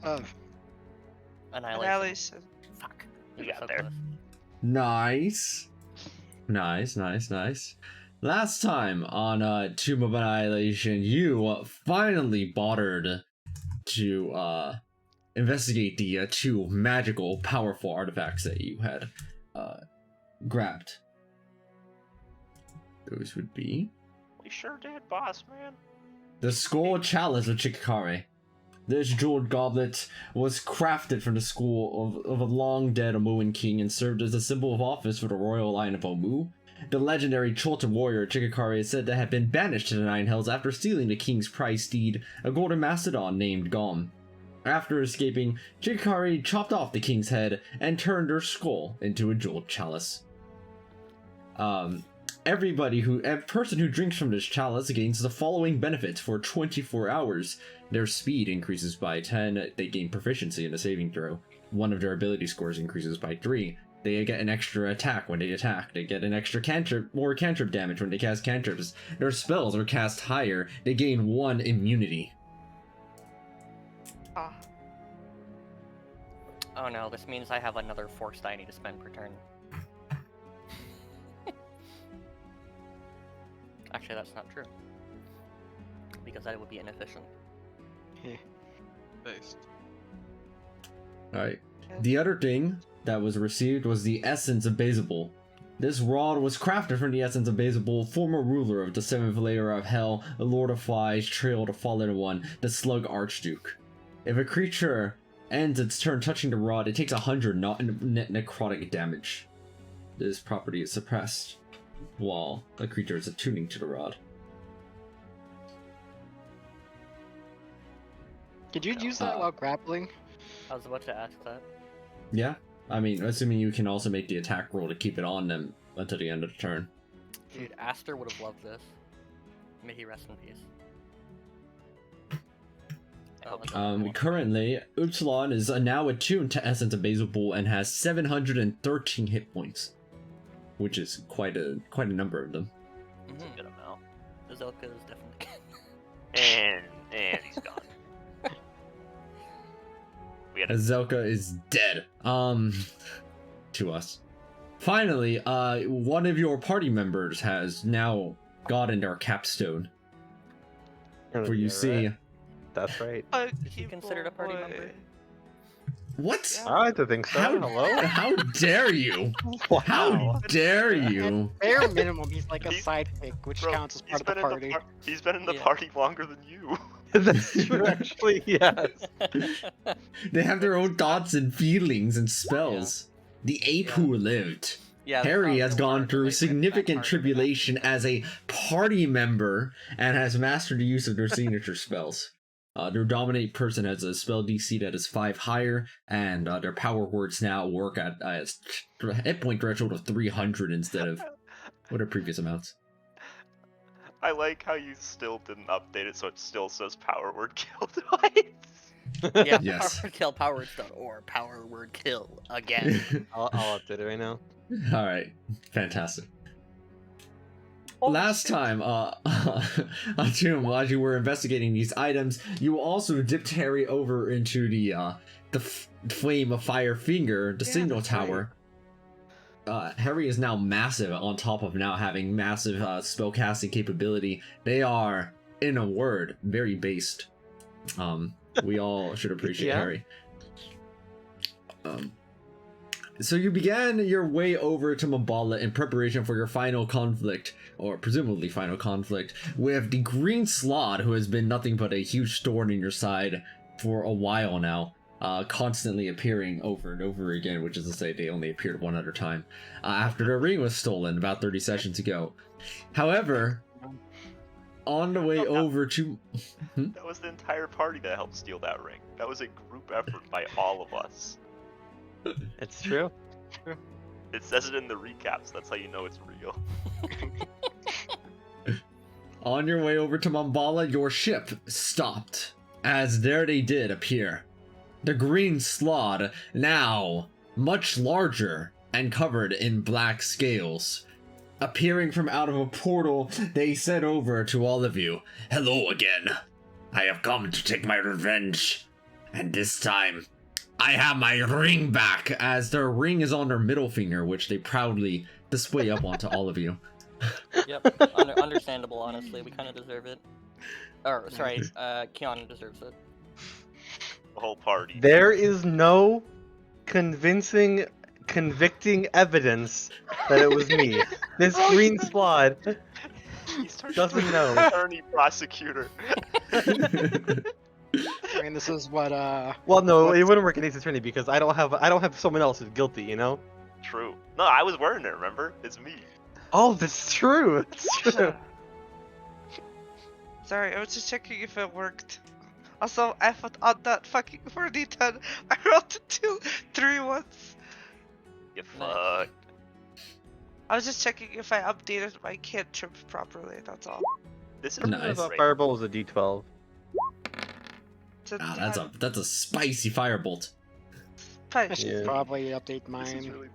Of Annihilation. Annihilation. Fuck. You We were got so there. close. Nice. Nice. Last time on Tomb of Annihilation, you finally bothered to investigate the two magical, powerful artifacts that you had grabbed. Those would be We sure did, boss man. the Skull Chalice of Chikakare. This jeweled goblet was crafted from the skull of a long-dead Omuan king and served as a symbol of office for the royal line of Omu. The legendary Chultan warrior Chikakare is said to have been banished to the Nine Hells after stealing the king's prize steed, a golden mastodon named Gom. After escaping, Chikakare chopped off the king's head and turned her skull into a jeweled chalice. A person who drinks from this chalice gains the following benefits for 24 hours. Their speed increases by 10, they gain proficiency in a saving throw. One of their ability scores increases by 3. They get an extra attack when they attack. They get an extra more cantrip damage when they cast cantrips. Their spells are cast higher. They gain 1 immunity. Ah. Oh no, this means I have another force die I need to spend per turn. Actually, that's not true. Because that would be inefficient. Based. Alright. The other thing that was received was the Essence of Beelzebul. This rod was crafted from the Essence of Beelzebul, former ruler of the 7th layer of Hell, the Lord of Flies, Trail the Fallen One, the Slug Archduke. If a creature ends its turn touching the rod, it takes 100 net necrotic damage. This property is suppressed while a creature is attuning to the rod. Could you use that while grappling? I was about to ask that. Yeah, I mean, assuming you can also make the attack roll to keep it on them until the end of the turn. Dude, Aster would have loved this. May he rest in peace. Currently, Upsilon is now attuned to Essence of Beelzebul and has 713 hit points, which is quite a number of them. That's a good amount. Zelka is definitely. And he's gone. We had a Zelka is dead. To us. Finally, one of your party members has now gotten their capstone. Where you see. That's right. Is he considered a party member? What? I like to think so. Hello. How dare you? How dare you? At bare minimum, he's like a He's- sidekick, which Bro, counts as he's part of the been in party. He's been in the Yeah. party longer than you. That's true, actually. Yes. They have their own thoughts and feelings and spells. The ape who lived. Yeah, Harry the has one gone that through relates back significant part of tribulation as a party member and has mastered the use of their signature spells. Their dominate person has a spell DC that is 5 higher, and their power words now work at a hit point threshold of 300 instead of what are previous amounts. I like how you still didn't update it so it still says power word kill twice. Yeah, Yes. power word kill, power words done, or power word kill again. I'll update it right now. Alright, fantastic. Last time, Tomb, while you were investigating these items, you also dipped Harry over into the Flame of Fire Finger, the signal that's tower. Harry is now massive on top of now having massive spellcasting capability. They are, in a word, very based. We all should appreciate Yeah. Harry. So you began your way over to Mabala in preparation for your final conflict, or presumably final conflict, with the Green Slaad, who has been nothing but a huge thorn in your side for a while now, constantly appearing over and over again, which is to say they only appeared one other time, after their ring was stolen about 30 sessions ago. However, on the way over to... That was the entire party that helped steal that ring. That was a group effort by all of us. It's true. It says it in the recaps, that's how you know it's real. On your way over to Mambala, your ship stopped, as there they did appear. The Green Slaad, now much larger and covered in black scales. Appearing from out of a portal, they said over to all of you, "Hello again. I have come to take my revenge. And this time, I have my ring back, as their ring is on their middle finger, which they proudly display up onto all of you. Yep. Understandable, honestly. We kind of deserve it. Or, sorry, Keanu deserves it. The whole party. There is no convincing, convicting evidence that it was me. This green Slaad He's turned doesn't into know. an attorney prosecutor. I mean, this is what Well, no, What's- it wouldn't work in Ace Attorney because I don't have someone else who's guilty, you know? True. No, I was wearing it, remember? It's me. Oh, that's true. That's true. Sorry, I was just checking if it worked. Also, I thought on that fucking 4d10, I rolled 2 3 ones. You fuck. I was just checking if I updated my cantrips properly, that's all. This is Nice. I thought great. Fireball was a D12. It's a Ah, 10. that's a spicy firebolt. I Punch. should Yeah. probably update This is mine. really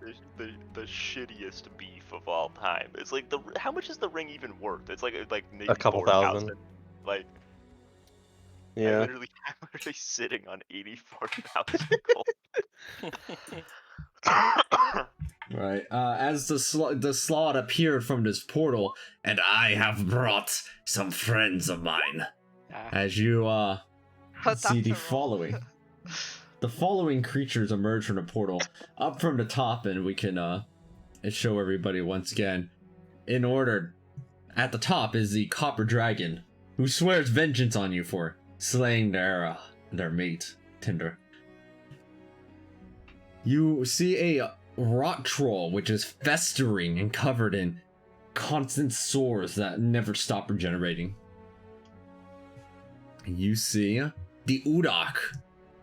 the shittiest beef of all time. It's like how much is the ring even worth? It's like maybe A couple 4,000. thousand. Like I'm Yeah. literally sitting on 84,000 gold. Right. As the Slaad appeared from this portal, and I have brought some friends of mine. As you Put see that the to roll. following. The following creatures emerge from the portal. Up from the top, and we can show everybody once again. In order, at the top is the Copper Dragon, who swears vengeance on you for slaying their mate, Tinder. You see a rock troll, which is festering and covered in constant sores that never stop regenerating. You see the Udak,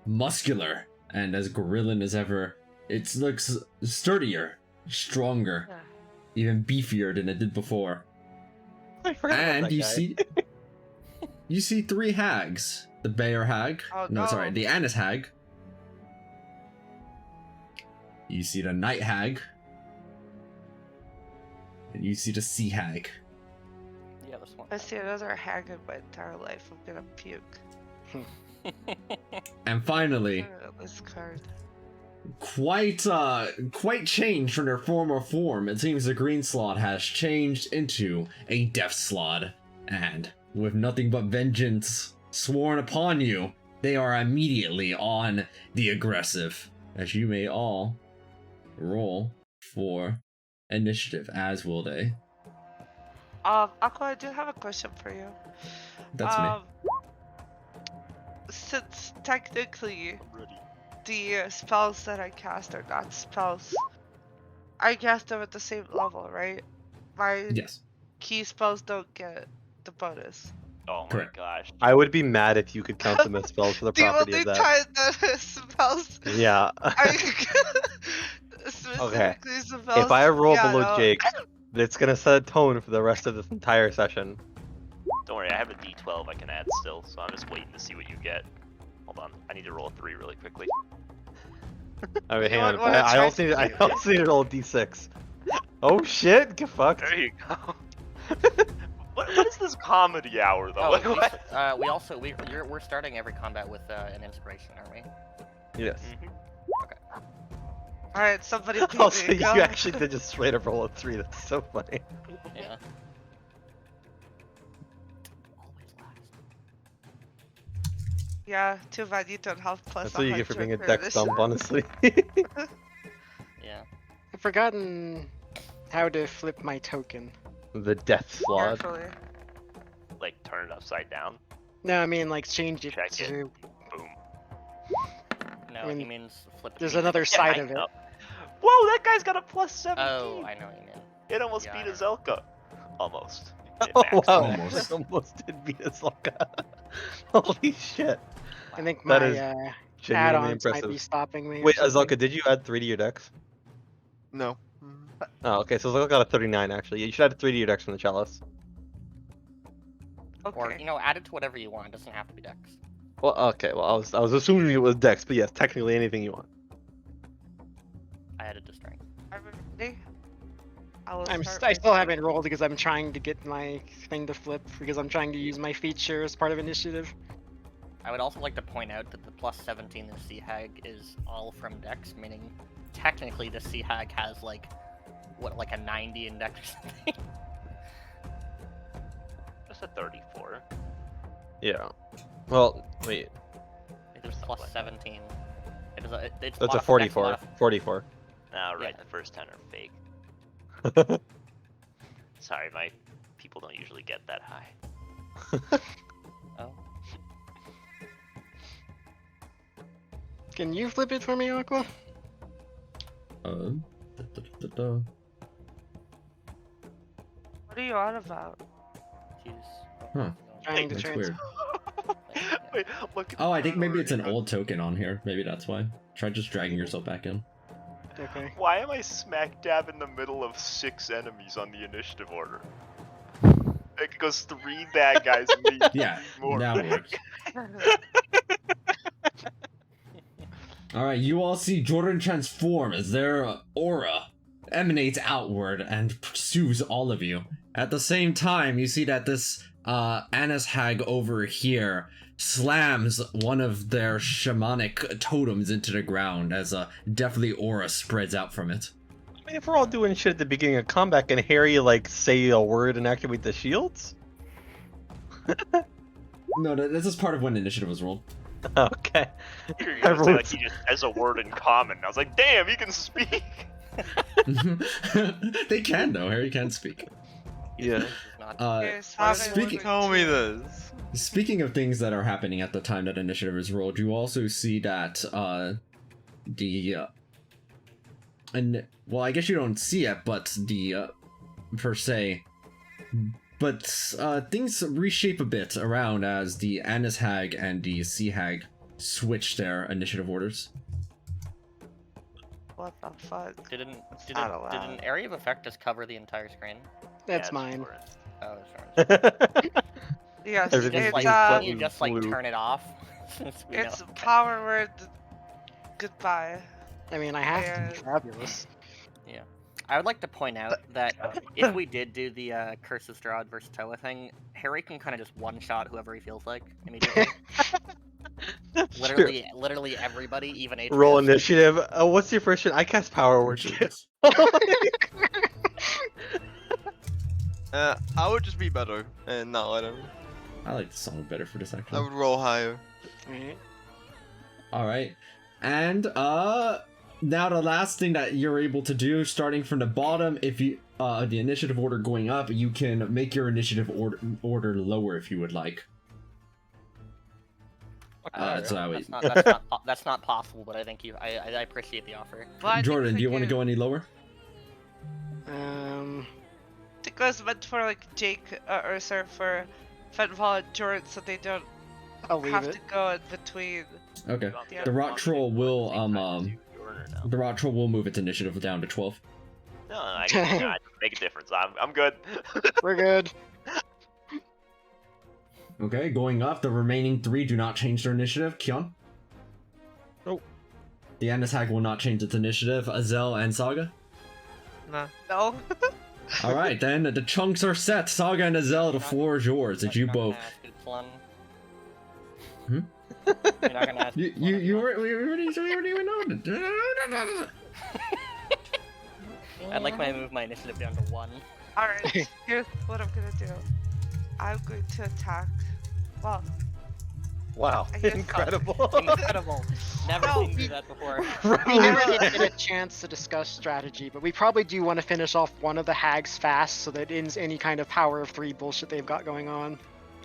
muscular and as gorillan as ever. It looks sturdier, stronger, Yeah. even beefier than it did before. I forgot about And that you guy. see 3 hags. The Bayer hag. Oh, no, sorry, no. the Annis hag. You see the Night hag. And you see the Sea hag. Yeah, this one. I see another hag in my entire life, I'm gonna puke. And finally, This card. quite changed from their former form. It seems the green Slaad has changed into a death Slaad, and with nothing but vengeance sworn upon you, they are immediately on the aggressive. As you may all roll for initiative, as will they. Aqua, I do have a question for you. That's me. Since technically Ready. the spells that I cast are not spells, I cast them at the same level, right? My Yes. key spells don't get the bonus. Oh my Correct. gosh. I would be mad if you could count them as spells for the The property only of that. time that spells Yeah. I specifically spells. If I roll yeah, below no. Jake, it's gonna set a tone for the rest of this entire session. Don't worry, I have a D12 I can add still, so I'm just waiting to see what you get. Hold on, I need to roll a 3 really quickly. I mean, You hang on. wanna I try also need to roll a D6. Oh shit! Get fucked. There you go. what is this comedy hour though? Oh, Like, what? we're starting every combat with an inspiration, aren't we? Yes. Mhm. Alright, somebody beat Also, me. you Go. actually did just straight up roll a 3. That's so funny. Yeah. Yeah, too bad you don't have plus. That's what you get for being a 100 deck for dump, honestly. Yeah. I've forgotten how to flip my token. The death slot. Carefully. Like turn it upside down. No, I mean like change it Check it. to. Boom. No, I mean, he means flip. There's the another Yeah, side I of it. know. Whoa, that guy's got a plus 17. Oh, I know what you mean. It almost Yeah, beat I a Zelka. Almost. It Oh maxed wow, out. Almost. I almost did beat a Slugga. Holy shit. I think That my is Genuinely add-ons might impressive. be stopping me. or Wait, something. Azalka, did you add 3 to your decks? No. Oh, okay, so Azalka got a 39 actually. You should add 3 to your decks from the chalice. Or Okay. add it to whatever you want. It doesn't have to be Dex. Well, okay, well I was assuming it was decks, but yes, technically anything you want. I added to strength. I'm ready. I will I start still with- haven't rolled because I'm trying to get my thing to flip because I'm trying to use my feature as part of initiative. I would also like to point out that the plus 17 in Sea Hag is all from Dex, meaning technically the Sea Hag has like a 90 in Dex or something. Just a 34. Yeah. Well, wait. It is plus 17. It is it's That's a Dex 44. 44. Ah, right. Yeah. The first 10 are fake. Sorry, my people don't usually get that high. Oh. Can you flip it for me, Aqua? Da, da, da, da. What are you on about? Jeez. Huh. Trying to That's trans. weird. Wait, look at Oh, I the think maybe it's an priority. old token on here. Maybe that's why. Try just dragging yourself back in. Okay. Why am I smack dab in the middle of 6 enemies on the initiative order? It goes 3 bad guys and me. Yeah, More that bad works. Alright, you all see Jordan transform as their aura emanates outward and pursues all of you. At the same time, you see that this Annis hag over here slams one of their shamanic totems into the ground as a deathly aura spreads out from it. I mean, if we're all doing shit at the beginning of combat, can Harry, like, say a word and activate the shields? No, this is part of when initiative was rolled. Okay. You're gonna say, like, Everyone's- he just has a word in common. I was like, damn, he can speak! They can though, Harry can speak. Yeah. This is not Yes, speaking- Tell me this. Speaking of things that are happening at the time that initiative is rolled, you also see that and well, I guess you don't see it, but the per se, but things reshape a bit around as the Annis Hag and the Sea Hag switch their initiative orders. What the fuck? Did not an allowed. area of effect just cover the entire screen? That's Yeah, mine. it's Oh, sorry. Yes, You Everything's just it's like blue. you just like blue. turn it off. Since we it's know. power word. Goodbye. I mean, I have to Yeah. be fabulous. I would like to point out that if we did do the Curse of Strahd versus Toa thing, Harry can kind of just one-shot whoever he feels like immediately. That's literally everybody, even true. HPS. Roll initiative. What's your first one? I cast power word. I would just be better and not let him. I like the song better for this I actually. would roll higher. Alright. Alright. And now the last thing that you're able to do, starting from the bottom, if you the initiative order going up, you can make your initiative order lower if you would like. So That's not possible, but I think I appreciate the offer. But Jordan, do you want to to go any lower? It goes meant for like Jake or sorry for Fenval and Jordan, so they don't I'll leave have it. to go in between. Okay. Yeah. The rock troll will No, the rock troll will move its initiative down to 12. I can make a difference. I'm good. We're good. Okay, going up, the remaining 3 do not change their initiative. Kion? Nope. The Annis Hag will not change its initiative. Azel and Saga? No. Alright, then the chunks are set. Saga and Azel, the floor is yours. Did you both? Hmm? You're not gonna ask You already know. I'd like to move my initiative down to 1. Alright, here's what I'm gonna do. I'm going to attack. Well, Wow. I guess Incredible. Incredible. Never No. seen you that before. We never did get a chance to discuss strategy, but we probably do want to finish off one of the hags fast so that it ends any kind of power of 3 bullshit they've got going on.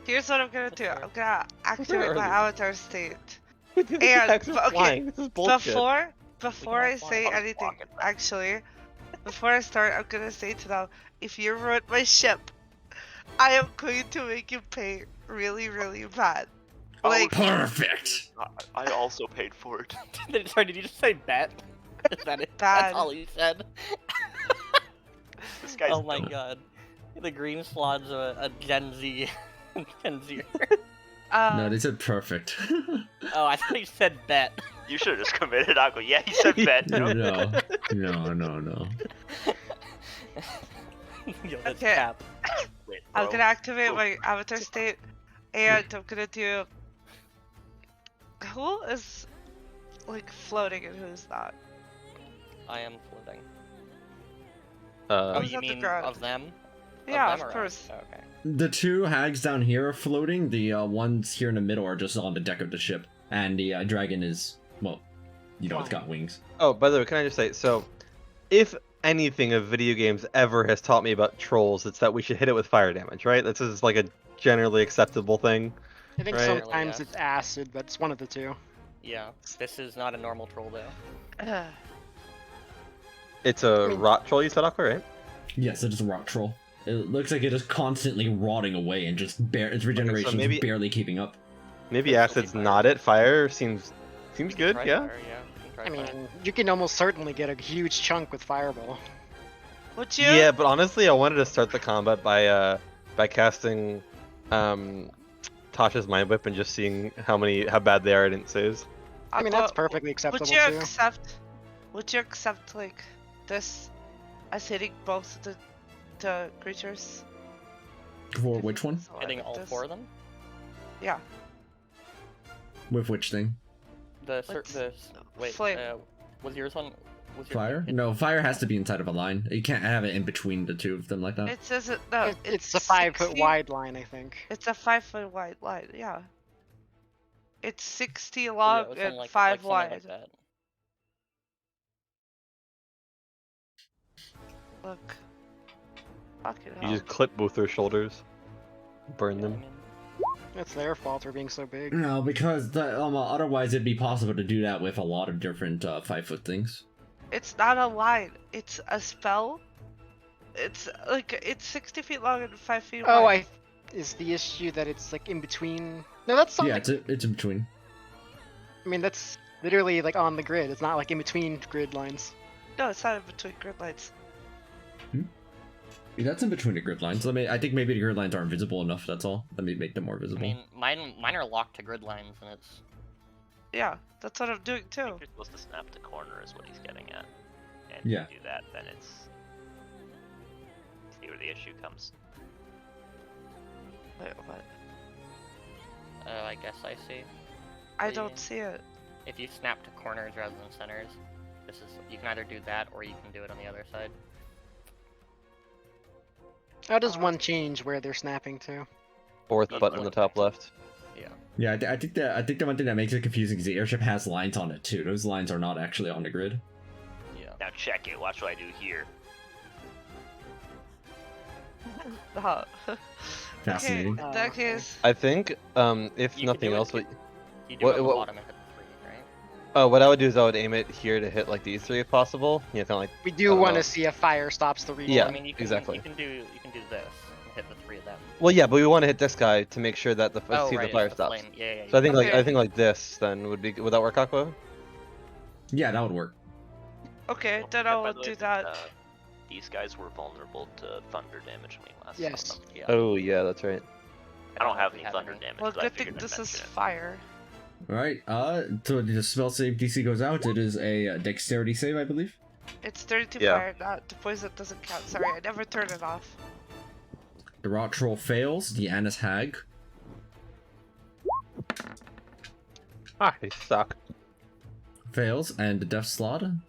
here's what I'm gonna do. I'm gonna activate early. my avatar state. This And- is okay, flying. This is bullshit. Before I all say fly. anything, actually, before I start, I'm gonna say to them, if you ruin my ship, I am going to make you pay really, really bad. Like, Perfect. I also paid for it. Sorry, did you just say bet? Is that it? Bad. That's all you said. This guy's Oh my dumb. god. The green Slaad's a Gen Z. Gen Z. No, they said perfect. Oh, I thought you said bet. You should have just committed, Aqua. Yeah, he said bet. no, No. no. Yo, that's Okay. cap. Wait, I'm bro. gonna activate my avatar state, and I'm gonna do Who is like floating and who's not? I am floating. Uh, Oh, Who's you at the mean ground? of them? Yeah, them of or us? course. Oh, okay. The two hags down here are floating. The ones here in the middle are just on the deck of the ship, and the dragon is, well, you know, it's got wings. Oh, by the way, can I just say, so, if anything of video games ever has taught me about trolls, it's that we should hit it with fire damage, right? This is like a generally acceptable thing. I think Right. sometimes Yes. it's acid, but it's one of the two. Yeah, this is not a normal troll though. It's a rot troll, you said, Aqua, right? Yes, it is a rock troll. It looks like it is constantly rotting away and just its regeneration maybe- is barely keeping up. Maybe That's acid's fire. not it. Fire seems good, Try yeah? fire, yeah. You can try I mean, fire. you can almost certainly get a huge chunk with Fireball. Would you? Yeah, but honestly, I wanted to start the combat by casting Tasha's Mind Whip and just seeing how bad they are at saves. I mean, that's perfectly acceptable Would you too. accept? Would you accept like this as hitting both the creatures? For which one? So, Hitting like, all this- 4 of them? Yeah. With which thing? What's- Wait, flame. was yours on? Was your Fire? hit- No, fire has to be inside of a line. You can't have it in between the two of them like that. It says it. No, It's a 5-foot 60 wide line, I think. It's a 5-foot wide line. Yeah. It's 60 Yeah, long it was something and like 5 something wide. like that. Look. Fucking You hell. just clip both their shoulders, burn Yeah, I them. mean, It's their fault for being so big. No, because otherwise it'd be possible to do that with a lot of different 5-foot things. It's not a line. It's a spell. It's like it's 60 feet long and 5 feet Oh, wide. is the issue that it's like in between? No, that's something. Yeah, it's in between. I mean, that's literally like on the grid. It's not like in between grid lines. No, it's not in between grid lines. Yeah, that's in between the grid lines. I think maybe the grid lines aren't visible enough, that's all. Let me make them more I visible. mean, mine are locked to grid lines, and it's Yeah, that's what I'm doing I too. think you're supposed to snap the corner is what he's getting at. And Yeah. if you do that, then it's... See where the issue comes. Wait, what? I guess I see. I The- don't see it. If you snap to corners rather than centers, you can either do that or you can do it on the other side. How does one change where they're snapping to? Fourth That's button on the what- top left. Yeah. Yeah, I think the one thing that makes it confusing is the airship has lines on it too. Those lines are not actually on the grid. Yeah. Now check it. Watch what I do here. Oh. Fascinating. Okay, in that case, I think, if You can nothing do it- else, You do What- it on the what- bottom and hit the 3, right? what I would do is I would aim it here to hit like these three if possible. You know, kind of like We do don't want know. to see if fire stops the reload. Yeah, I mean, you can, exactly. You can do this and hit the 3 of them. well, yeah, but we want to hit this guy to make sure that Oh, see right, the it's fire the stops. flame. Yeah, yeah. So I think Okay. like this then would that work, Aqua? Yeah, that would work. okay, then And I by will the way, do that. These guys were vulnerable to thunder damage when we last Yes. saw them. Yeah. Oh yeah, that's right. I don't have We any have thunder any. damage, Well, but I good thing figured I'd this is mention it. fire. Alright, so the spell save DC goes out. It is a dexterity save, I believe. It's 32 Yeah. fire, not the poison doesn't count. Sorry, I never turned it off. The rot troll fails. The Annis hag Ah, they suck. fails, and the death Slaad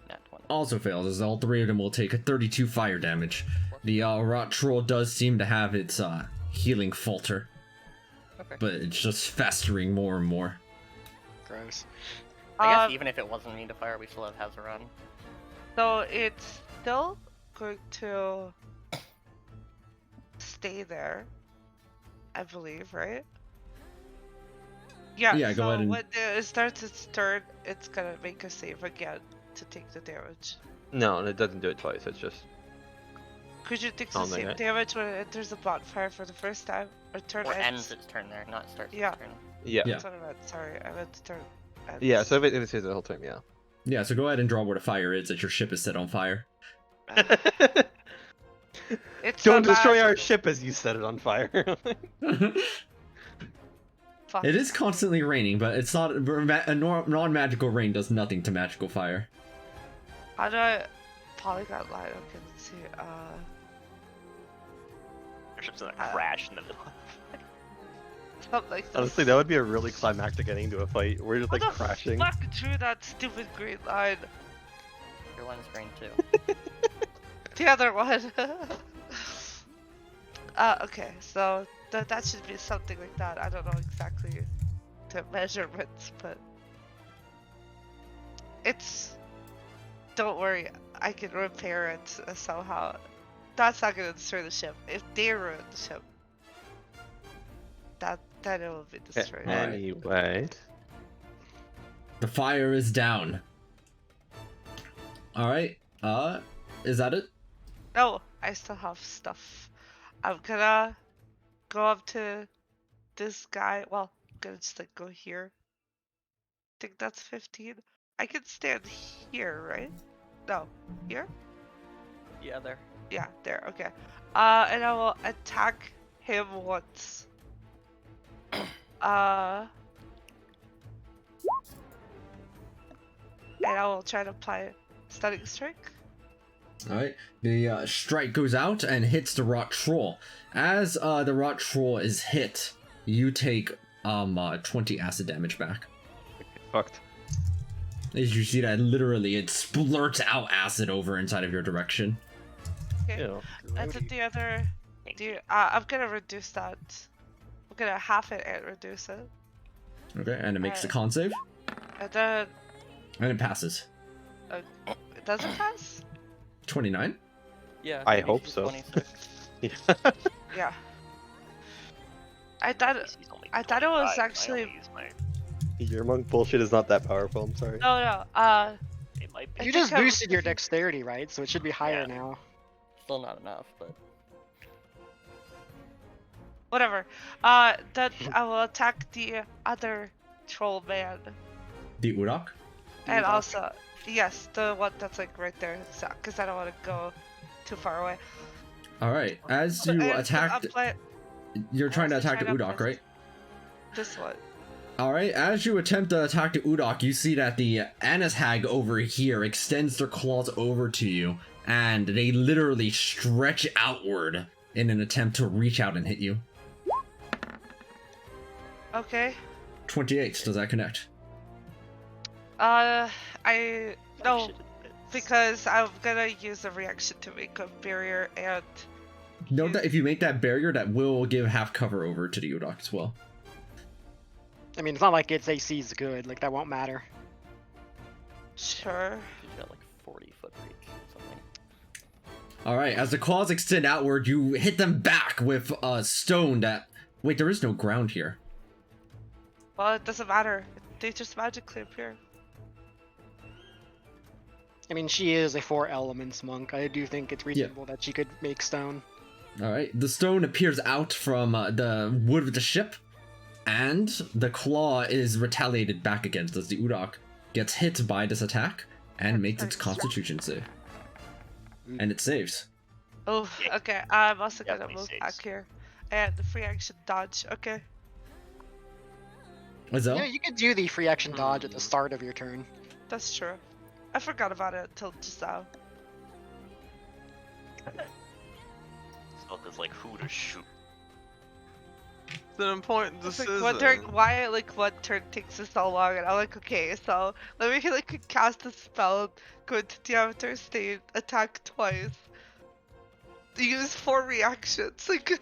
Nat 20. also fails, as all three of them will take 32 fire damage. The rot troll does seem to have its healing falter, Okay. but it's just festering more and more. Gross. I guess Um, even if it wasn't me to fire, we still have Hazaron. So it's still going to stay there, I believe, right? Yeah, Yeah, go so ahead and- when it starts its turn, it's gonna make a save again to take the damage. No, it doesn't do it twice. It's just Could you take Oh, the no, same no. damage when it enters the bonfire for the first time? Or turn Or ends? ends its turn there, not starts Yeah. its turn. yeah. Yeah. That's what I meant, sorry. I meant to turn ends. Yeah, so if it stays the whole time, yeah. Yeah, so go ahead and draw where the fire is, that your ship is set on fire. It's Don't so destroy bad. our ship as you set it on fire. Fuck. It is constantly raining, but it's not a non-magical rain does nothing to magical fire. How do I... Polygon line, okay, let's see. Your ship's gonna crash in the middle. Something like this. Honestly, that would be a really climactic ending to a fight. We're just Who like the crashing. fuck drew that stupid green line? Your line's green too. The other one. Okay, so that should be something like that. I don't know exactly the measurements, but it's. Don't worry, I can repair it somehow. That's not gonna destroy the ship. If they ruin the ship, then it will be destroyed. Anyway. The fire is down. Alright, is that it? No, I still have stuff. I'm gonna go up to this guy. Well, I'm gonna just like go here. I think that's 15. I can stand here, right? No, here? Yeah, there. Yeah, there. Okay. And I will attack him once. And I will try to apply stunning strike. Alright, the strike goes out and hits the rot troll. As the rot troll is hit, you take 20 acid damage back. Fucked. As you see that literally it splurts out acid over inside of your direction. Okay. Ew. And then the other. I'm gonna reduce that. I'm gonna half it and reduce it. Okay, and it makes the con save, And then. and it passes. Does it pass? 29? Yeah. I maybe hope she's so. 26. Yeah. Yeah. I thought it was actually. Your monk bullshit is not that powerful, I'm sorry. No. It might I be. You think just I'm- boosted your dexterity, right? So it should be higher Yeah. now. Still not enough, but Whatever. Then I will attack the other troll man. The Udok? And also, yes, the one that's like right there, because I don't want to go too far away. Alright, as you And attack, you're trying to also attack the trying to Udok, miss. right? This one. Alright, as you attempt to attack the Udok, you see that the Annis hag over here extends their claws over to you, and they literally stretch outward in an attempt to reach out and hit you. Okay. 28, does that connect? No, Shit, it's- because I'm gonna use a reaction to make a barrier and. Note that if you make that barrier, that will give half cover over to the Udok as well. I mean, it's not like its AC is good. Like that won't matter. Sure. she's got like 40-foot reach or something. Alright, as the claws extend outward, you hit them back with a stone that... Wait, there is no ground here. Well, it doesn't matter. They just magically appear. I mean, she is a 4 elements monk. I do think it's reasonable that she could make stone. Alright, the stone appears out from the wood of the ship, and the claw is retaliated back against as the Udok gets hit by this attack and makes its constitution save. And it saves. Oh, Yeah. okay. I'm also gonna Definitely move saves. back here. And the free action dodge. Okay. Azelle? Yeah, you could do the free action dodge at the start of your turn. That's true. I forgot about it until just now. Smoke is like who to shoot. It's an important It's decision. like wondering why like one turn takes so long, and I'm like, okay, so let me like cast a spell, go into diameter state, attack twice, use 4 reactions. Like,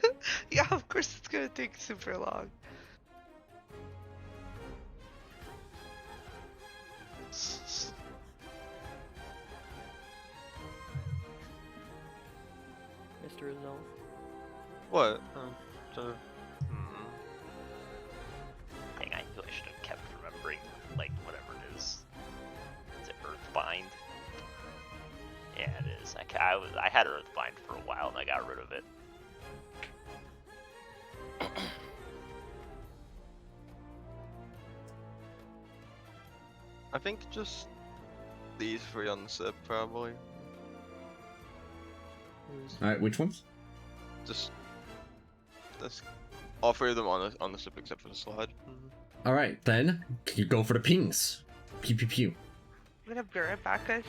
yeah, of course it's gonna take super long. Mr. Azell. What? Dang, I feel I should have kept remembering, like, whatever it is. Is it Earthbind? Yeah, it is. I had Earthbind for a while and I got rid of it. I think just these 3 on the ship, probably. Alright, which ones? Just all 3 of them on the ship except for the Slaad. Alright, then you go for the pings. Pew pew pew. I'm gonna be right back, guys.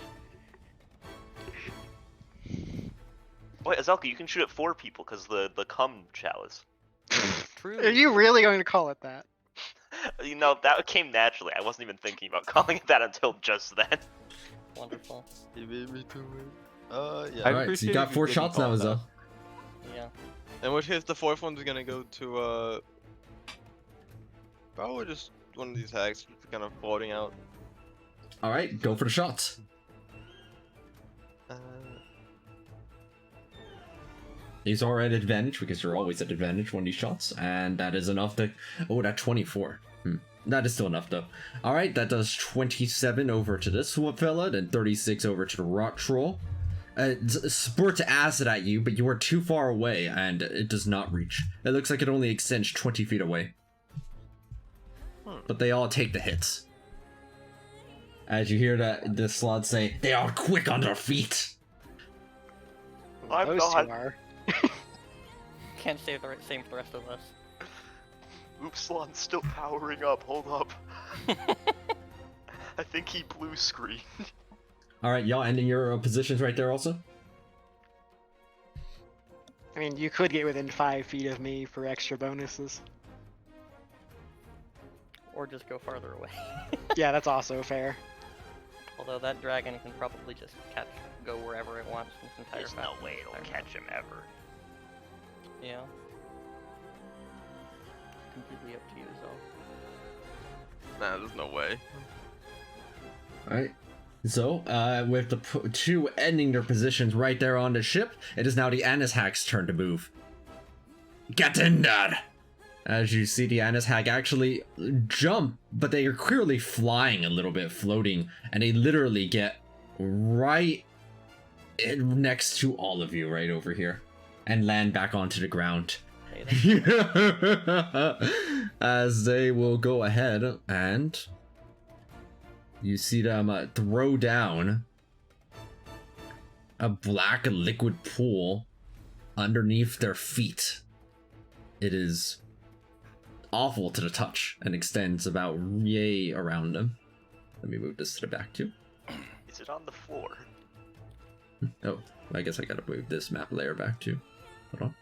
Wait, Azelka, you can shoot at 4 people because the cum chalice. True. Are you really going to call it that? You know, that came naturally. I wasn't even thinking about calling it that until just then. Wonderful. You beat me to it. Yeah. I'd Alright, so appreciate you if got 4 didn't shots call now, it that. Zo. Yeah. In which case, the fourth one's gonna go to probably just one of these hacks, kind of floating out. Alright, go for the shots. Uh, These are at advantage because you're always at advantage when these shots, and that is enough to. Oh, that 24. That is still enough though. Alright, that does 27 over to this one fella, then 36 over to the rock troll. It spurts acid at you, but you are too far away and it does not reach. It looks like it only extends 20 feet away. But they all take the hits. As you hear the Slaad say, they are quick on their feet. I'm Those not. two are. Can't say the same for the rest of us. Oopsilon's still powering up. Hold up. I think he blue screened. Alright, y'all ending your positions right there also? I mean, you could get within 5 feet of me for extra bonuses. Or just go farther away. Yeah, that's also fair. Although that dragon can probably just go wherever it wants in its entire There's path. no way it'll catch him ever. Yeah. Completely up to you, so. nah, there's no way. Alright. So, with the 2 ending their positions right there on the ship, it is now the Annihag's turn to move. Get in there! As you see the Annihag actually jump, but they are clearly flying a little bit, floating, and they literally get right next to all of you right over here, and land back onto the ground. Hey, As they will go ahead and you see them throw down a black liquid pool underneath their feet. It is awful to the touch and extends about yay around them. Let me move this to the back too. Is it on the floor? Oh, I guess I gotta move this map layer back too. Hold on.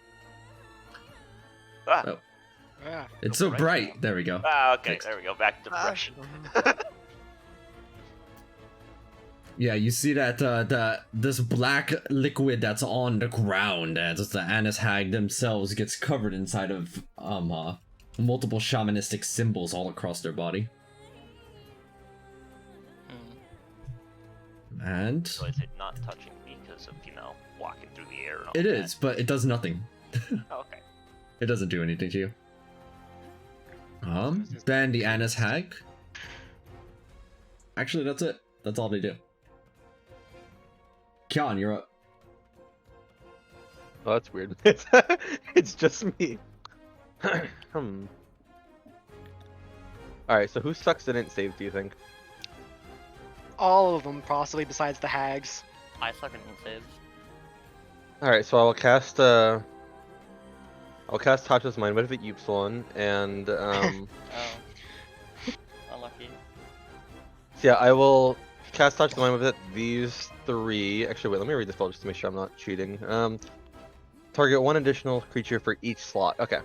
Ah, Oh. Yeah. It's so Right bright. now. There we go. Okay, Thanks. there we go. Back to depression. Yeah, you see that this black liquid that's on the ground as the Annihag themselves gets covered inside of multiple shamanistic symbols all across their body. And So is it not touching me because of, walking through the air and all it that? is, but it does nothing. Oh, okay. It doesn't do anything to you. Then the Annihag. Actually, that's it. That's all they do. Kyan, you're up. Oh, that's weird. It's just me. Alright, so who sucks didn't save, do you think? All of them, possibly, besides the hags. I suck at saves. Alright, so I'll cast Tasha's Mind with Upsilon, and Oh. Unlucky. so yeah, I will cast Tasha's Mind with it. These 3. Actually, wait, let me read this spell just to make sure I'm not cheating. Target 1 additional creature for each slot. Okay.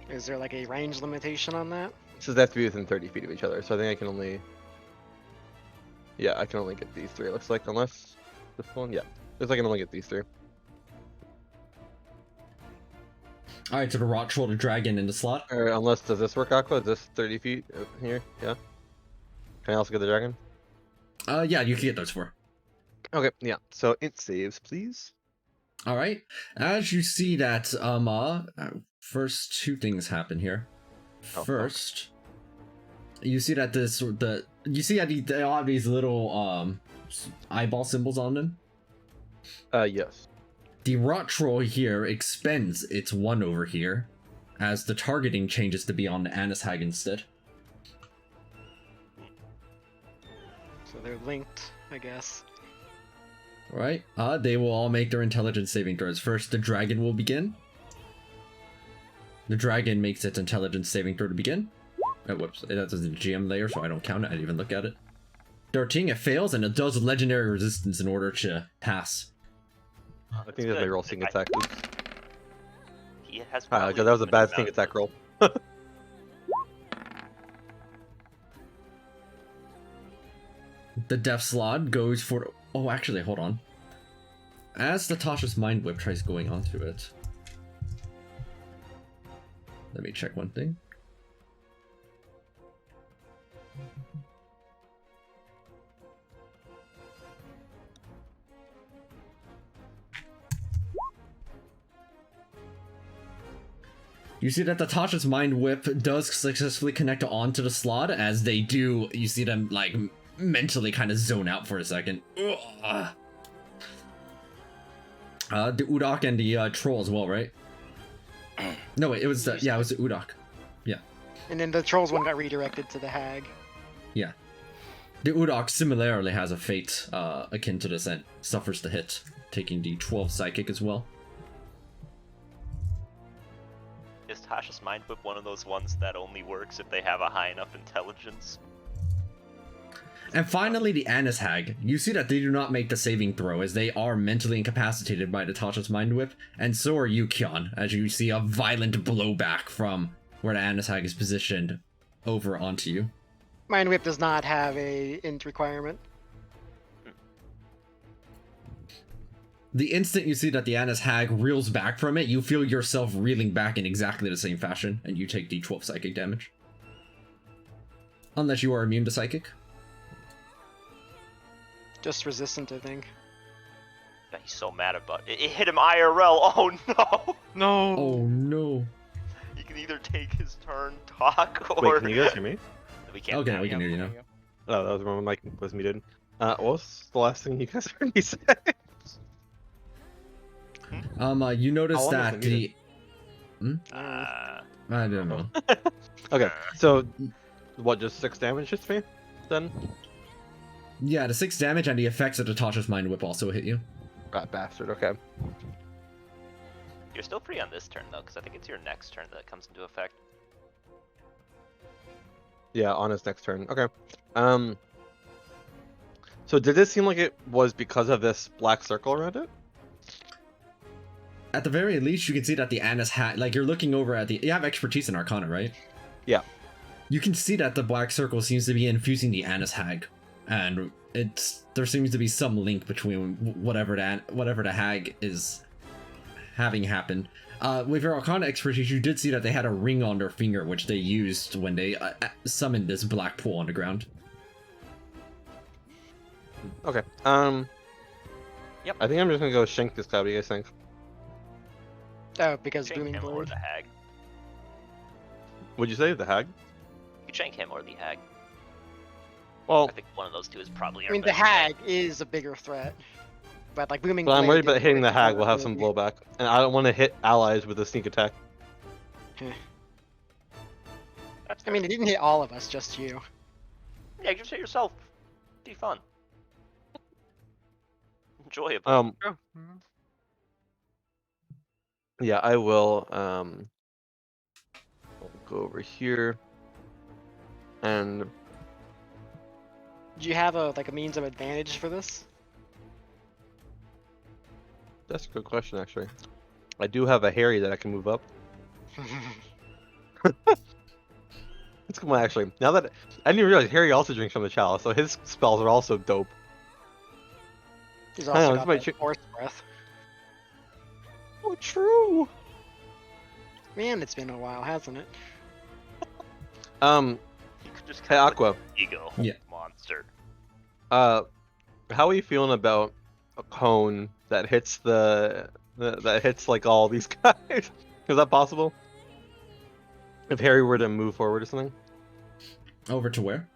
Is there like a range limitation on that? So they have to be within 30 feet of each other. So I think I can only. Yeah, I can only get these 3. It looks like, unless this one. Yeah, looks like I can only get these 3. Alright, so the rock troll, the dragon, in the slot. Or unless does this work, Aqua? Is this 30 feet here? Yeah. Can I also get the dragon? Yeah, you can get those 4. Okay, yeah. So it saves, please. Alright, as you see that, first 2 things happen here. Oh, First, you see that you see that they all have these little, eyeball symbols on them. Yes. The rot troll here expends its 1 over here, as the targeting changes to be on the Annihag instead. So they're linked, I guess. Right? They will all make their intelligence saving throws. First, the dragon will begin. The dragon makes its intelligence saving throw to begin. Oh, whoops. That's the GM layer, so I don't count it. I didn't even look at it. 13, it fails, and it does legendary resistance in order to pass. I think that's my roll sneak attack. Oops. He has. Ah, probably okay, that was a limited bad amount sneak of- attack roll. The Death Slaad goes for. Oh, actually, hold on. As Natasha's Mind Whip tries going onto it. Let me check one thing. You see that Natasha's Mind Whip does successfully connect onto the Slaad. As they do, you see them like mentally kind of zone out for a second. Ugh. The Udok and the troll as well, right? No, wait, it was yeah, it was the Udok. And then the trolls one got redirected to the hag. Yeah. The Udok similarly has a fate akin to this and suffers the hit, taking the 12 psychic as well. Is Tasha's Mind Whip one of those ones that only works if they have a high enough intelligence? And finally, the Anis Hag. You see that they do not make the saving throw, as they are mentally incapacitated by Natasha's Mind Whip, and so are you, Kyon, as you see a violent blowback from where the Anis Hag is positioned over onto you. Mind Whip does not have a int requirement. The instant you see that the Anis Hag reels back from it, you feel yourself reeling back in exactly the same fashion, and you take d12 psychic damage. Unless you are immune to psychic. Just resistant, I think. God, he's so mad about it. It hit him IRL. Oh no! No. Oh no. He can either take his turn, talk, or Wait, can you guys hear me? we can't. Okay, we can hear you now. Oh, that was wrong. My mic was muted. What was the last thing you guys heard me say? You notice How long was that it the... Uh, I don't know. Okay, so what? Just 6 damage hits me, then? Yeah, the 6 damage and the effects of Natasha's Mind Whip also hit you. Rat bastard. Okay. you're still free on this turn though, because I think it's your next turn that comes into effect. Yeah, on his next turn. Okay. So did this seem like it was because of this black circle around it? At the very least, you can see that the Anis Hag, like you're looking over at the, you have expertise in Arcana, right? Yeah. You can see that the black circle seems to be infusing the Anis Hag, and there seems to be some link between whatever the hag is having happen. With your Arcana expertise, you did see that they had a ring on their finger, which they used when they summoned this black pool on the ground. Okay. Yep. I think I'm just gonna go shank this guy. What do you guys think? Oh, because Shank Booming him or Blade. the hag. Would you say the hag? You could shank him or the hag. Well, I think one of those two is probably. I our mean, the best bet. hag is a bigger threat. But like Booming but I'm Blade worried about didn't hitting the really hag. have We'll have some ability. blowback, and I don't want to hit allies with a sneak attack. That's I mean, fair. it didn't hit all of us, just you. Yeah, just hit yourself. Be fun. Enjoyable. Yeah, I will. I'll go over here, and Do you have a means of advantage for this? that's a good question actually. I do have a Harry that I can move up. It's cool actually. Now that I didn't even realize Harry also drinks from the chalice, so his spells are also dope. He's Hang on, also this got might that Force Breath. Oh, true. Man, it's been a while, hasn't it? You could just Hey Aqua. ego Yeah. monster. How are you feeling about a cone that hits that hits like all these guys? Is that possible? If Harry were to move forward or something? Over to where?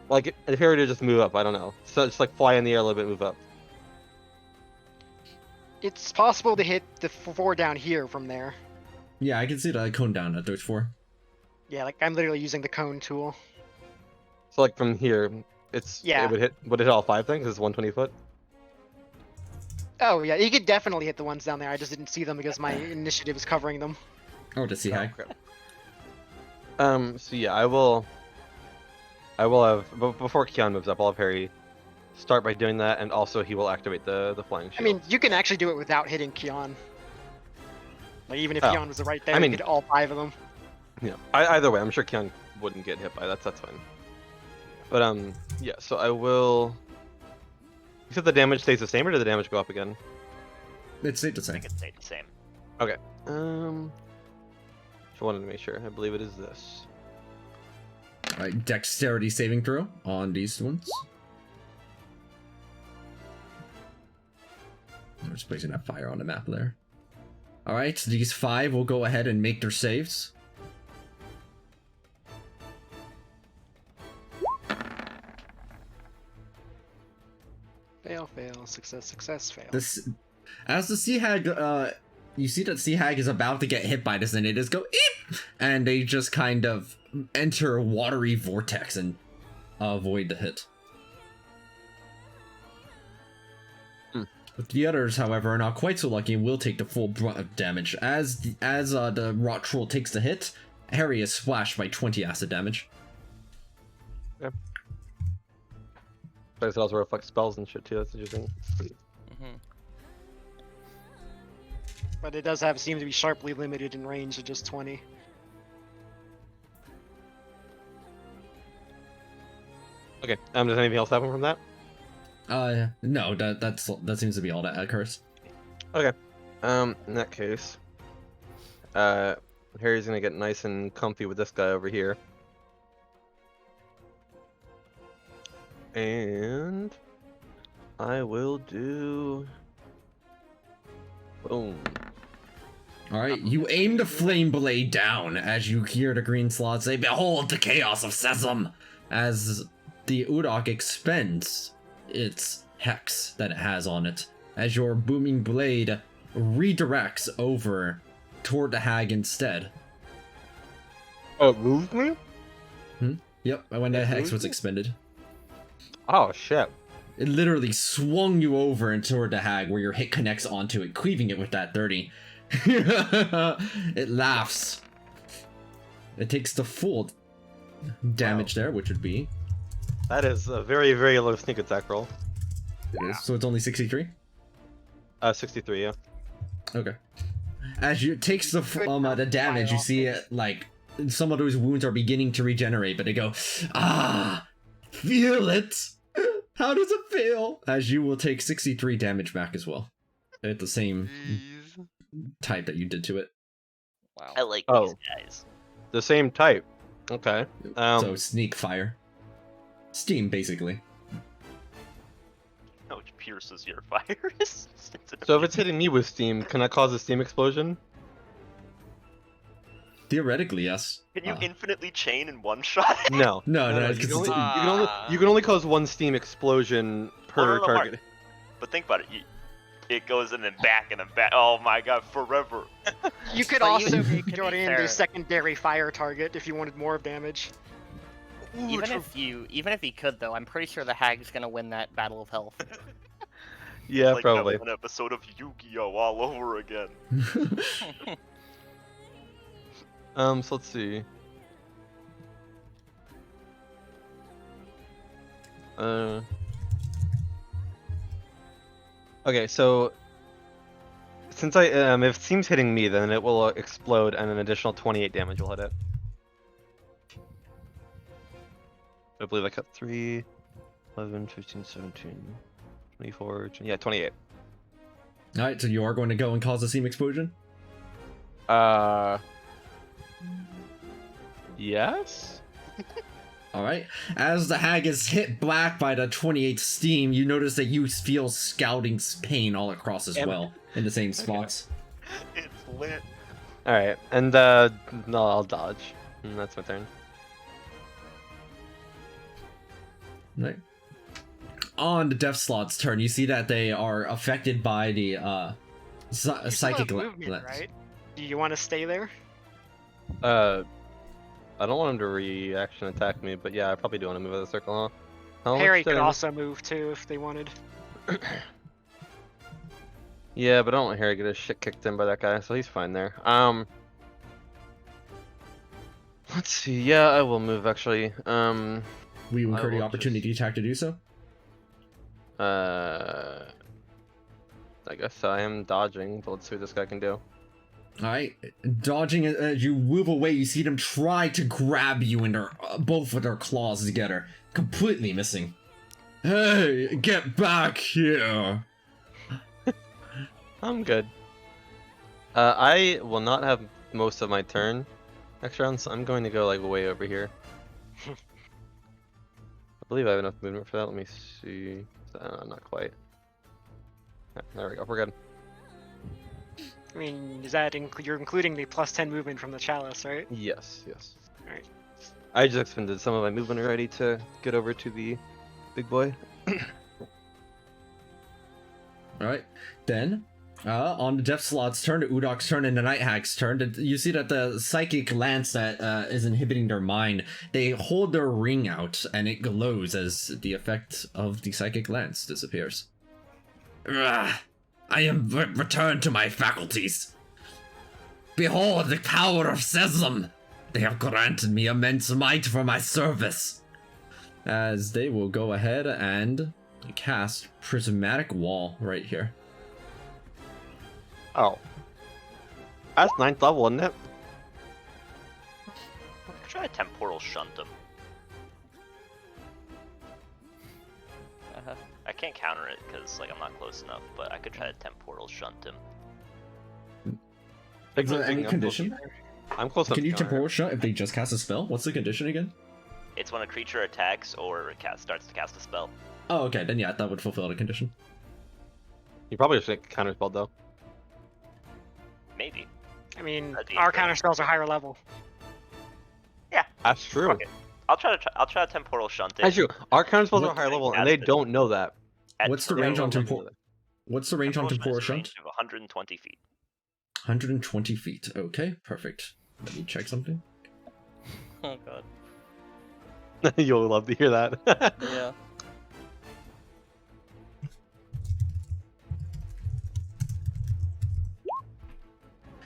Like if Harry were to just move up, I don't know. So just like fly in the air a little bit, move up. It's possible to hit the 4 down here from there. Yeah, I can see that cone down at those 4. Yeah, like I'm literally using the cone tool. So like from here, Yeah. it would it hit all 5 things? It's 120 foot. Oh yeah, you could definitely hit the ones down there. I just didn't see them because my initiative is covering them. Oh, to see hag. So yeah, I will have before Kion moves up, I'll have Harry start by doing that, and also he will activate the flying shield. I mean, you can actually do it without hitting Kion. Like, even if Oh. Kion was right there, I mean- you could all 5 of them. Yeah. Either way, I'm sure Kion wouldn't get hit by that. That's fine. But yeah. So I will. You said the damage stays the same, or did the damage go up again? It's safe to I say. think it stayed the same. Just wanted to make sure. I believe it is this. Alright, dexterity saving throw on these ones. I'm just placing that fire on the map there. Alright, these 5 will go ahead and make their saves. Fail, fail, success, success, fail. This, as the Sea Hag, you see that Sea Hag is about to get hit by this, and it is go eep, and they just kind of enter a watery vortex and avoid the hit. But the others, however, are not quite so lucky and will take the full brunt of damage. As the Rot Troll takes the hit, Harry is splashed by 20 acid damage. But it also reflects spells and shit too. That's interesting. But it does seem to be sharply limited in range to just 20. Okay. Does anything else happen from that? No, that seems to be all that occurs. Okay. In that case, Harry's gonna get nice and comfy with this guy over here. And I will do. Boom. Alright, you aim the flame blade down as you hear the green Slaad say, "Behold the chaos of Sesam!" As the Udok expends its hex that it has on it, as your booming blade redirects over toward the hag instead. Oh, it moved me? Yep, when the It hex moved was me? expended. Oh, shit. It literally swung you over and toward the hag where your hit connects onto it, cleaving it with that 30. It laughs. It takes the full damage there, which would be... That is a very, very low sneak attack roll. It is, so it's only 63? 63, yeah. Okay. As you takes the damage, you see it, like, some of those wounds are beginning to regenerate, but they go, "Ah! Feel it! How does it feel?" As you will take 63 damage back as well. At the same type that you did to it. Wow. I like Oh. these guys. The same type. Okay. So sneak fire. Steam, basically. No, which pierces your fire is. So if it's hitting me with steam, can I cause a steam explosion? Theoretically, yes. Can you infinitely chain in one shot? No. No, You can, you can only cause one steam explosion per no, target. But think about it. It goes in and back and then back. Oh my god, forever. You could But also even- make to be Jordan fair- the secondary fire target if you wanted more damage. Even if he could though, I'm pretty sure the hag's gonna win that battle of health. Yeah, Like probably. An episode of Yu-Gi-Oh all over again. So let's see. Okay, so since if Steam's hitting me, then it will explode, and an additional 28 damage will hit it. I believe I cut 3, 11, 15, 17, 24, yeah, 28. Alright, so you are going to go and cause a steam explosion? Yes? Alright. As the hag is hit black by the 28 steam, you notice that you feel scouting pain all across as well, in the same spots. It's lit. Alright, and no, I'll dodge. That's my turn. Right. On the Death Slot's turn, you see that they are affected by the You still have psychic movement, lens. right? Do you want to stay there? I don't want him to reaction attack me, but yeah, I probably do want to move out of the circle, huh? How Harry much did could I- also move too if they wanted. Yeah, but I don't want Harry to get his shit kicked in by that guy, so he's fine there. Let's see. Yeah, I will move actually. We I incur the will opportunity attack to do so. I guess I am dodging, but let's see what this guy can do. Alright, dodging as you move away, you see them try to grab you in their both with their claws together, completely missing. Hey, get back here! I'm good. I will not have most of my turn next round, so I'm going to go like way over here. I believe I have enough movement for that. Let me see. Not quite. There we go. We're good. I mean, is that you're including the +10 movement from the chalice, right? Yes, yes. Alright. I just expended some of my movement already to get over to the big boy. Alright, then, on the Death Slaad's turn, the Udok's turn, and the Night Hag's turn, you see that the psychic lance that is inhibiting their mind, they hold their ring out, and it glows as the effect of the psychic lance disappears. I am returned to my faculties. Behold the power of Sesam! They have granted me immense might for my service. As they will go ahead and cast Prismatic Wall right here. Oh. That's 9th level, isn't it? Try a temporal shunt him. I can't counter it because like I'm not close enough, but I could try to temporal shunt him. Is there any condition? I'm close enough. Can you to counter temporal it. shut if they just cast a spell? What's the condition again? It's when a creature attacks or starts to cast a spell. Oh, okay, then yeah, that would fulfill the condition. You probably should counter spell though. Maybe. I mean, That'd be our interesting. counter spells are higher level. That's true. Okay. I'll try to temporal shunt it. That's true. Our counter spells are What- higher level, and they don't know that. at What's the temporal range on shunt. temporal? What's the range on temporal Has a shunt? range of 120 feet. 120 feet. Okay, perfect. Let me check something. Oh god. You'll love to hear that. Yeah.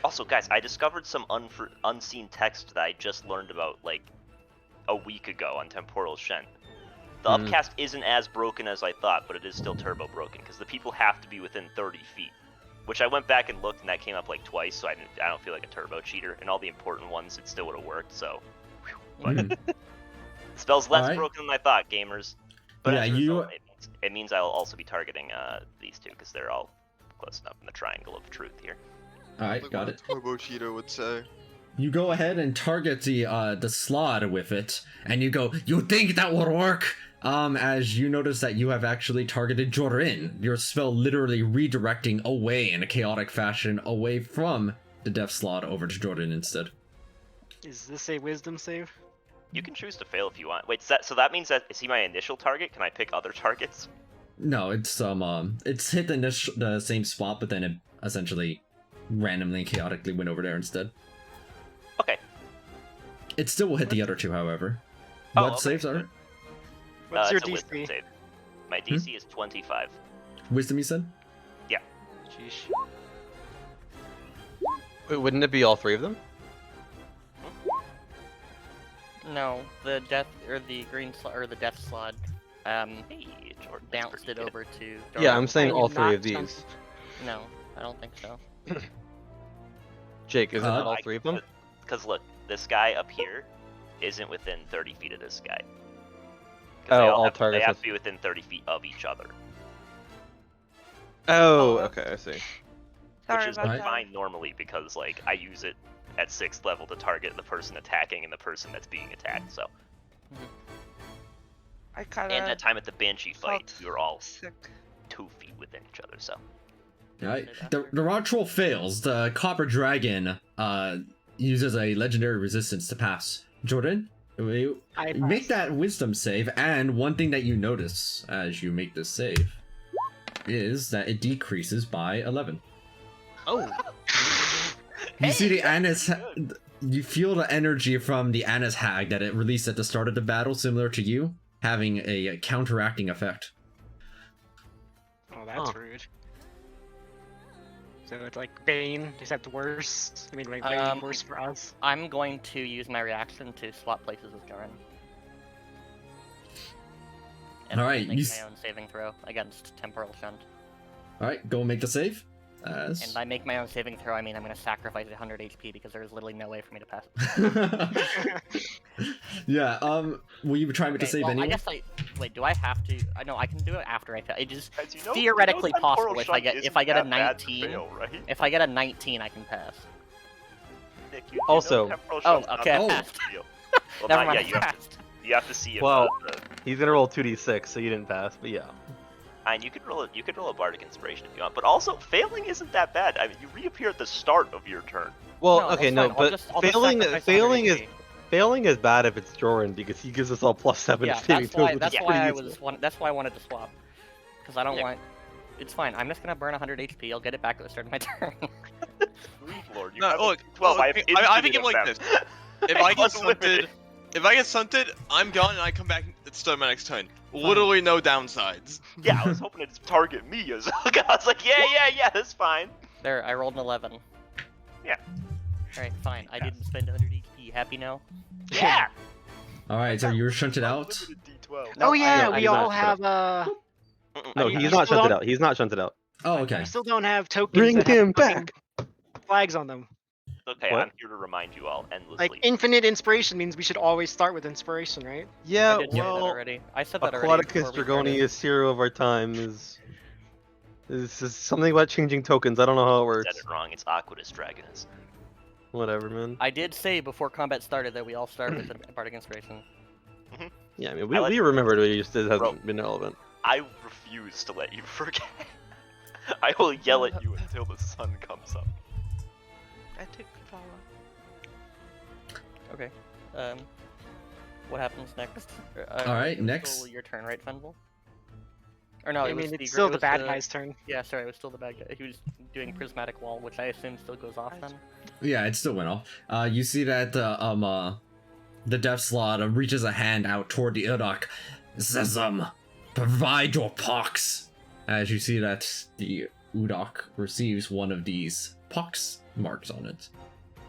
Also, guys, I discovered some unseen text that I just learned about like a week ago on temporal shunt. The upcast isn't as broken as I thought, but it is still turbo broken because the people have to be within 30 feet. Which I went back and looked, and that came up like twice, so I don't feel like a turbo cheater. And all the important ones, it still would have worked. So, but the spell's less Alright. broken than I thought, gamers. But Yeah, as a you- result, it means I'll also be targeting these two because they're all close enough in the triangle of truth here. Alright, Like got what it. a turbo cheater would say. You go ahead and target the Slaad with it, and you go, you think that will work? As you notice that you have actually targeted Jordan, your spell literally redirecting away in a chaotic fashion away from the Death Slaad over to Jordan instead. Is this a wisdom save? You can choose to fail if you want. Wait, so that means that is he my initial target? Can I pick other targets? No, it's hit the same spot, but then it essentially randomly chaotically went over there instead. Okay. It still will hit the other two, however. Oh, What okay. saves are it? What's your it's a wisdom DC? save. My DC is 25. Wisdom, you said? Sheesh. Wait, wouldn't it be all three of them? No, the death or the or the death slot Hey, Jordan, that's bounced pretty it good. over to. Yeah, Jordan. I'm saying Are you all three not of these. chunky? No, I don't think so. Jake, is it Uh, not all three of them? Because look, this guy up here isn't within 30 feet of this guy. 'Cause Oh, they all have, targets They have with- to be within 30 feet of each other. Oh, okay, I see. Sorry Which is about Right. that. fine normally because like I use it at 6th level to target the person attacking and the person that's being attacked. So, I kind and that of time at the Banshee fight, felt we were all sick. 2 feet within each other. So, Right. The rod troll fails. The copper dragon uses a legendary resistance to pass. Jordan, you I make pass. that wisdom save, and one thing that you notice as you make this save is that it decreases by 11. oh, You see the Annis. good. You feel the energy from the Annis hag that it released at the start of the battle, similar to you, having a counteracting effect. Oh, that's rude. So it's like Bane, except worse. I mean, like Bane worse for us. I'm going to use my reaction to swap places with Garen. And Alright, make you my own saving throw against Temporal Shunt. Alright, go make the save. And by make my own saving throw, I mean I'm going to sacrifice 100 HP because there's literally no way for me to pass it. Yeah, will you try to Okay, save well, anyway? I guess wait, do I have to? I know I can do it after I fail. It is Guys, theoretically Temporal possible if I Shunt get isn't a that bad to 19. fail, right? If I get a 19, I can pass. Nick, you Also- know Temporal Oh, Shunt's not okay, I that passed. big a deal. Well, Never not mind, yet. I passed. You have to see if Well- the He's gonna roll 2d6, so you didn't pass, but yeah. and you could roll a bardic inspiration if you want, but also failing isn't that bad. I mean, you reappear at the start of your turn. Well, No, okay, that's no, fine. I'll but just failing sacrifice failing 100 is failing is bad if it's Jordan because he gives us all +7 Yeah, to saving that's throws, why. which That's is why I pretty useful. that's why I wanted to swap, because I don't Yeah. want. It's fine. I'm just gonna burn 100 HP. I'll get it back at the start of my turn. Sweet lord, you No, have look, 12. I have I think infinite of like of this. them. If I get Unlimited. stunted, I'm gone and I come back at the start of my next turn. Literally no downsides. Yeah, I was hoping it'd target me as well. I was like, yeah, that's fine. There, I rolled an 11. Yeah. Alright, fine. I didn't spend 100 HP. Happy now? Yeah. Alright, so you're shunted out. Unlimited D12. No, Oh yeah, I- we I'm all not have No, I he's guess. not still shunted don't- out. He's not shunted out. Oh, okay. we still don't have tokens Bring that have him fucking back. flags on them. Okay, What? I'm here to remind you all endlessly. Like infinite inspiration means we should always start with inspiration, right? Yeah, I did say that well, already. I said that already. Aquaticus before we started. Dragonius, hero of our time, is something about changing tokens. I don't know how it I works. said it wrong. It's Aquatus Dragonus. Whatever, man. I did say before combat started that we all start with a Bardic Inspiration. Yeah, I mean, I let- we remembered it, just it hasn't Bro. been relevant. I refuse to let you forget. I will yell at you until the sun comes up. I take follow. Okay. What happens next? Alright, it was next. still your turn, right, Fenville? Or no, I it was mean, the it's gr- still it the was bad guy's turn. Yeah, sorry, it was still the bad guy. He was doing Prismatic Wall, which I assume still goes off then. Yeah, it still went off. You see that the Death Slaad reaches a hand out toward the Udok. Says, provide your pox. As you see that the Udok receives one of these pox marks on it.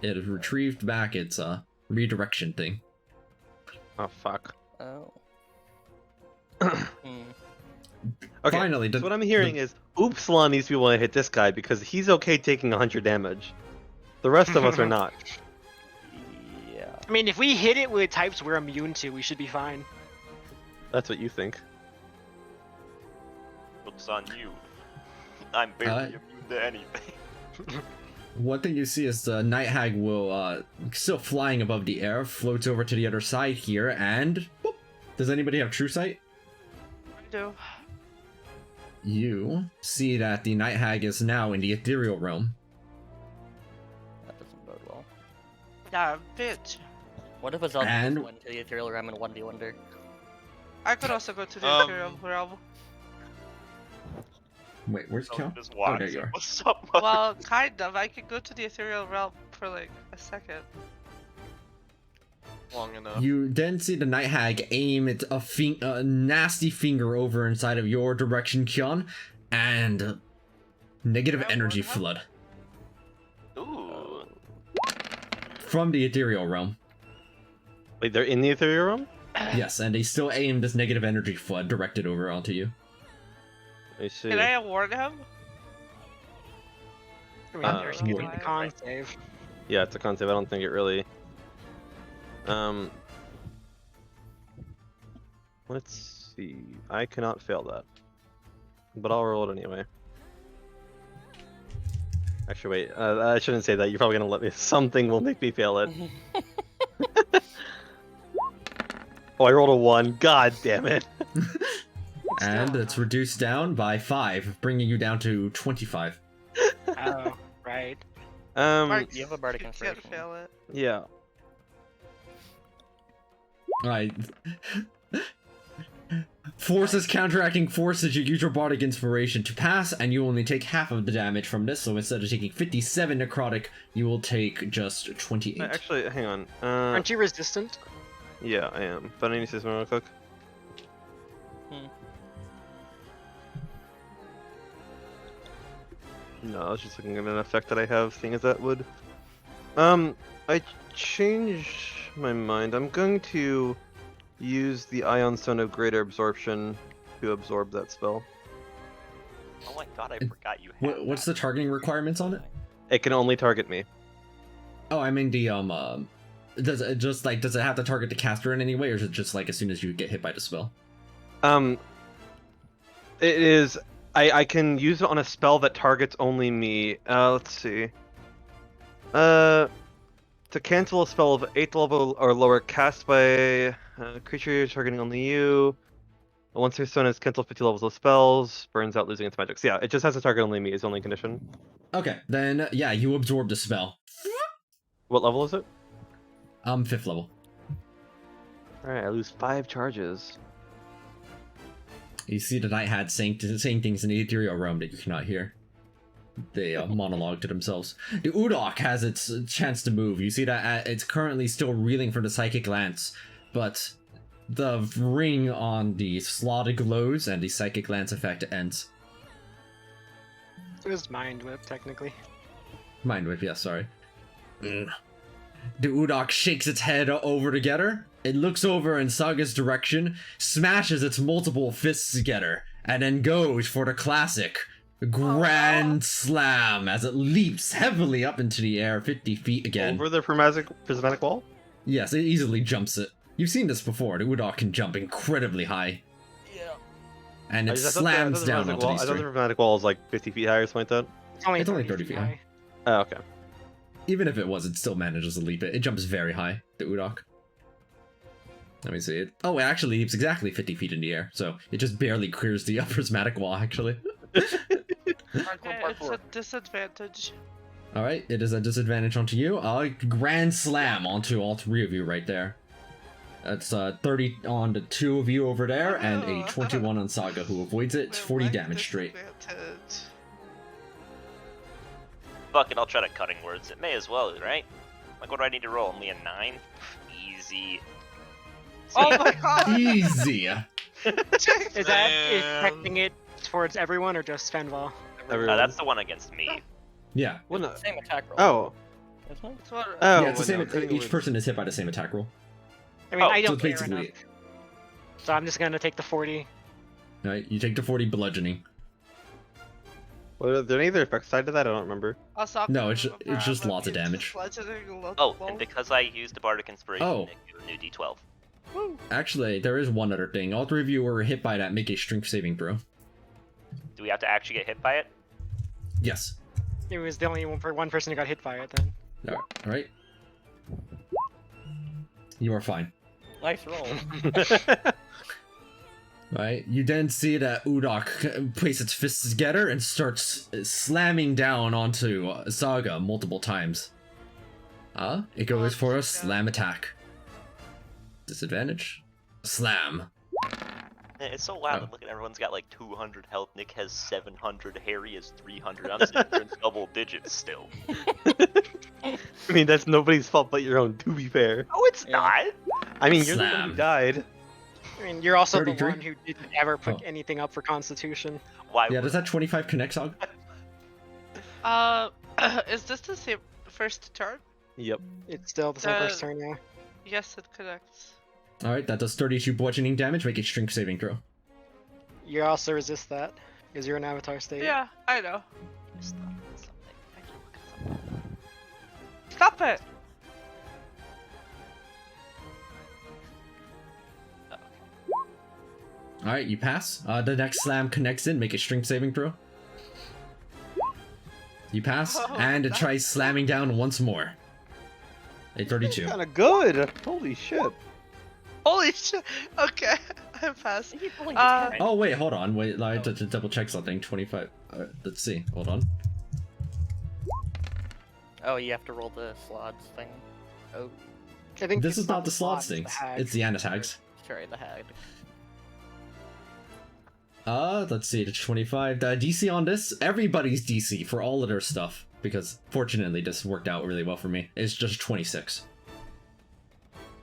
It has retrieved back its redirection thing. Oh fuck. Oh. Okay. Finally, So what I'm hearing is, Oopsilon needs to be able to hit this guy because he's okay taking 100 damage. The rest of us are not. Yeah. I mean, if we hit it with types we're immune to, we should be fine. That's what you think. Looks on you. I'm barely immune to anything. One thing you see is the Night Hag will, still flying above the air, floats over to the other side here, and... boop. Does anybody have true sight? I do. You see that the Night Hag is now in the ethereal realm. That doesn't bode well. Yeah, bitch. What if a Zelda And- went to the Ethereal Realm and 1D Wonder? I could also go to the Ethereal realm. Wait, where's So Kel? just Oh, watch. there you are. What's up, mother? Well, kind of. I could go to the Ethereal realm for like a second. Long enough. You then see the Night Hag aim a nasty finger over inside of your direction, Kyon, and negative Yeah, energy what? flood Ooh. from the ethereal realm. Wait, they're in the ethereal realm? Yes, and they still aim this negative energy flood directed over onto you. I see. Can I warn him? I mean, Uh, there's gonna be what? the con save. Yeah, it's a concept. I don't think it really. Let's see. I cannot fail that, but I'll roll it anyway. Actually, wait. I shouldn't say that. You're probably gonna let me. Something will make me fail it. Oh, I rolled a 1. God damn it. And it's reduced down by 5, bringing you down to 25. Oh, right. Mark, you have a Bardic you Inspiration. can't fail it. Yeah. Alright. Forces counteracting forces, you use your Bardic Inspiration to pass, and you only take half of the damage from this, so instead of taking 57 necrotic, you will take just 28. Actually, hang on. Aren't you resistant? Yeah, I am. But I need to say something real quick. No, I was just looking at an effect that I have, seeing as that would. I changed my mind. I'm going to use the Ion Stone of Greater Absorption to absorb that spell. Oh my god, I forgot you had What's that. the targeting requirements on it? It can only target me. Oh, I mean the does it have to target the caster in any way, or is it just like as soon as you get hit by the spell? It is. I can use it on a spell that targets only me. Let's see. To cancel a spell of 8th level or lower cast by a creature targeting only you. Once your stone is canceled 50 levels of spells, burns out losing its magic. So yeah, it just has to target only me is the only condition. Okay, then yeah, you absorb the spell. What level is it? 5th level. Alright, I lose 5 charges. You see the Night Hat saying things in the ethereal realm that you cannot hear. They monologue to themselves. The Udok has its chance to move. You see that it's currently still reeling from the psychic lance, but the ring on the Slaad glows and the psychic lance effect ends. It was Mind Whip, technically. Mind Whip, yeah, sorry. The Udok shakes its head over together. It looks over in Saga's direction, smashes its multiple fists together, and then goes for the classic Grand Slam as it leaps heavily up into the air 50 feet again. Over the prismatic wall? Yes, it easily jumps it. You've seen this before. The Udok can jump incredibly high. Yeah. And I it thought slams down prismatic onto wall, these I thought three. the prismatic wall is like 50 feet high or something like that. It's only 30 feet high. Oh, okay. Even if it was, it still manages to leap it. It jumps very high, the Udok. Let me see it. Oh, it actually leaps exactly 50 feet in the air, so it just barely clears the prismatic wall, actually. Okay, it's a disadvantage. Alright, it is a disadvantage onto you. Grand Slam onto all 3 of you right there. That's 30 on the 2 of you over there, and a 21 on Saga, who avoids it. It's 40 damage straight. Disadvantage. Fuck it, I'll try to cutting words. It may as well, right? Like, what do I need to roll? Only a 9? Easy. Oh my god! Easy! Is that Man. affecting it towards everyone or just Fenval? Everyone. That's the one against me. Yeah. Well, no. Same attack roll. Oh. Isn't it? It's what- Oh, Yeah, it's the well, same. no, Each person is hit by the same attack roll. I mean, Oh, I So don't it's care basically. enough. So I'm just gonna take the 40. Alright, you take the 40 bludgeoning. Well, are there any other effects side to that? I don't remember. Also, No, it's remember, it's just I'm lots of immune to damage. bludgeoning low- Oh, low. and because I used a Bardic Inspiration, Oh. Nick, you a new D12. Actually, there is one other thing. All 3 of you were hit by that. Make a strength saving throw. Do we have to actually get hit by it? Yes. It was the only one person who got hit by it then. Alright. You are fine. Nice roll. Right, you then see that Udok place its fists together and starts slamming down onto Saga multiple times. It goes for a slam attack. Disadvantage. Slam. It's so loud. Oh. Look at everyone's got like 200 health. Nick has 700. Harry has 300. I'm sitting here in double digits still. I mean, that's nobody's fault but your own, to be fair. Oh, it's Yeah. not. I mean, you're the one Slam. who died. I mean, you're also 33? the one who didn't ever put Oh. anything up for Constitution. Why? Yeah, would does that 25 connect, Saga? Is this the same first turn? Yep. It's still the same first turn, yeah. Yes, it connects. Alright, that does 32 bludgeoning damage. Make a strength saving throw. You also resist that, because you're an avatar state. Yeah, I know. Stop at something. I can look at something. Stop it! Oh, Alright, you pass. The next slam connects in. Make a strength saving throw. You pass, Oh, and it that's tries slamming down once more. A 32. Kind of good. Holy shit. Holy shit! Okay, I passed. You pulling Uh, his hair, right? Oh wait, hold on. Wait, I have to double check something. 25. Let's see. Hold on. Oh, you have to roll the slots thing. Oh, I think This it's is not the slot, slots it's things. hag. It's the anatags. sorry, the hag. Let's see. The 25. The DC on this, everybody's DC for all of their stuff, because fortunately this worked out really well for me. It's just 26.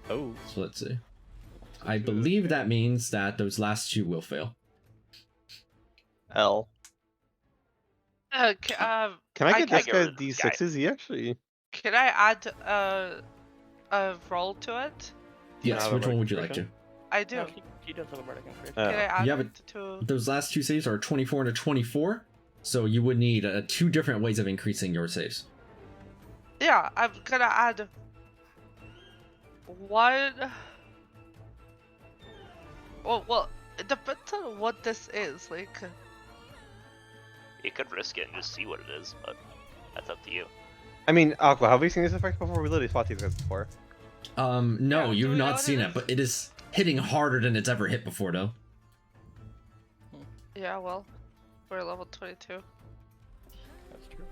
Oh. So let's see. I believe that means that those last 2 will fail. L. Can Can I get this get guy rid of this guy. D6s? He actually. can I add a roll to it? Do you Yes, have a which one would you like to? registration? I do. No, he does have a bardic inspiration. Can I add yeah, it but to? those last two saves are 24 and a 24, so you would need two different ways of increasing your saves. Yeah, I'm gonna add one. Well, it depends on what this is. Like, You could risk it and just see what it is, but that's up to you. I mean, Aqua, have we seen this effect before? We literally fought these guys before. No, Yeah, do you've we know not what seen it it, is? but it is hitting harder than it's ever hit before, though. yeah, well, we're level 22. That's true.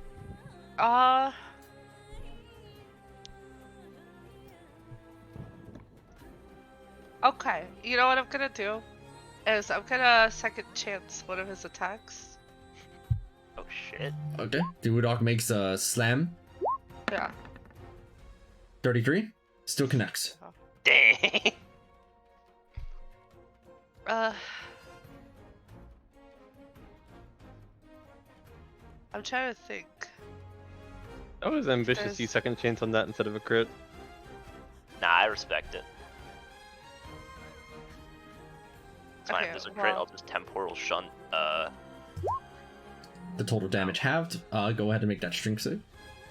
Okay, you know what I'm gonna do? Is I'm gonna second chance one of his attacks. Oh shit. Okay. Duodok makes a slam. Yeah. 33. Still connects. Dang. I'm trying to think. That was ambitious. There's- You second chance on that instead of a crit. Nah, I respect it. It's fine, Okay, if there's a crit, well- I'll just temporal shunt. The total damage halved. Go ahead and make that strength save.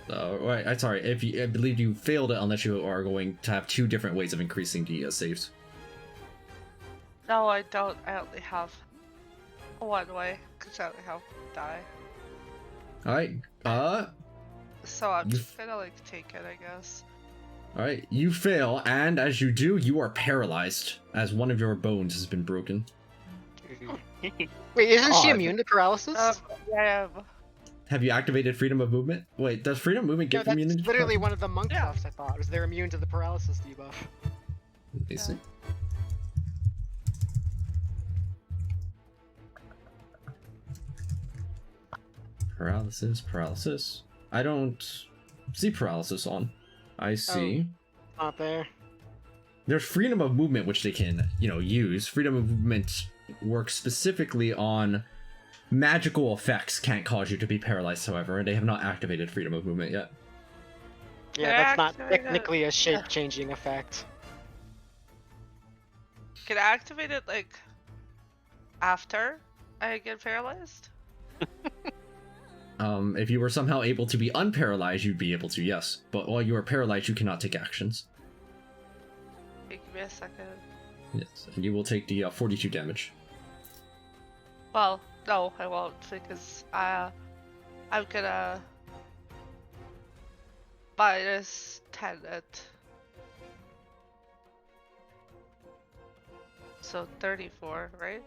Right, I'm sorry. I believe you failed it unless you are going to have two different ways of increasing the saves. No, I don't. I only have one way, because I only have die. All right. So I'm You- just gonna like take it, I guess. All right. You fail, and as you do, you are paralyzed as one of your bones has been broken. Wait, isn't she Odd. immune to paralysis? Yeah, I am. Have you activated freedom of movement? Wait, does freedom of movement No, give that's immunity? to literally paralysis? one of the monk Yeah. buffs I thought. Was they're immune to the paralysis debuff. Let me see. Paralysis. I don't see paralysis on. I see. Not there. There's freedom of movement, which they can, use. Freedom of movement works specifically on magical effects. Can't cause you to be paralyzed, however, and they have not activated freedom of movement yet. Yeah, Can I that's not activate it? technically a shape-changing effect. Can I activate it like after I get paralyzed? If you were somehow able to be unparalyzed, you'd be able to, yes. But while you are paralyzed, you cannot take actions. Okay, give me a second. Yes, and you will take the 42 damage. Well, no, I won't because I'm gonna minus 10 it. So 34, right?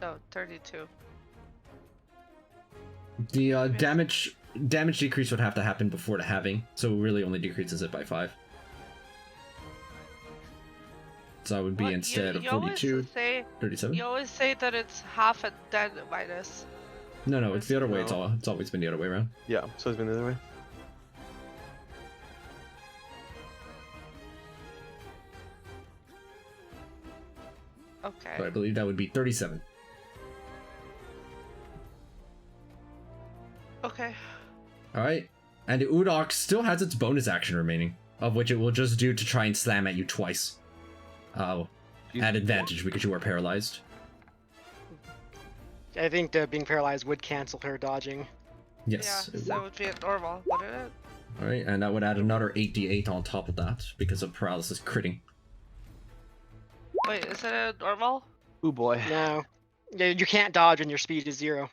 No, 32. The damage decrease would have to happen before the halving, so it really only decreases it by 5. So that would be What? instead of you always 42, say 37. you always say that it's half and then minus. No, it's the other way. No. It's always been the other way around. Yeah, so it's been the other way. Okay. So I believe that would be 37. Okay. All right, and the Udok still has its bonus action remaining, of which it will just do to try and slam at you twice. At advantage because you are paralyzed. I think being paralyzed would cancel her dodging. Yes. Yeah, it so would. it would be a normal, wouldn't it? All right, and that would add another 8d8 on top of that because of paralysis critting. Wait, is it a normal? Oh boy. No. Yeah, you can't dodge when your speed is 0.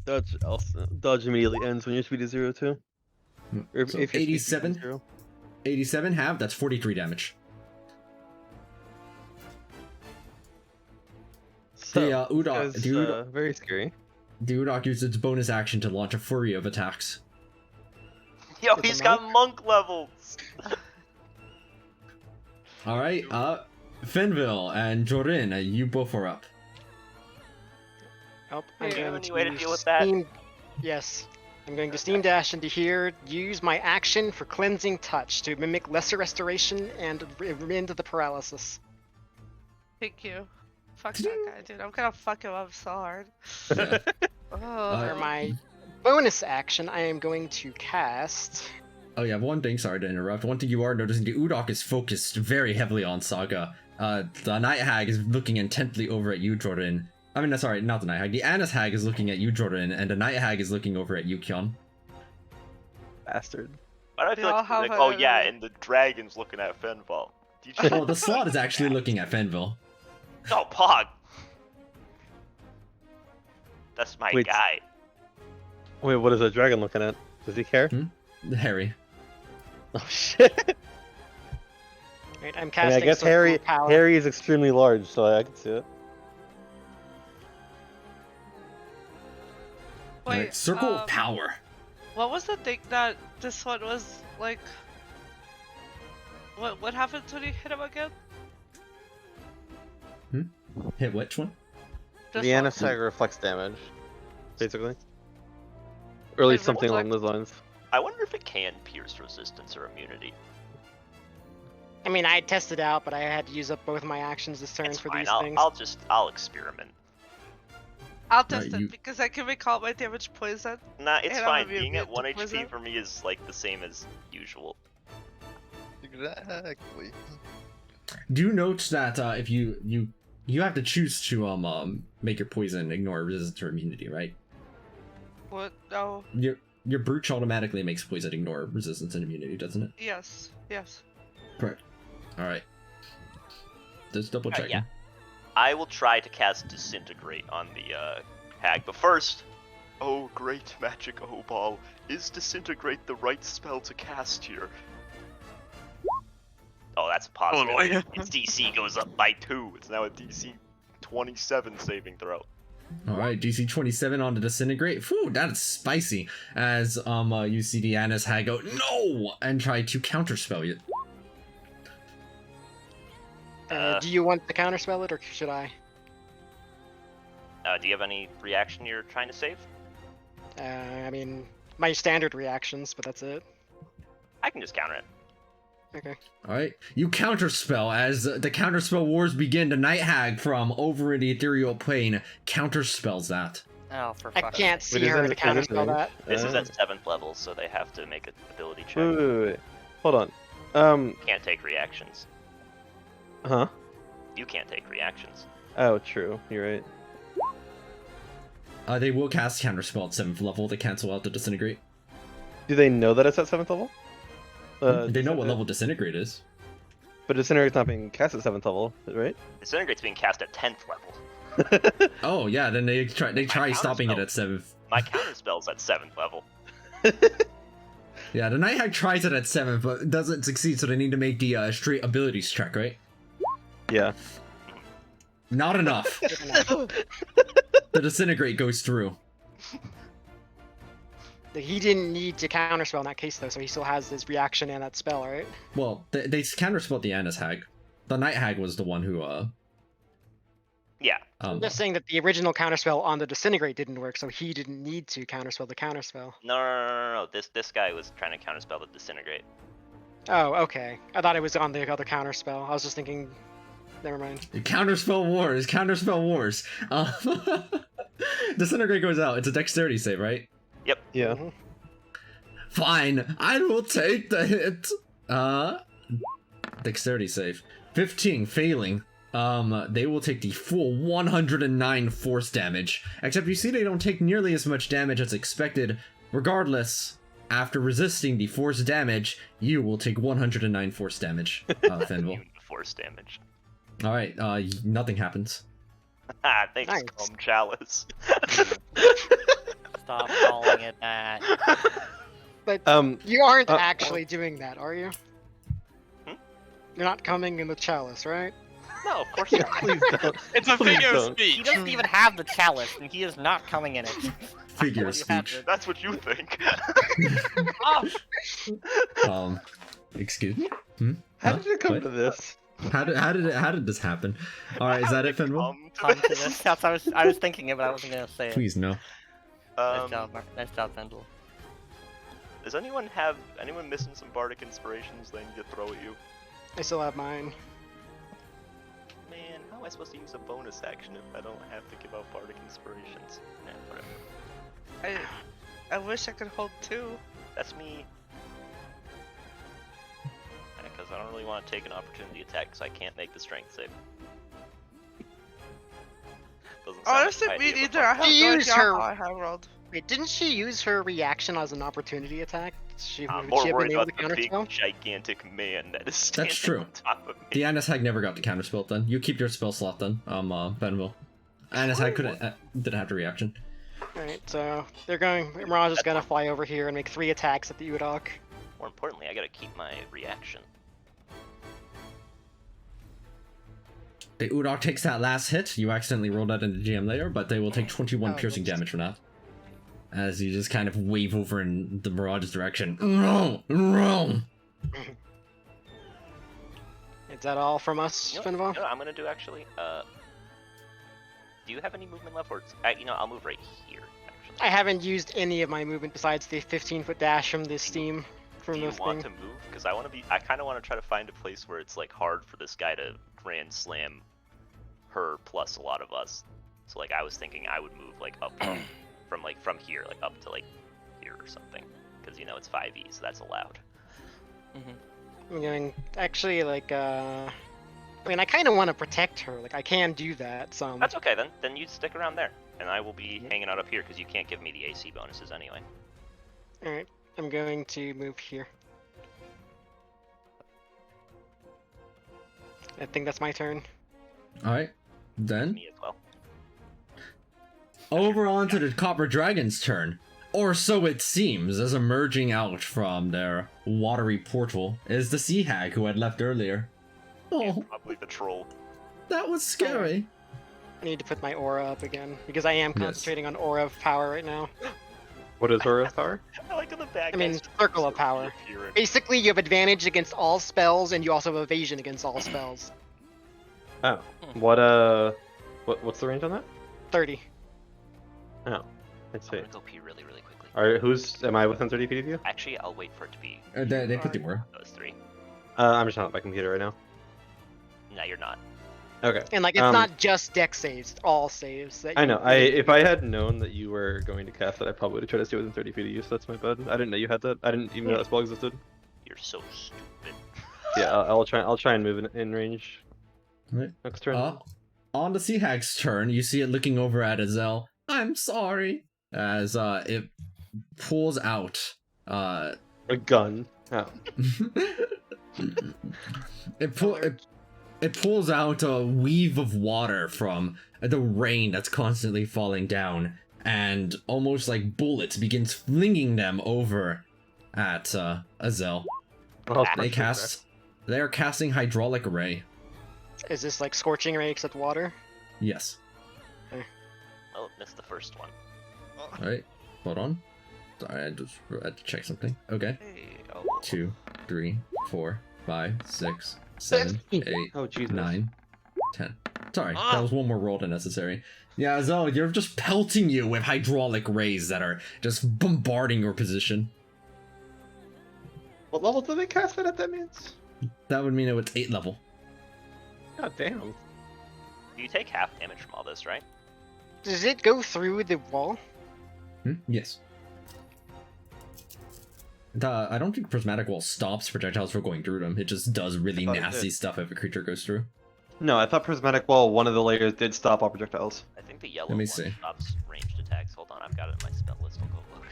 Dodge immediately ends when your speed is 0 too. Or So your speed is 87? 0. 87 half, that's 43 damage. So, The Udok, it's, dude, very scary. the Udok used its bonus action to launch a flurry of attacks. Yo, With the he's got monk levels. All right, Fenville and Jorin, you both are up. Oh, Hey, I'm going any way to to deal with that? Yes. I'm going to Steam Dash into here, use my action for Cleansing Touch to mimic Lesser Restoration and end the paralysis. Thank you. Fuck that guy, dude. I'm gonna fuck him up so hard. For my bonus action, I am going to cast Oh yeah, one thing, sorry to interrupt. One thing you are noticing, the Udok is focused very heavily on Saga. The Night Hag is looking intently over at you, Jordan. I mean, sorry, not the Night Hag. The Annis Hag is looking at you, Jordan, and the Night Hag is looking over at you, Kyon. Bastard. Why do I They feel all like, have oh a- yeah, and the dragon's looking at Fenval. Did you- Well, the Slaad is actually looking at Fenville. Oh, Pog. That's my Wait. guy. Wait, what is the dragon looking at? Does he care? Harry. Oh shit! Right, I'm I casting. mean, I guess Circle Harry of Power. Harry is extremely large, so I can see it. Wait, Alright, Circle of Power. What was the thing that this one was like? What happens when you hit him again? Hit which one? This The one. Annis Hag reflects damage, basically. Or at least Wait, something what along those lines. I wonder if it can pierce resistance or immunity. I mean, I tested out, but I had to use up both my actions this turn It's for fine. these I'll, things. I'll experiment. I'll test you- it because I can recall my damage poison. Nah, it's And I'm fine. immune Being at to 1 poison. HP for me is like the same as usual. Exactly. Do note that if you have to choose to make your poison ignore resistance or immunity, right? What? No. Your brooch automatically makes poison ignore resistance and immunity, doesn't it? Yes. Yes. Correct. All right. Just double checking. yeah. I will try to cast Disintegrate on the hag, but first, Oh, great magic Obal. Is Disintegrate the right spell to cast here? oh, that's a positive. boy. Its DC goes up by 2. It's now a DC 27 saving throw. All right, DC 27 on the disintegrate. Phew, that's spicy. As you see the Annis Hag go no and try to counterspell it. Do you want to counterspell it, or should I? Do you have any reaction you're trying to save? I mean, my standard reactions, but that's it. I can just counter it. Okay. All right, you counterspell as the counterspell wars begin. The Night Hag from over in the ethereal plane counterspells that. Oh, for I fuck's can't sake. see Wait, her is to it- counterspell that. This is Uh, at 7th level, so they have to make an ability check. wait. Hold on. Can't take reactions. Huh? You can't take reactions. Oh, true. You're right. They will cast counterspell at 7th level to cancel out the disintegrate. Do they know that it's at 7th level? They know what level disintegrate is. But Disintegrate's not being cast at 7th level, right? Disintegrate's being cast at 10th level. Oh yeah, then they try stopping it counterspell. at 7th. My counterspell's at 7th level. Yeah, the Night Hag tries it at 7th, but doesn't succeed, so they need to make the straight abilities check, right? Yeah. Not enough. The disintegrate goes through. He didn't need to counterspell in that case, though, so he still has his reaction and that spell, right? Well, they counterspelled the Annis Hag. The Night Hag was the one who Yeah. I'm just saying that the original counterspell on the disintegrate didn't work, so he didn't need to counterspell the counterspell. No. This guy was trying to counterspell the disintegrate. Oh, okay. I thought it was on the other counterspell. I was just thinking. Never mind. Counterspell wars. Counterspell wars. Disintegrate goes out. It's a dexterity save, right? Yep. Yeah. Fine. I will take the hit. Dexterity save. 15 failing. They will take the full 109 force damage. Except you see they don't take nearly as much damage as expected. Regardless, after resisting the force damage, you will take 109 force damage, Fenville. Immune to force damage. Alright, nothing happens. Ah, thanks, Nice. Chalice. Stop calling it that. But Um. you aren't uh, actually doing that, are you? Hmm? You're not coming in the chalice, right? No, of course not. Please don't. It's a Please figure of don't. speech. He doesn't even have the chalice, and he is not coming in it. Figure of You have speech. to- That's what you think. Excuse me? How Huh? did it come What? to this? How did this happen? Alright, is that it, Fenville? Come to this. That's, I was thinking it, but I wasn't gonna say it. Please no. Nice job, Mark. Nice job, Fendel. Does anyone missing some bardic inspirations they need to throw at you? I still have mine. Man, how am I supposed to use a bonus action if I don't have to give out bardic inspirations? Whatever. I wish I could hold two. That's me. really want to take an opportunity attack because I can't make the strength save. Doesn't sound Honestly, like me my idea, but neither. I fine. have She no used idea her- how I have rolled. Wait, didn't she use her reaction as an opportunity attack? I'm Would more she have worried been able about to the big, counterspell? gigantic man that is standing That's true. on top of me. The Anishag never got the counterspell then. You keep your spell slot then, Benville. Anishag couldn't didn't have the reaction. Alright, so they're going. Mirage is gonna fly over here and make 3 attacks at the Udok. More importantly, I gotta keep my reaction. The Udok takes that last hit. You accidentally rolled that in the GM layer, but they will take 21 Oh, piercing whoops. damage from that. As you just kind of wave over in the Mirage's direction. No! No! Is that all from us, You know, Finval? you know what I'm gonna do actually? Do you have any movement left? Or you know, I'll move right here. Actually. I haven't used any of my movement besides the 15-foot dash from this steam. From Do you this want thing. to move? Because I want to be. I kind of want to try to find a place where it's like hard for this guy to grand slam her plus a lot of us. So like I was thinking I would move like up from here like up to like here or something. Because you know it's 5e, so that's allowed. I'm going actually like I mean I kind of want to protect her. Like I can do that. So That's okay then. Then you stick around there, and I will be hanging out up here because you can't give me the AC bonuses anyway. all right. I'm going to move here. I think that's my turn. Alright. Then, Me as well. over onto the Copper Dragon's turn. Or so it seems, as emerging out from their watery portal is the Sea Hag who had left earlier. Oh, Probably the troll. that was scary. I need to put my aura up again because I am Yes. concentrating on aura of power right now. What is her power? I like the bad I mean, guys just circle of power. reappearing. Basically, you have advantage against all spells, and you also have evasion against all spells. Oh, what's the range on that? 30. Oh, I I'm see. gonna go pee really, really quickly. Am I within 30 feet of you? Actually, I'll wait for it to be They put the aura. those 3. I'm just not at my computer right now. No, you're not. Okay. And like, it's not just deck saves, all saves. That I you- know. If I had known that you were going to cast it, I probably would have tried to stay within 30 feet of you. So that's my bad. I didn't know you had that. I didn't even know that spell existed. You're so stupid. Yeah, I'll try and move in range Right. next turn. On the Sea Hag's turn, you see it looking over at Azel. I'm sorry. As it pulls out A gun. Oh. it pulls out a weave of water from the rain that's constantly falling down, and almost like bullets begins flinging them over at Azel. Well, They are casting Hydraulic Ray. Is this like Scorching Ray except water? Yes. Oh, missed the first one. Alright, hold on. Sorry, I just had to check something. Okay. Hey, 2, 3, 4, 5, 6, 7, 8, Oh, Jesus. 9, 10. Sorry, that was one more roll than necessary. Yeah, Azel, you're just pelting you with hydraulic rays that are just bombarding your position. What level do they cast it at, that means? That would mean it was 8 level. God damn. You take half damage from all this, right? Does it go through the wall? Yes. I don't think Prismatic Wall stops projectiles from going through them. It just does really I thought it nasty did. stuff if a creature goes through. No, I thought Prismatic Wall, one of the layers did stop all projectiles. I think the yellow Let me one see. stops ranged attacks. Hold on, I've got it in my spell list. I'll go look.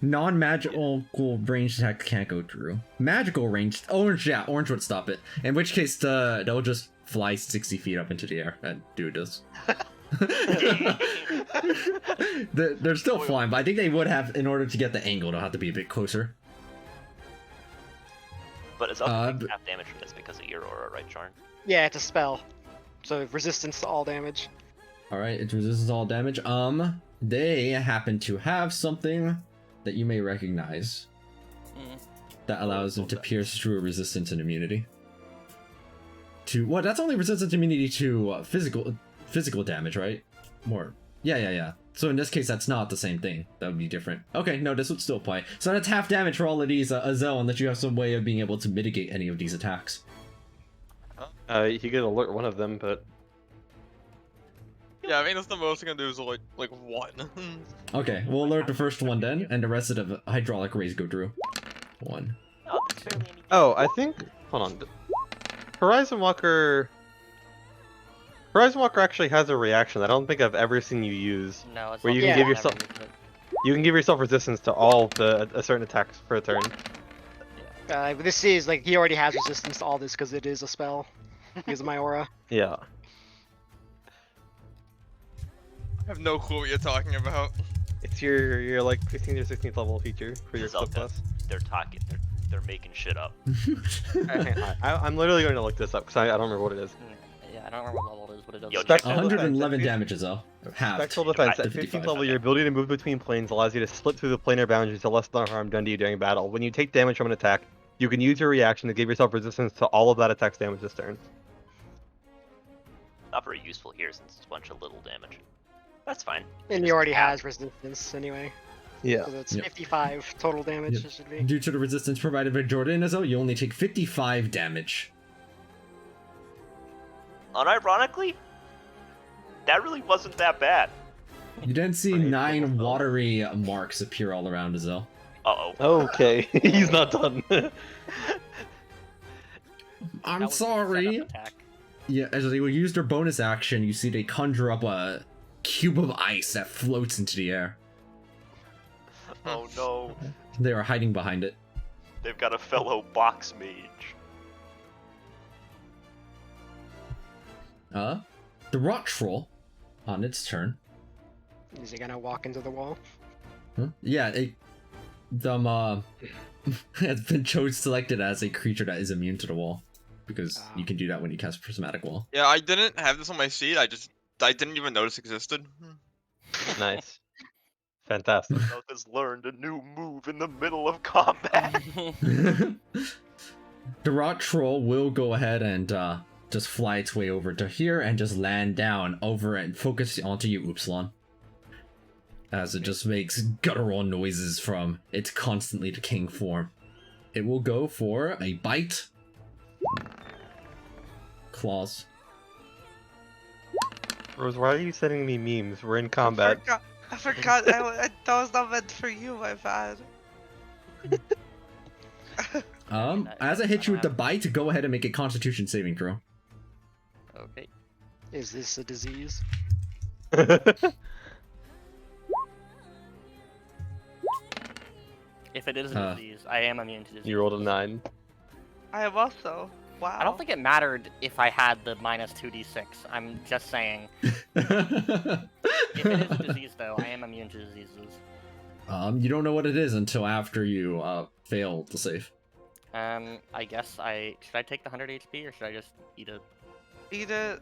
Non-magical ranged attack can't go through. Magical ranged... Orange, yeah, orange would stop it. In which case, they'll just fly 60 feet up into the air and do this. They're still flying, but I think they would have, in order to get the angle, they'll have to be a bit closer. But it's also taking half damage from this because of your aura, right, Jarn? Yeah, it's a spell. So resistance to all damage. Alright, it resists all damage. They happen to have something that you may recognize that allows them to pierce through a resistance and immunity. What? That's only resistance immunity to physical damage, right? More. Yeah. So in this case, that's not the same thing. That would be different. Okay, no, this would still apply. So that's half damage for all of these, Azel, unless you have some way of being able to mitigate any of these attacks. You could alert one of them, but Yeah, I mean that's the most I'm gonna do is like one. Okay, we'll alert the first one then, and the rest of the hydraulic rays go through. 1, Oh, barely any. Oh, I think. Hold on. Horizon Walker. Horizon Walker actually has a reaction that I don't think I've ever seen you use. No, it's Where not you can Yeah. give I've yourself never used it. you can give yourself resistance to all the certain attacks for a turn. This is like he already has resistance to all this because it is a spell because of my aura. Yeah. I have no clue what you're talking about. It's your like 15th or 16th level feature for your Zelda. clip class. They're talking. They're making shit up. I'm literally going to look this up because I don't remember what it is. Yeah, I don't remember what level it is, but it does. Yo, look check good. 111 damages though. Halved. Spectral defense. to At 15th 55. level, your ability to move between planes allows you to slip through the planar boundaries to lessen the harm done to you during battle. When you take damage from an attack, you can use your reaction to give yourself resistance to all of that attack's damage this turn. Not very useful here since it's a bunch of little damage. That's fine. And he already has resistance anyway. Yeah. So that's Yep. 55 total damage. Yep. It should be. Due to the resistance provided by Jordan, as though you only take 55 damage. Unironically, that really wasn't that bad. You then see 9 watery marks appear all around as well. Uh-oh. Okay, he's not done. I'm That was a sorry. setup attack. Yeah, as they will use their bonus action, you see they conjure up a cube of ice that floats into the air. Oh no. They are hiding behind it. They've got a fellow box mage. The rock troll, on its turn. Is he gonna walk into the wall? Huh? Yeah, has been selected as a creature that is immune to the wall. Because you can do that when you cast Prismatic Wall. Yeah, I didn't have this on my sheet. I didn't even notice existed. Nice. Fantastic. Has learned a new move in the middle of combat. The rock troll will go ahead and just fly its way over to here and just land down over and focus onto you, Oopsilon. As it just makes guttural noises from its constantly decaying form. It will go for a bite. Claws. Rose, why are you sending me memes? We're in combat. I forgot. That was not meant for you, my bad. As I hit you with the bite, go ahead and make a Constitution saving throw. Okay. Is this a disease? If it is a disease, I am immune to disease. You rolled a 9. I am also. Wow. I don't think it mattered if I had the minus 2d6. I'm just saying. If it is a disease, though, I am immune to diseases. You don't know what it is until after you fail the save. I guess should I take the 100 HP or should I just eat it? Eat it.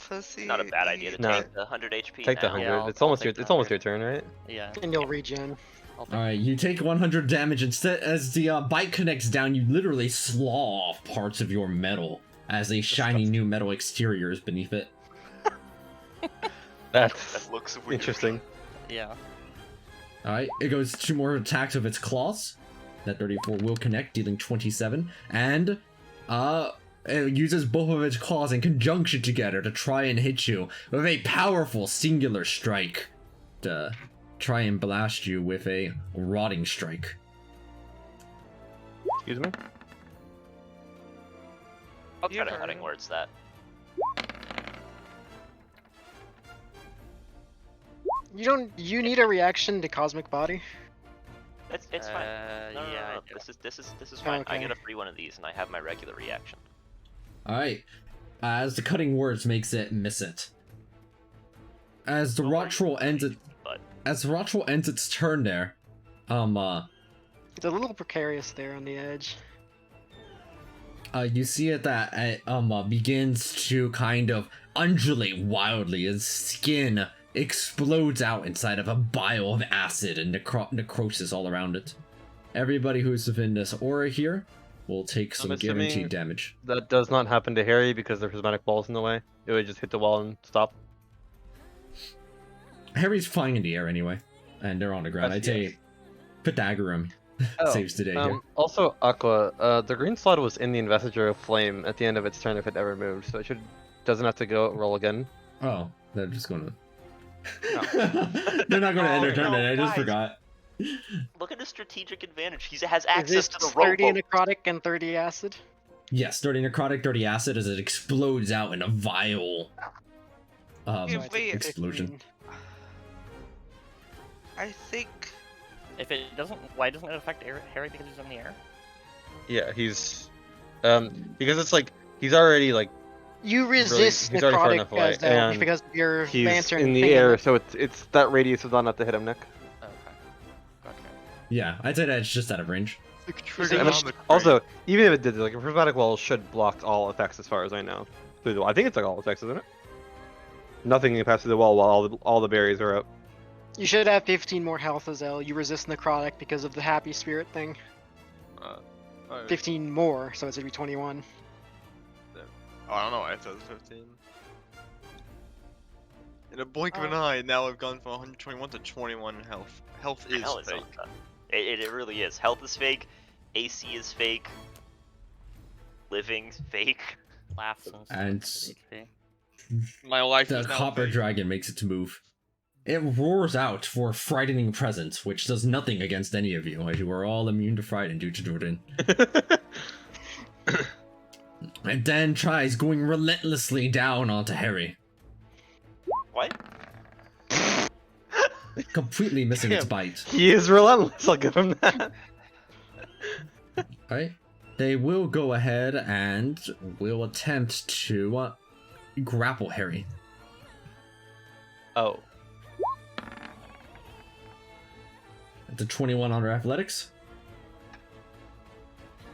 Pussy. Not a bad idea to No. take the 100 HP. Take the now. 100. Yeah, it's I'll almost take your the 100. turn, right? Yeah. And you'll regen. I'll take Alright, you take 100 damage. Instead, as the bite connects down, you literally slaw off parts of your metal as a shiny new metal exterior is beneath it. That's That looks weird. interesting. Yeah. Alright, it goes 2 more attacks of its claws. That 34 will connect, dealing 27. And, it uses both of its claws in conjunction together to try and hit you with a powerful singular strike. To try and blast you with a rotting strike. Excuse me? I'll try Your to turn. cutting words that. You need a reaction to Cosmic Body? It's fine. No, yeah, I no. do. This is fine. I Okay. get a free one of these, and I have my regular reaction. Alright. As the cutting words makes it miss it. As the rock troll ends it, But as the rock troll ends its turn there, It's a little precarious there on the edge. you see it that it begins to kind of undulate wildly as skin explodes out inside of a bile of acid and necrosis all around it. Everybody who's within this aura here will take some assuming- guaranteed damage. That does not happen to Harry because the prismatic wall's in the way. It would just hit the wall and stop. Harry's flying in the air anyway, and they're on the ground. I'd Yes. say Pythagorean saves today here. Also, Aqua, the green Slaad was in the investiture of flame at the end of its turn if it ever moved, so it doesn't have to go roll again. Oh, they're just gonna. They're not gonna end their turn. no, Then I just guys. forgot. Look at his strategic advantage. He has Is access this to the 30 rowboat. necrotic and 30 acid? Yes, dirty necrotic, dirty acid as it explodes out in a vile Yeah, So I take wait. explosion. 15. I think If it doesn't, why doesn't it affect Harry because he's in the air? Yeah, he's because it's like he's already like You resist he's already far enough away, necrotic and because of your he's lantern in the thing air, it. so it's that radius is not enough to hit him, Nick. Okay. Gotcha. Yeah, I'd say that's just out of range. Is it And you- also, even if it did, like a prismatic wall should block all effects as far as I know. Through the wall. I think it's like all effects, isn't it? Nothing can pass through the wall while all the barriers are up. You should have 15 more health, Azel. You resist necrotic because of the happy spirit thing. 15 more, so it's gonna be 21. Oh, I don't know why it says 15. In a blink of an eye, now I've gone from 121 to 21 health. Health is Hell is fake. it really is. Health is fake. AC is fake. Living's fake. Laughs And HP. My life The is now copper fake. dragon makes its move. It roars out for a frightening presence, which does nothing against any of you, as you are all immune to frighten due to Jordan. And then tries going relentlessly down onto Harry, What? completely missing its Damn. bite. He is relentless. I'll give him that. Right? They will go ahead and will attempt to grapple Harry. Oh. It's a 21 under athletics.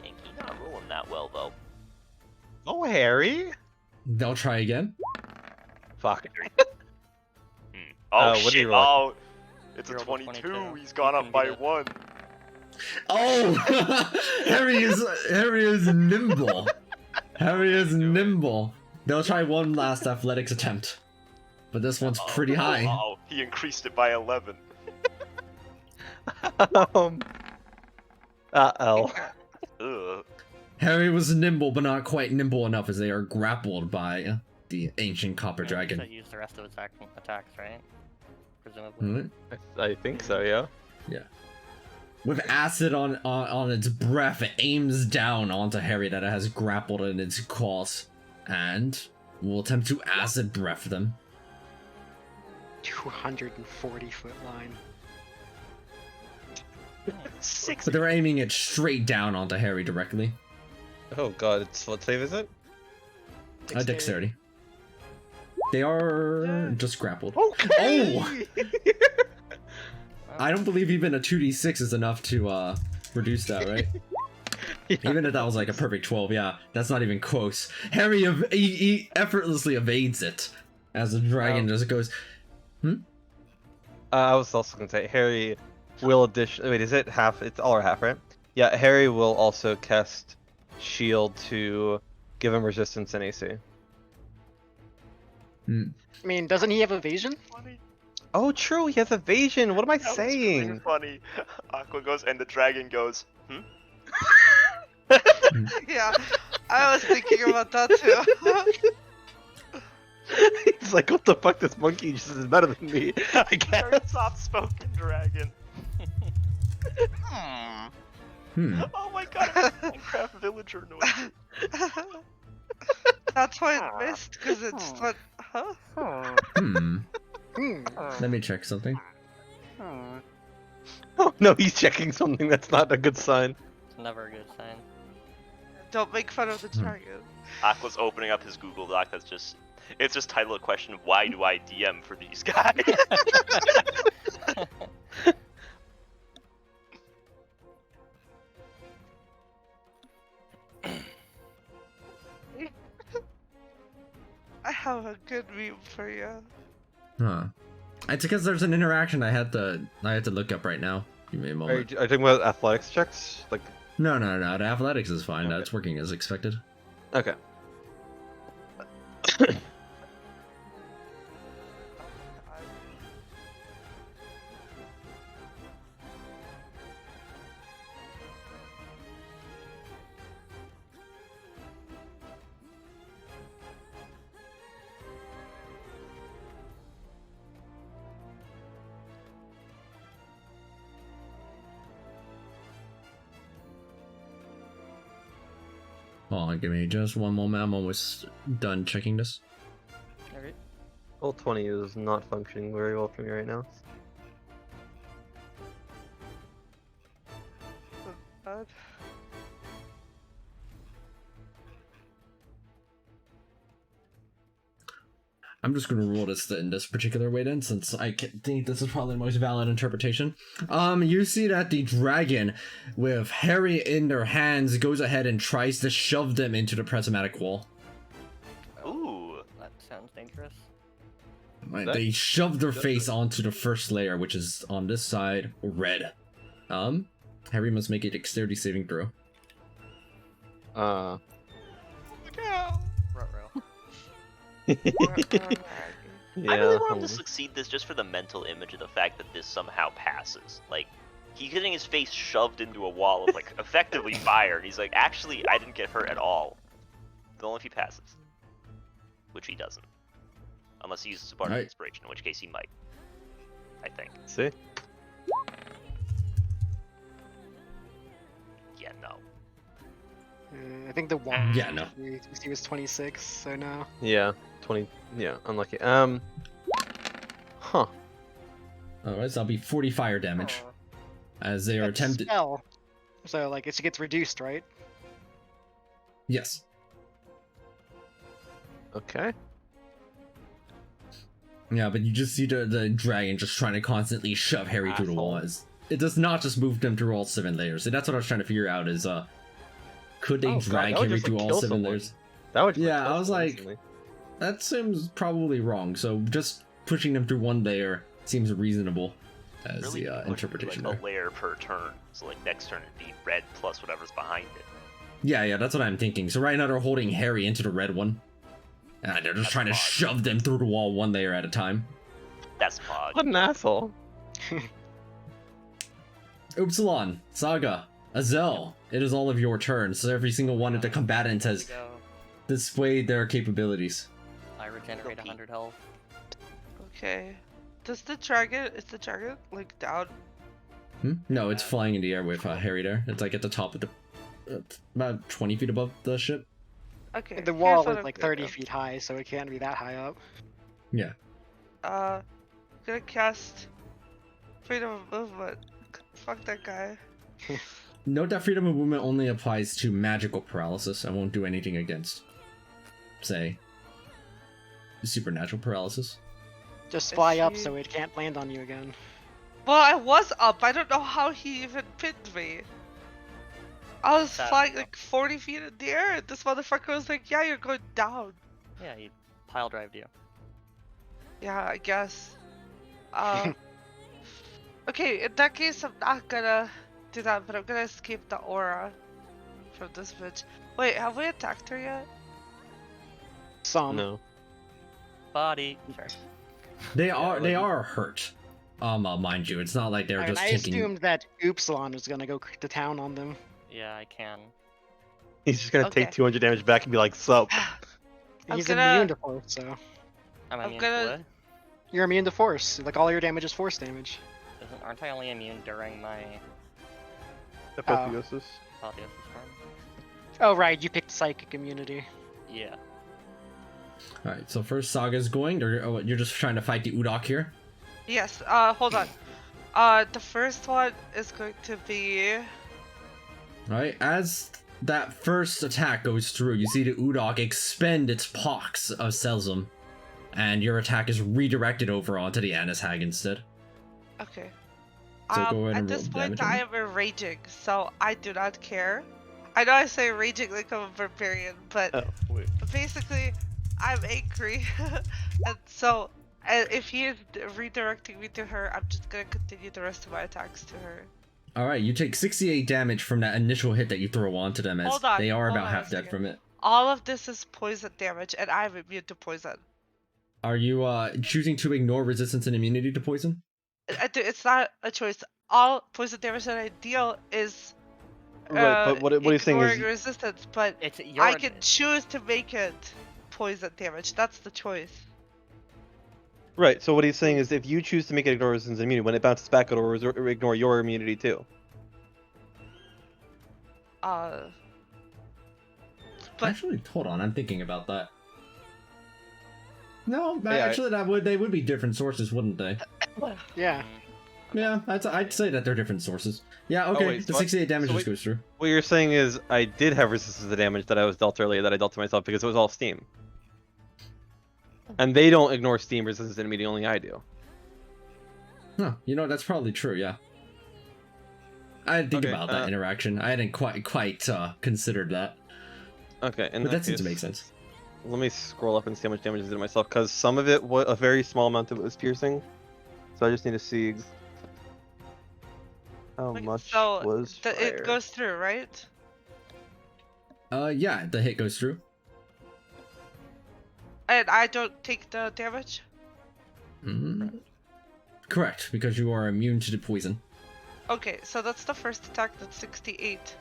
Yankee not rolling that well though. Oh, Harry. They'll try again. Fuck. Oh what did he shit! roll? Oh, it's a He rolled a 22. 22. He's gone You up can by beat it. 1. Oh, Harry is nimble. Harry is nimble. They'll try one last athletics attempt, but this one's pretty high. Oh, he increased it by 11. L. Ugh. Harry was nimble, but not quite nimble enough as they are grappled by the ancient copper So dragon. use the rest of its attacks, right? Presumably. Mhm. I think so. Yeah. With acid on its breath, it aims down onto Harry that it has grappled in its claws, and will attempt to acid breath them. 240 foot line. 6. But they're aiming it straight down onto Harry directly. Oh god, it's what save is it? Dexterity. They are just grappled. Okay. Oh! I don't believe even a 2d6 is enough to reduce that, right? Yeah. Even if that was like a perfect 12, yeah, that's not even close. Harry he effortlessly evades it as the dragon just goes. I was also gonna say Harry will addition. Wait, is it half? It's all or half, right? Yeah, Harry will also cast Shield to give him resistance and AC. I mean, doesn't he have evasion? Funny. Oh, true. He has evasion. What am I That was really saying? funny. Aqua goes and the dragon goes. yeah, I was thinking about that too. He's like, what the fuck? This monkey just is better than me. I Very guess. soft-spoken dragon. Oh my god! Minecraft villager noise. That's why it missed, because it's not. Huh? Let me check something. Oh no, he's checking something. That's not a good sign. It's never a good sign. Don't make fun of the dragon. Aqua's opening up his Google Doc. It's just titled a question of why do I DM for these guys? I have a good meme for you. Huh. It's because there's an interaction I had to look up right now. Give me a Are you moment. talking about athletics checks? Like, No. The athletics is fine. Okay. That's working as expected. okay. Hold on, give me just one moment. I'm almost done checking this. Okay. Roll 20 is not functioning very well for me right now. God. I'm just gonna rule this in this particular way then, since I think this is probably the most valid interpretation. You see that the dragon, with Harry in their hands, goes ahead and tries to shove them into the prismatic wall. Ooh. That sounds dangerous. Right, That- they shove their face onto the first layer, which is on this side, red. Harry must make a dexterity saving throw. No. Ruh-roh. Yeah, I really want him to hold on. succeed this just for the mental image of the fact that this somehow passes. Like, he's getting his face shoved into a wall of, like, effectively fire, and he's like, actually, I didn't get hurt at all. But only if he passes. Which he doesn't. Unless he uses a bardic Right. inspiration, in which case he might. I think. See? Yeah, no. I think the wall Yeah, no. he was 26, so no. Yeah, 20. Yeah, unlucky. Huh. Otherwise, that'll be 40 fire damage. Aw. As they are That's a attempting. spell. So like it gets reduced, right? Yes. Okay. Yeah, but you just see the dragon just trying to constantly shove Harry through the wall. It does not just move them through all 7 layers. So that's what I was trying to figure out is, could they Oh, God, drag that would Harry just, through like, all kill 7 someone. layers? That would. Yeah, kill I was someone like- instantly. That seems probably wrong. So just pushing them through 1 layer seems reasonable as Really the push interpretation like there. a layer per turn. So like next turn it'd be red plus whatever's behind it. Yeah, that's what I'm thinking. So right now they're holding Harry into the red one. And they're just That's trying to odd. shove them through the wall 1 layer at a time. That's Pog. What an asshole. Upsilon, Saga, Azel, it is all of your turns. So every single one of the combatants Here we has go. displayed their capabilities. I regenerate 100 health. Okay. Is the dragon like down? No, it's flying in the air with Harry there. It's like at the top of the... about 20 feet above the ship. Okay. The here's wall what is I'm like gonna 30 do. feet high, so it can't be that high up. Yeah. I'm gonna cast freedom of movement. Fuck that guy. Note that freedom of movement only applies to magical paralysis. I won't do anything against, say, supernatural paralysis. Just I fly up see. so it can't land on you again. Well, I was up. I don't know how he even pinned me. I was Sad. flying like 40 feet in the air, and this motherfucker was like, "Yeah, you're going down." Yeah, he pile drived you. Yeah, I guess. Okay, in that case, I'm not gonna do that, but I'm gonna escape the aura from this bitch. Wait, have we attacked her yet? No. Body. Sorry. They Yeah, are like- hurt. Mind you, it's not like they're I mean, just I taking. assumed that Upsilon was gonna go to town on them. Yeah, I can. He's just gonna Okay. take 200 damage back and be like, "Sup." I'm He's gonna- immune to force, so I'm I'm immune gonna- to what? you're immune to force. Like all your damage is force damage. Aren't I only immune during my Apotheosis. apotheosis form? Oh right, you picked psychic immunity. Yeah. All right, so first Saga's going. Or you're just trying to fight the Udok here. Yes. Hold on. The first one is going to be. All right, as that first attack goes through, you see the Udok expend its pox of Selzum, and your attack is redirected over onto the Annis Hag instead. Okay. So go ahead At and this roll point, damage I on am raging, so I do not care. I know I say raging like I'm a barbarian, but Oh, wait. basically, I'm angry, and so if he is redirecting me to her, I'm just gonna continue the rest of my attacks to her. All right, you take 68 damage from that initial hit that you throw onto them, as Hold on, they are hold about on a half dead second. from it. All of this is poison damage, and I'm immune to poison. Are you choosing to ignore resistance and immunity to poison? It's not a choice. All poison damage that I deal is Right, but what he's saying is, ignoring resistance, but It's your. I can choose to make it poison damage. That's the choice. right. So what he's saying is, if you choose to make it ignore resistance and immunity, when it bounces back, it'll ignore your immunity too. But Actually, hold on, I'm thinking about that. No, Yeah, actually, they would be different sources, wouldn't they? Yeah. Yeah, I'd say that they're different sources. Yeah, okay, wait, the so 68 damage so just wait- goes through. What you're saying is I did have resistance to the damage that I was dealt earlier that I dealt to myself because it was all steam. And they don't ignore steam resistance enemy, only I do. Huh, you know, that's probably true, yeah. I didn't think Okay, about that interaction. I hadn't quite considered that. Okay, in But that case, seems to make sense. Let me scroll up and see how much damage I did to myself, because some of it, a very small amount of it was piercing. So I just need to see how much was fire. it goes through, right? Yeah, the hit goes through. And I don't take the damage? Mm. Correct, because you are immune to the poison. Okay, so that's the first attack, that's 68.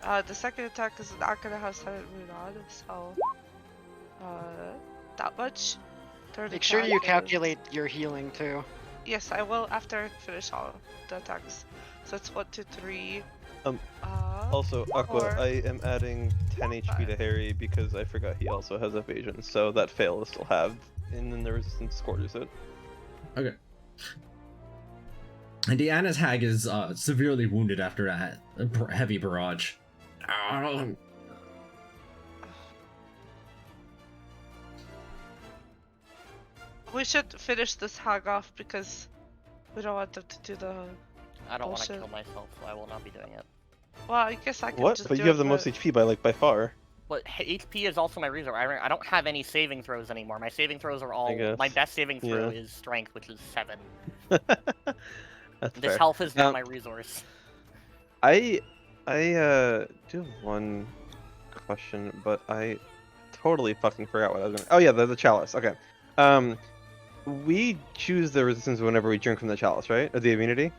The second attack is not gonna have Silent Moon on, so... that much. Third Make sure attack you is- calculate your healing too. Yes, I will after I finish all the attacks. So it's 1, 2, 3. Also, Aqua, Four. I am adding 10 HP to Harry because I forgot he also has evasion, so that fail is still halved, and then the resistance quarters it. Okay. And Deanna's hag is severely wounded after that heavy barrage. We should finish this hag off because we don't want them to do the... I don't want to Bullshit. kill myself, so I will not be doing it. Well, I guess I can What? just But do you have it, the most HP by far. But HP is also my resource. I don't have any saving throws anymore. My saving throws are all. guess. My best saving throw Yeah. is strength, which is 7. That's This fair. health is not Now- my resource. I do have one question, but I totally fucking forgot what I was going to... Oh yeah, the chalice. Okay. We choose the resistance whenever we drink from the chalice, right? Or the immunity?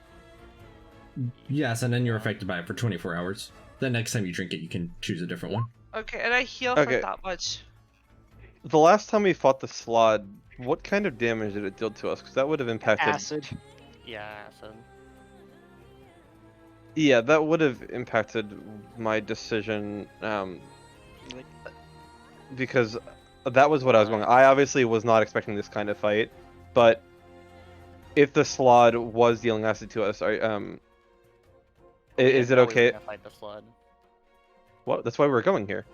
Yes, and then you're affected by it for 24 hours. The next time you drink it, you can choose a different one. Okay, and I heal Okay. for that much. The last time we fought the Slaad, what kind of damage did it deal to us? Because that would have impacted... Acid. Yeah, so. Yeah, that would have impacted my decision, because that was what I was going. I obviously was not expecting this kind of fight, but if the Slaad was dealing acid to us, is it okay? Fight the Slaad. What? That's why we're going here.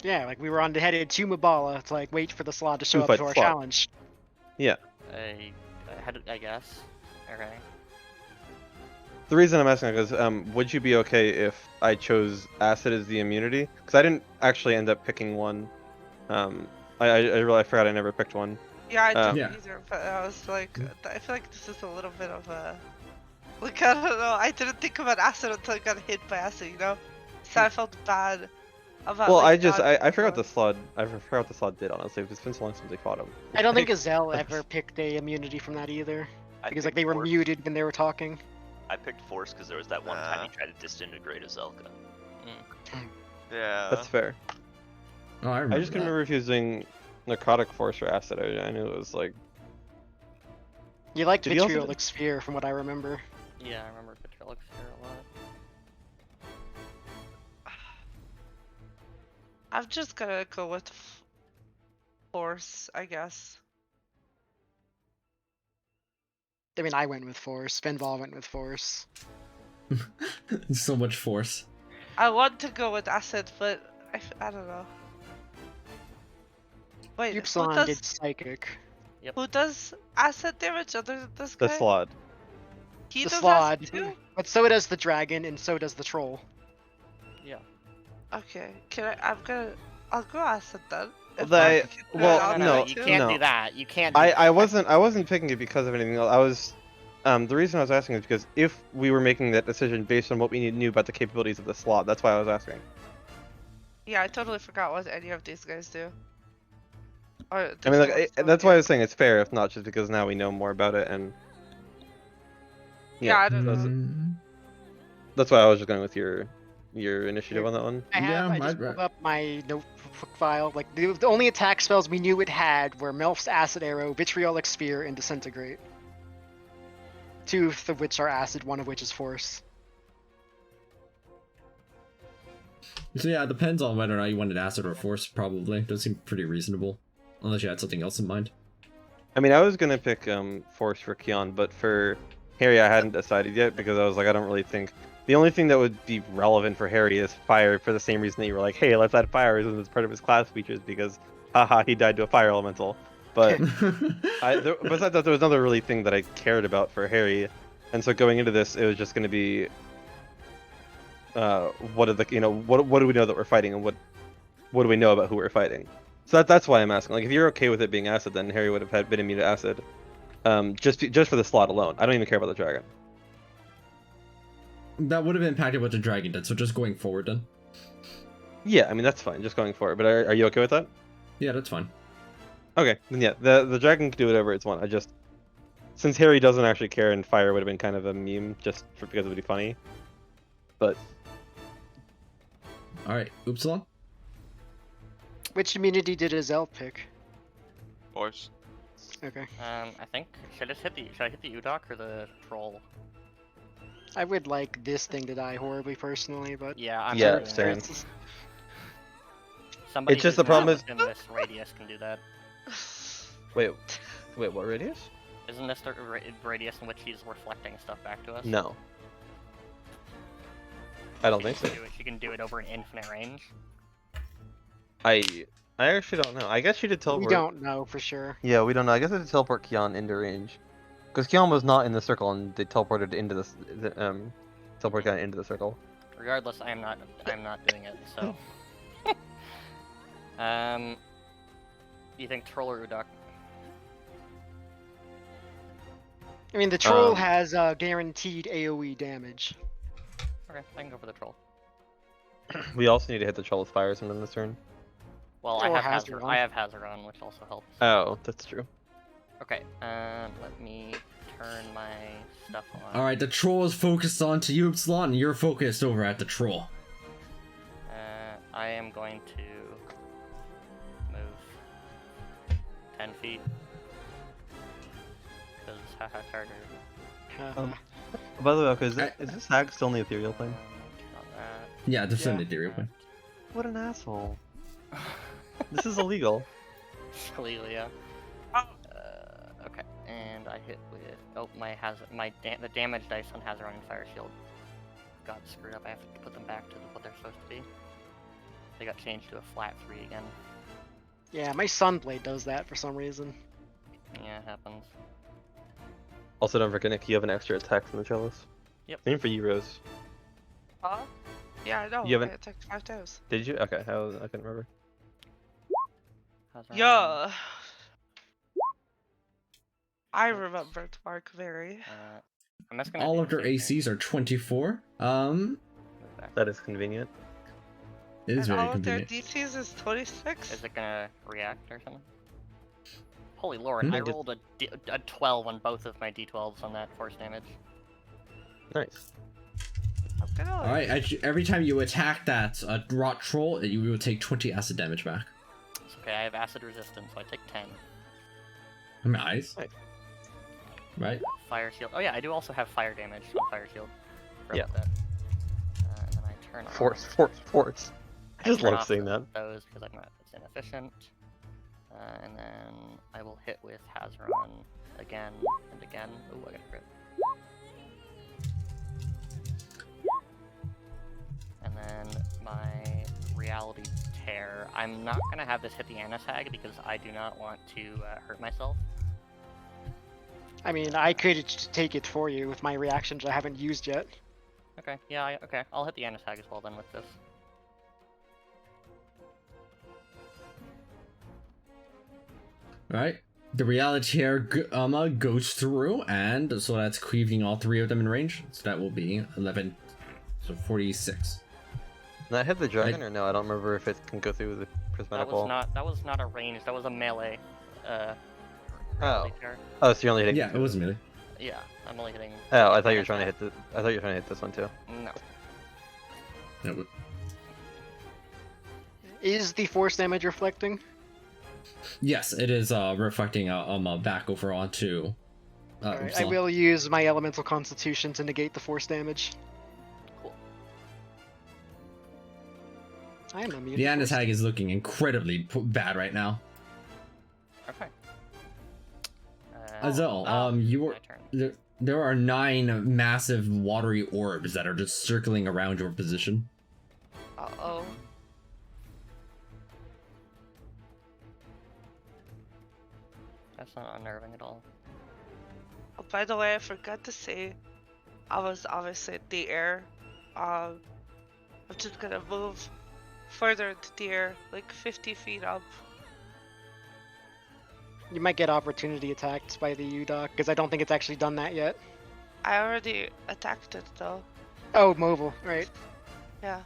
Yeah, like we were headed to Mabala to like wait for the Slaad to show up fight to our Slaad. challenge. I guess. Okay. The reason I'm asking is, would you be okay if I chose acid as the immunity? Because I didn't actually end up picking one. I really forgot I never picked one. Yeah, I didn't Yeah. either, but I was like, I feel like this is a little bit of a... Like, I don't know, I didn't think about acid until I got hit by acid, you know? So I felt bad about Well, like, I forgot the Slaad. I forgot what the Slaad did, honestly. It's been so long since we fought him. I don't think Azel ever picked a immunity from that either. I Because like picked they were Force. muted when they were talking. I picked Force because there was that one time he tried to disintegrate a Zelka. Yeah. That's fair. Oh, I remember I just couldn't that. remember if he was doing narcotic force or acid. I knew it was like... You liked Did he also Vitriolic Sphere from what I remember. Yeah, I remember Vitriolic Sphere a lot. I'm just gonna go with Force, I guess. I mean, I went with Force. Benval went with Force. So much force. I want to go with acid, but I don't know. Wait, who Upsilon did does, Psychic. who does acid damage other than this The guy? Slaad. He The does Slaad. acid too? But so does the Dragon, and so does the Troll. Yeah. Okay, I'll go acid then. If They- I can do it well, on no, that you too. can't no. do that. You can't. Do I wasn't picking it because of anything else. I was... the reason I was asking is because if we were making that decision based on what we knew about the capabilities of the Slaad, that's why I was asking. Yeah, I totally forgot what any of these guys do. Or I mean, this like, one's that's so why I good. was saying it's fair, if not just because now we know more about it, and... Yeah, I don't know. Mm, That's why I was just going with your initiative on that one. I just pulled up my notebook file. Like the only attack spells we knew it had were Melf's Acid Arrow, Vitriolic Sphere, and Disintegrate. 2 of which are acid, 1 of which is force. So yeah, it depends on whether or not you wanted acid or force, probably. Does seem pretty reasonable. Unless you had something else in mind. I mean, I was gonna pick Force for Keon, but for Harry, I hadn't decided yet because I was like, I don't really think the only thing that would be relevant for Harry is fire, for the same reason that you were like, hey, let's add fire as part of his class features because, haha, he died to a fire elemental. But besides that, there was another really thing that I cared about for Harry, and so going into this, it was just gonna be, what are the what do we know that we're fighting, and what do we know about who we're fighting? So that's why I'm asking. Like, if you're okay with it being acid, then Harry would have been immune to acid. Just for the slot alone. I don't even care about the dragon. That would have impacted what the dragon did, so just going forward then. Yeah, I mean that's fine. Just going forward. But are you okay with that? Yeah, that's fine. Okay, then yeah, the dragon can do whatever it's want. I just, since Harry doesn't actually care, and fire would have been kind of a meme because it would be funny. But all right, Oopsilon. Which immunity did Azel pick? Force. Okay. I think should I hit the Udok or the troll? I would like this thing to die horribly personally, but Yeah, I'm Yeah, not doing same. that. Somebody It's just who's the problem not is- within this radius can do that. wait, what radius? Isn't this the radius in which he's reflecting stuff back to us? No, I don't She think so. can do it- She can do it over an infinite range. I actually don't know. I guess she did teleport. we don't know for sure. Yeah, we don't know. I guess it did teleport Keon into range. Because Keon was not in the circle, and they teleported into teleport Keon into the circle. Regardless, I'm not doing it. So. You think troll or Udok? I mean, the troll has guaranteed AoE damage. Okay, I can go for the troll. We also need to hit the troll with fire sometime this turn. Well, Or I have Hazard on. I have Hazard on, which also helps. Oh, that's true. Okay, let me turn my stuff on. All right, the troll is focused on to you, Oopsilon, and you're focused over at the troll. I am going to move 10 feet. Because haha charter. By the way, okay, is this hag still in the ethereal plane? Turn on that. Yeah, there's an Yeah. ethereal plane. What an asshole. This is illegal. Illegal, yeah. Okay, and I hit with the damage dice on Hazard and Fire Shield got screwed up. I have to put them back to what they're supposed to be. They got changed to a flat 3 again. Yeah, my Sunblade does that for some reason. Yeah, it happens. Also, don't forget, Nick, you have an extra attack from the chalice. Yep. Same for you, Rose. Huh? Yeah, I know. You haven't- I attacked 5 times. Did you? Okay, I couldn't remember. Hazard. Yeah. I remembered Mark very. I'm just gonna All do of their the same thing. ACs are 24. Move back. That is convenient. It is And very all of their convenient. DCs is 26. Is it gonna react or something? Holy lord, Hmm? I rolled a 12 on both of my d12s on that force damage. Nice. I'm gonna All right, every time you attack that rot troll, you will take 20 acid damage back. It's okay, I have acid resistance, so I take 10. Nice. Nice. Right. Fire shield. Oh yeah, I do also have fire damage on fire shield. Forgot Yeah. about that. And then I turn Force. I just turn love off saying that. those because I'm not. It's inefficient. And then I will hit with Hazron again and again. Ooh, I got a crit. And then my reality tear. I'm not gonna have this hit the Anishag because I do not want to hurt myself. I mean, I could take it for you with my reactions I haven't used yet. Okay, yeah, okay. I'll hit the Anishag as well then with this. Right. The reality here goes through, and so that's cleaving all 3 of them in range. So that will be 11, so 46. Did I hit the dragon or no? I don't remember if it can go through the prismatic wall. That was not a range. That was a melee. Oh. reality tear. Oh, so you're only hitting. Yeah, it was melee. Yeah, I'm only hitting. Oh, I thought you were trying to hit the. I thought you were trying to hit this one too. No. Is the force damage reflecting? Yes, it is reflecting back over onto. Alright, I will use my elemental constitution to negate the force damage. Cool. I am unmuted. The Annis first. Hag is looking incredibly bad right now. Okay. Azel, Oh, you were my turn. there are 9 massive watery orbs that are just circling around your position. Uh-oh. That's not unnerving at all. Oh, by the way, I forgot to say, I was obviously in the air. I'm just gonna move further into the air, like 50 feet up. You might get opportunity attacked by the U-Dock, because I don't think it's actually done that yet. I already attacked it though. Oh, mobile, right. Yeah.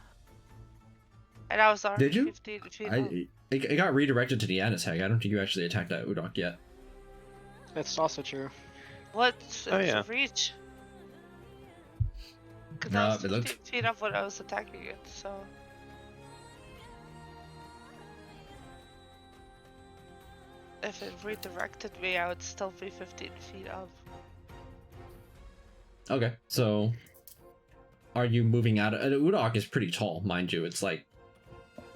And I was already Did you? 15 feet up. It got redirected to the Annis Hag. I don't think you actually attacked that Udok yet. That's also true. What's Oh, its yeah. reach? Because I was it 15 looks- feet up when I was attacking it, so... If it redirected me, I would still be 15 feet up. Okay, so are you moving out? Udok is pretty tall, mind you. It's like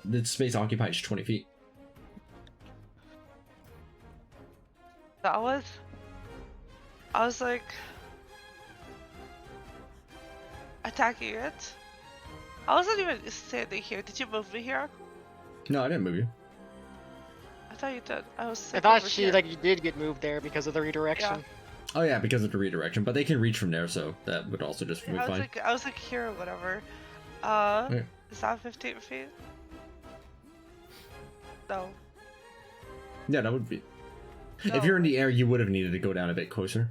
the space occupies 20 feet. I was like attacking it. I wasn't even standing here. Did you move me here? No, I didn't move you. I thought you did. I was. I sitting thought over she, here. like, you did get moved there because of the redirection. Oh yeah, because of the redirection, but they can reach from there, so that would also just be I was fine. like, here or whatever. Yeah. Is that 15 feet? No. Yeah, that would be. No. If you're in the air, you would have needed to go down a bit closer.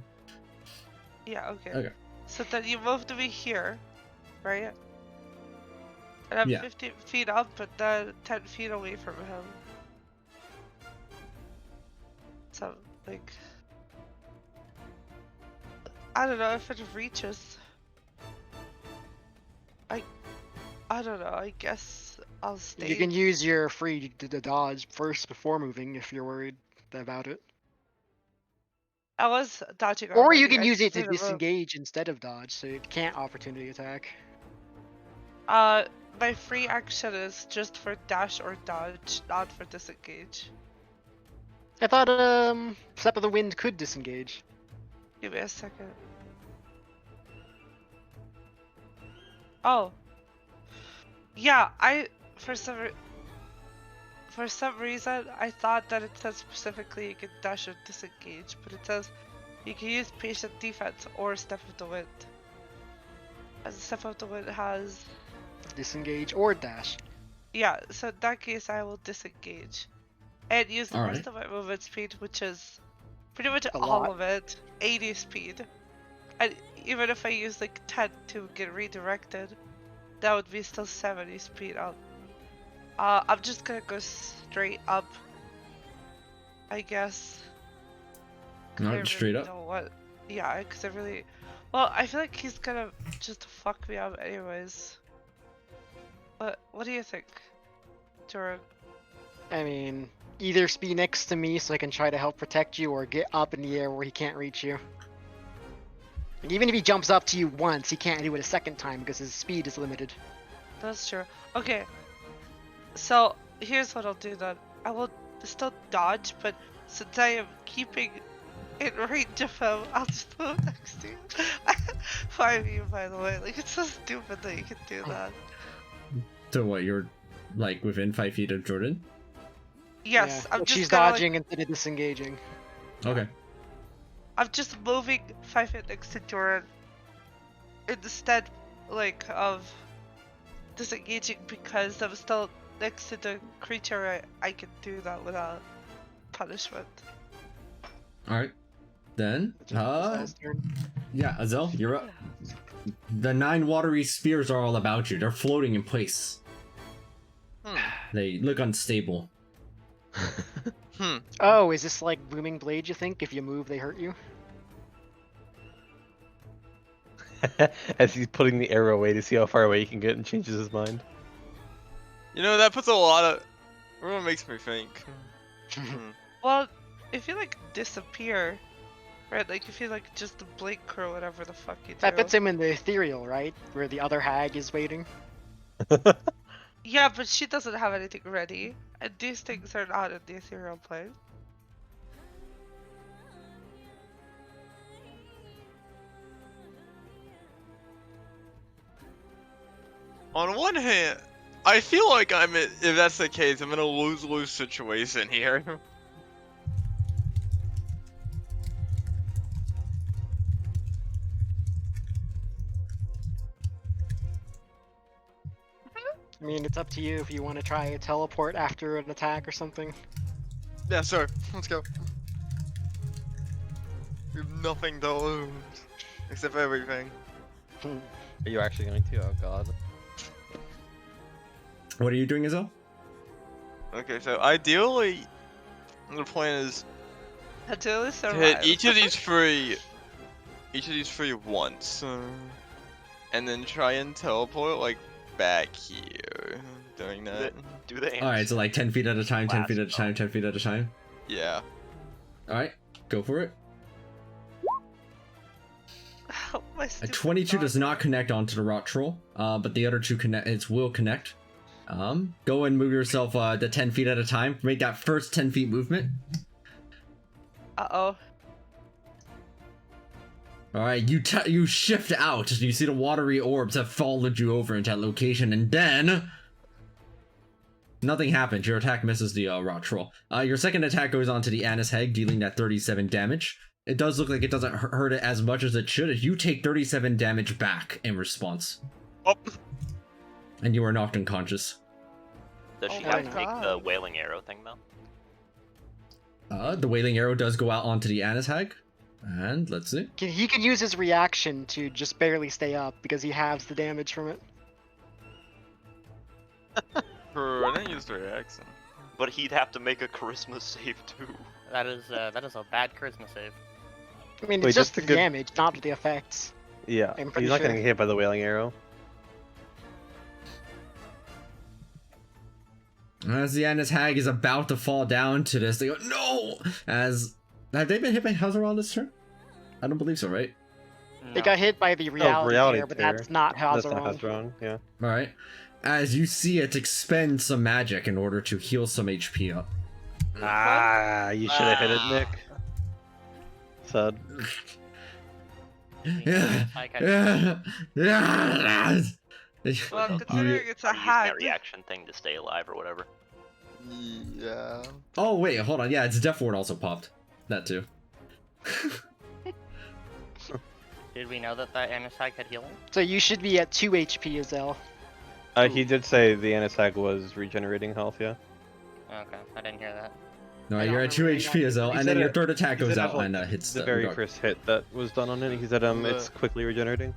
Yeah. Okay. Okay. So then you moved me here, right? And I'm Yeah. 15 feet up, but then 10 feet away from him. So, like... I don't know if it reaches. I don't know, I guess I'll stay. You can use your free to dodge first before moving if you're worried about it. I was dodging Or already, you can I use just it to didn't move. disengage instead of dodge, so it can't opportunity attack. My free action is just for dash or dodge, not for disengage. I thought, Step of the Wind could disengage. Give me a second. Oh. Yeah, for some reason, I thought that it said specifically you can dash or disengage, but it says you can use patient defense or Step of the Wind. And Step of the Wind has... Disengage or dash. Yeah, so in that case I will disengage. And use the Alright. rest of my movement speed, which is pretty much A all lot. of it, 80 speed. And even if I use like 10 to get redirected, that would be still 70 speed up. I'm just gonna go straight up, I guess. 'Cause I Alright, straight really up. don't want- Yeah, because I really... Well, I feel like he's gonna just fuck me up anyways. But what do you think, Jorah? I mean, either be next to me so I can try to help protect you, or get up in the air where he can't reach you. And even if he jumps up to you once, he can't do it a second time because his speed is limited. That's true. Okay. So here's what I'll do then. I will still dodge, but since I am keeping in range of him, I'll just move next to you. 5e, by the way. Like, it's so stupid that you can do that. So what? You're like within 5 feet of Jordan? Yes, Yeah, I'm but just she's gonna, dodging instead of disengaging. Okay. I'm just moving 5 feet next to Jordan instead, like, of disengaging because I'm still next to the creature. I can do that without punishment. Alright. Then, Azel's turn. yeah, Azel, you're up. The 9 watery spears are all about you. They're floating in place. They look unstable. Oh, is this like Booming Blade, you think? If you move, they hurt you? As he's putting the arrow away to see how far away he can get and changes his mind. You know, that puts a lot of... What makes me think? Well, if you like disappear, right? Like if you like just blink or whatever the fuck you do. That puts him in the ethereal, right? Where the other hag is waiting. Yeah, but she doesn't have anything ready. And these things are not in the ethereal plane. On one hand, I feel like if that's the case, I'm in a lose-lose situation here. I mean, it's up to you if you want to try a teleport after an attack or something. Yeah, sure. Let's go. We have nothing to lose. Except everything. Are you actually going to? Oh god. What are you doing, Izzo? Okay, so ideally, the plan is Until they to survive. hit each of these three once, and then try and teleport like back here. Doing that. Do they? Alright, so like 10 feet at a time, 10 feet at a time, 10 feet at a time. Yeah. Alright, go for it. Oh, my A stupid 22 does dog. not connect onto the rock troll, but the other two will connect. Go and move yourself the 10 feet at a time. Make that first 10 feet movement. Uh-oh. Alright, you shift out. You see the watery orbs have followed you over into that location, and then nothing happens. Your attack misses the rock troll. Your second attack goes onto the Annis Heg, dealing that 37 damage. It does look like it doesn't hurt it as much as it should. You take 37 damage back in response. Oh. And you are knocked unconscious. Does Oh she my have to take the God. wailing arrow thing though? The wailing arrow does go out onto the Annis Hag. And let's see. He can use his reaction to just barely stay up because he halves the damage from it. I didn't use the reaction. But he'd have to make a charisma save too. That is a bad charisma save. I mean, Wait, it's just just a the good- damage, not the effects. Yeah, I'm he's pretty not sure. getting hit by the wailing arrow. As the Annis Hag is about to fall down to this, they go, no! Have they been hit by Hazaron this turn? I don't believe so, right? They No. got hit by the reality, reality tear, but tear. that's not That's not Hazaron. Hazaron, yeah. Alright. As you see it expend some magic in order to heal some HP up. Ah, you should have hit it, Nick. Sad. Well, You- considering it's a Or using hat. that reaction thing to stay alive or whatever. Yeah. Oh wait, hold on. Yeah, its Death Ward also popped. That too. Did we know that Annis Hag had healing? So you should be at 2 HP, Azel. He did say the Anisag was regenerating health, yeah. Okay, I didn't hear that. No, I you're don't at 2 remember HP as well, He and said then your it- third attack he goes said out it was and hits the the very dark. first hit that was done on it. He said it's quickly regenerating.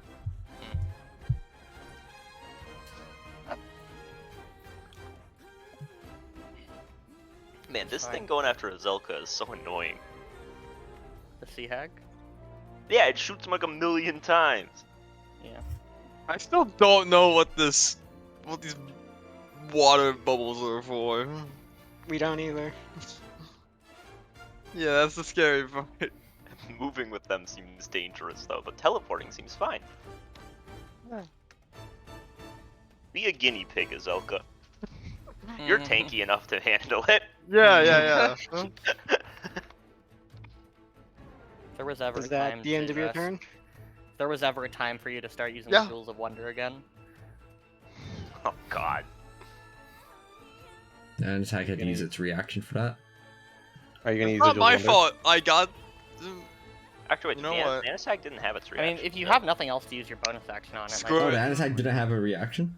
Man, this Fine. thing going after Azelka is so annoying. The Sea Hag? Yeah, it shoots him like a million times. Yeah. I still don't know what these water bubbles are for. We don't either. Yeah, that's the scary part. Moving with them seems dangerous though, but teleporting seems fine. Be a guinea pig, Azelka. You're Mhm. tanky enough to handle it. Yeah. If there was ever Is a that time the end to, of your uh, turn? If there was ever a time for you to start using Yeah. the Jewels of Wonder again, Oh god. And attack had to use its reaction for that. Are you gonna use Not the my Wonder? fault. I got. Actually, You know wait, what? Nanosag didn't have its I reaction. mean, if you so- have nothing else to use your bonus action on it, Screw Oh, it. the Annis Hag didn't have a reaction?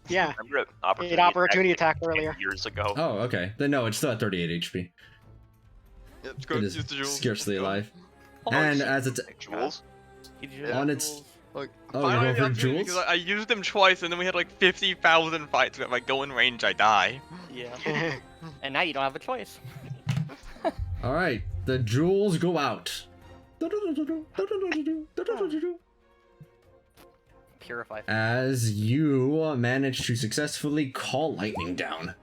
Yeah. Remember it? It opportunity attacked like 10 earlier. years ago. Oh, okay. Then no, it's still at 38 HP. Yep, let's go It use is the jewels. scarcely Let's go. alive. Oh, And shit. as it's... Jewels? you use On the its- Jewels. Like, Oh, finally you're the going for opportunity, jewels? 'cause I used them twice, and then we had like 50,000 fights. If I go in range, I die. Yeah. And now you don't have a choice. Alright, the jewels go out. Purify. As you manage to successfully call lightning down.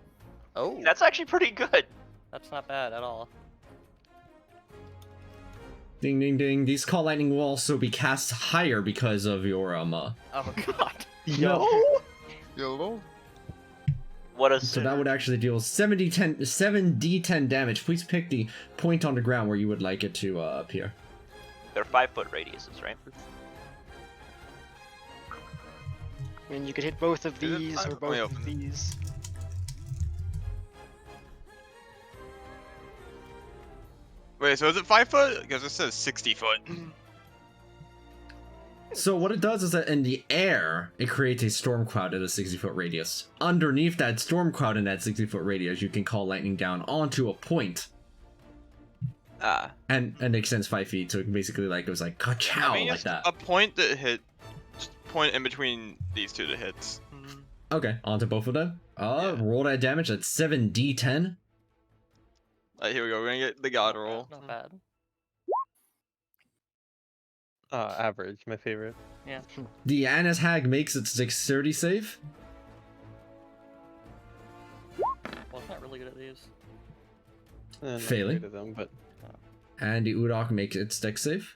Oh, That's actually pretty good. that's not bad at all. Ding ding ding. These call lightning will also be cast higher because of your Oh god. Yo. Yo. What a So that would actually deal 7d10 damage. Please pick the point on the ground where you would like it to appear. They're 5-foot radiuses, right? I mean, you could hit both of Is it these five? or Let both me of open it. these. Wait, so is it 5 foot? Because it says 60 foot. So what it does is that in the air, it creates a storm cloud at a 60-foot radius. Underneath that storm cloud in that 60-foot radius, you can call lightning down onto a point, Ah. and it extends 5 feet. So it basically like goes like I ka-chow mean, like it's that. a point that hit. Just a point in between these two that hits. Okay, onto both of them. Yeah. Roll that damage. That's 7d10. Alright, here we go. We're gonna get the god roll. Not bad. Average, my favorite. Yeah. The Anna's Hag makes its dexterity save. Well, it's not really good at these. Not Failing. great at them, but And the Udok makes its dex save.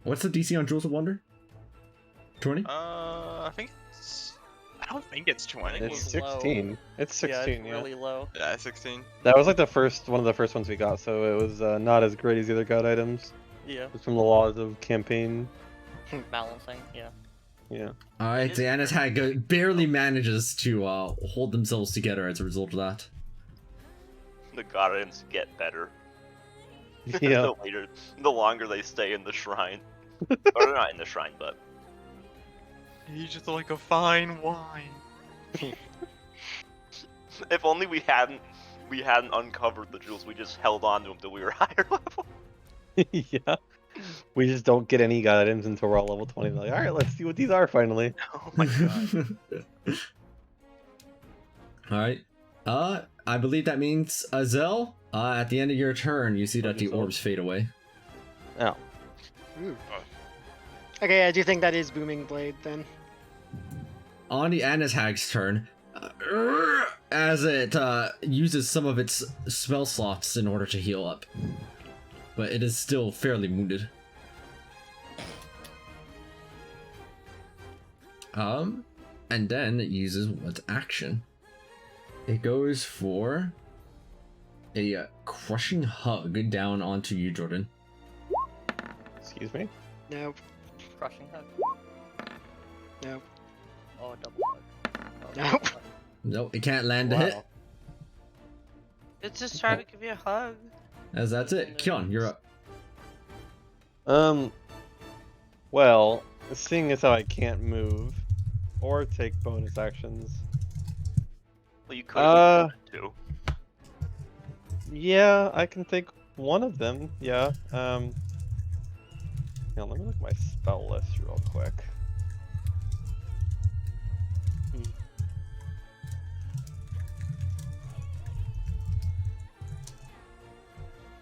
What's the DC on Jewels of Wonder? 20? I think it's. I don't think it's 20. It it's was low. 16. It's 16, Yeah, it's really low. Yeah, 16. That was like one of the first ones we got, so it was not as great as the other god items. Yeah. It's from the laws of campaign. Balancing. Yeah. Yeah. Alright, the Anna's Hag barely manages to hold themselves together as a result of that. The god items get better. Yeah. The longer they stay in the shrine. Or they're not in the shrine, but He's just like a fine wine. if only we hadn't uncovered the jewels, we just held on to them till we were higher level. Yeah. We just don't get any god items until we're all level 20. Like, alright, let's see what these are finally. Oh my god. Alright. I believe that means Azel. At the end of your turn, you see that the orbs fade away. Oh. Ooh. Okay, I do think that is Booming Blade then. On the Anna's Hag's turn, as it uses some of its spell slots in order to heal up. But it is still fairly wounded. And then it uses what action? It goes for a crushing hug down onto you, Jordan. Excuse me? Nope. Crushing hug. Nope. Oh, double hug. Oh, Nope. double hug. Nope, it can't land a hit. It's just trying to give you a hug. As that's it. Kyon, you're up. Well, seeing as how I can't move or take bonus actions. Well, you could have too. Yeah, I can take one of them. Yeah. Yeah, let me look at my spell list real quick.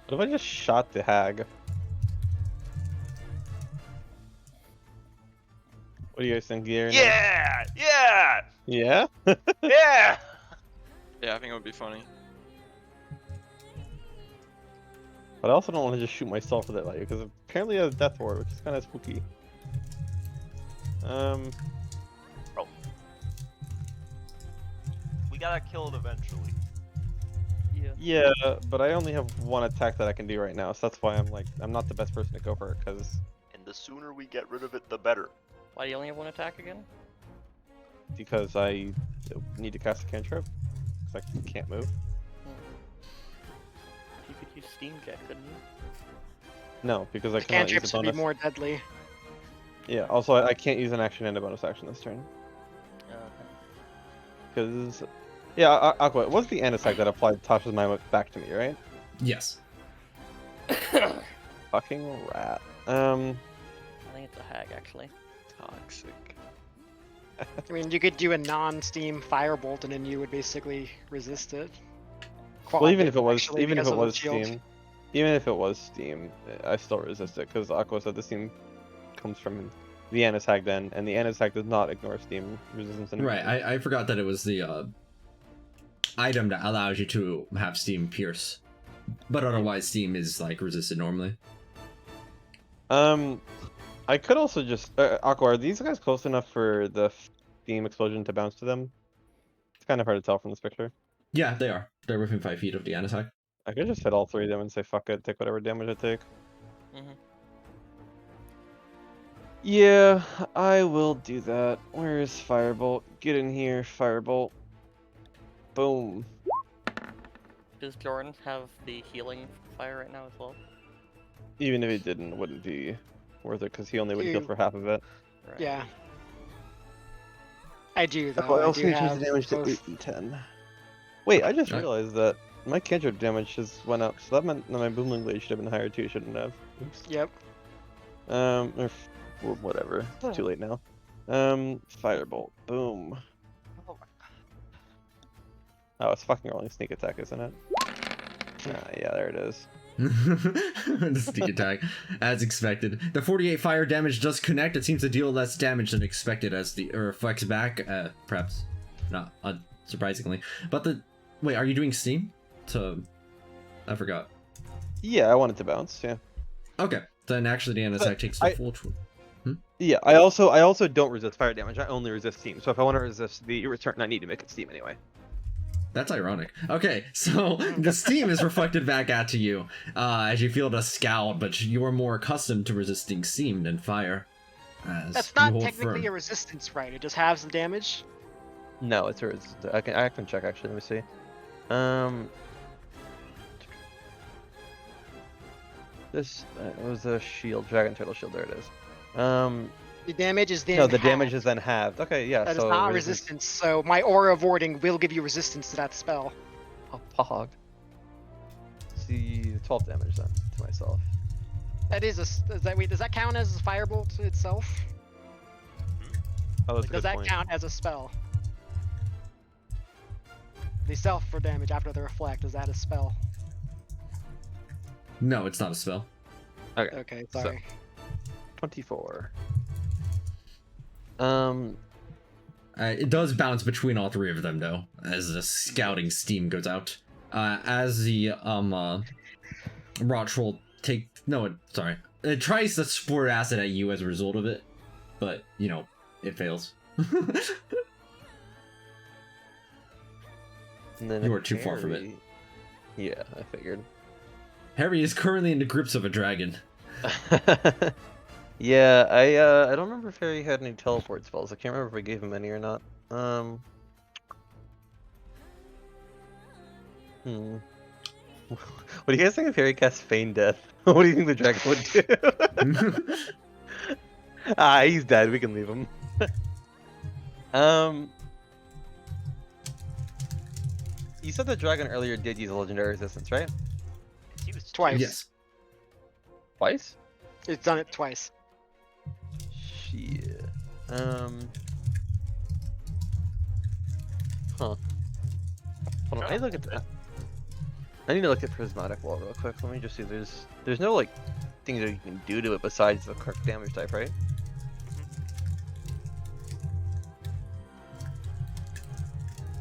What if I just shot the hag? What do you guys think, Gary? Yeah! Yeah! Yeah? Yeah! Yeah, I think it would be funny. But I also don't want to just shoot myself with that value, because apparently I have Death Ward, which is kind of spooky. We gotta kill it eventually. Yeah. Yeah, but I only have one attack that I can do right now, so that's why I'm not the best person to go for it, because And the sooner we get rid of it, the better. Why do you only have one attack again? I need to cast a cantrip, because I can't move. You could use Steam Jet, couldn't you? No, because I cannot use Cantrips a would be bonus. more deadly. Yeah, also I can't use an action and a bonus action this turn. Because, yeah, Aqua, what's the attack that applied Tasha's mind back to me, right? Yes. Fucking rat. I think it's a hag, actually. Toxic. I mean, you could do a non-Steam Firebolt and then you would basically resist it. Well, even if it was, Actually, even if because it of the was shield. Steam, even if it was Steam, I still resist it because Aqua said the Steam comes from the Annis Hag then, and the Annis Hag does not ignore Steam resistance. Right, I forgot that it was the item that allows you to have Steam pierce. But otherwise, Steam is like resisted normally. I could also just Aqua. Are these guys close enough for the steam explosion to bounce to them? It's kind of hard to tell from this picture. Yeah, they are. They're within 5 feet of the attack. I could just hit all three of them and say fuck it, take whatever damage I take. Mhm. Yeah, I will do that. Where is Firebolt? Get in here, Firebolt. Boom. Does Jordan have the healing fire right now as well? Even if he didn't, it wouldn't be worth it because he only would heal Ew. for half of it. Right. Yeah. I do though. Oh, I I also do need to change have the damage to both. 8 and 10. Wait, I just Right. realized that my cantrip damage just went up, so that meant that my Boomling Blade should have been higher too, shouldn't have? Oops. Yep. Or whatever. It's too late now. Firebolt. Boom. Oh, it's fucking rolling sneak attack, isn't it? Yeah, there it is. The sneak attack, as expected. The 48 fire damage does connect. It seems to deal less damage than expected as the reflects back. Perhaps not unsurprisingly. But the wait, are you doing steam? I forgot. Yeah, I want it to bounce. Yeah. Okay, then actually the end attack takes the full. Yeah, I also don't resist fire damage. I only resist steam. So if I want to resist the return, I need to make it steam anyway. That's ironic. Okay, so the steam is reflected back at to you as you feel the scald, but you are more accustomed to resisting steam than fire. As That's you not hold technically firm. a resistance, right? It just halves the damage. No, it's I can check actually. Let me see. This was a shield, dragon turtle shield. There it is. The damage is then No, the halved. damage is then halved. Okay, yeah. That is so not resistance, so my aura of warding will give you resistance to that spell. Oh, pog. See, 12 damage then to myself. That is wait, does that count as a firebolt itself? Oh, that's Like, a does good that point. count as a spell? The self for damage after the reflect, is that a spell? No, it's not a spell. Okay, sorry. 24. It does bounce between all three of them though, as the scouting steam goes out. As the rot troll it tries to squirt acid at you as a result of it, but you know it fails. And then You are too far from it. Harry- Yeah, I figured. Harry is currently in the grips of a dragon. Yeah, I don't remember if Harry had any teleport spells. I can't remember if I gave him any or not. What do you guys think if Harry casts Feign Death? What do you think the dragon would do? He's dead. We can leave him. You said the dragon earlier did use a legendary resistance, right? It's used Twice. Yes. Twice? It's done it twice. Shit. Huh. Hold on, I need to look at that. I need to look at Prismatic Wall real quick. Let me just see. There's no like things that you can do to it besides the correct damage type, right?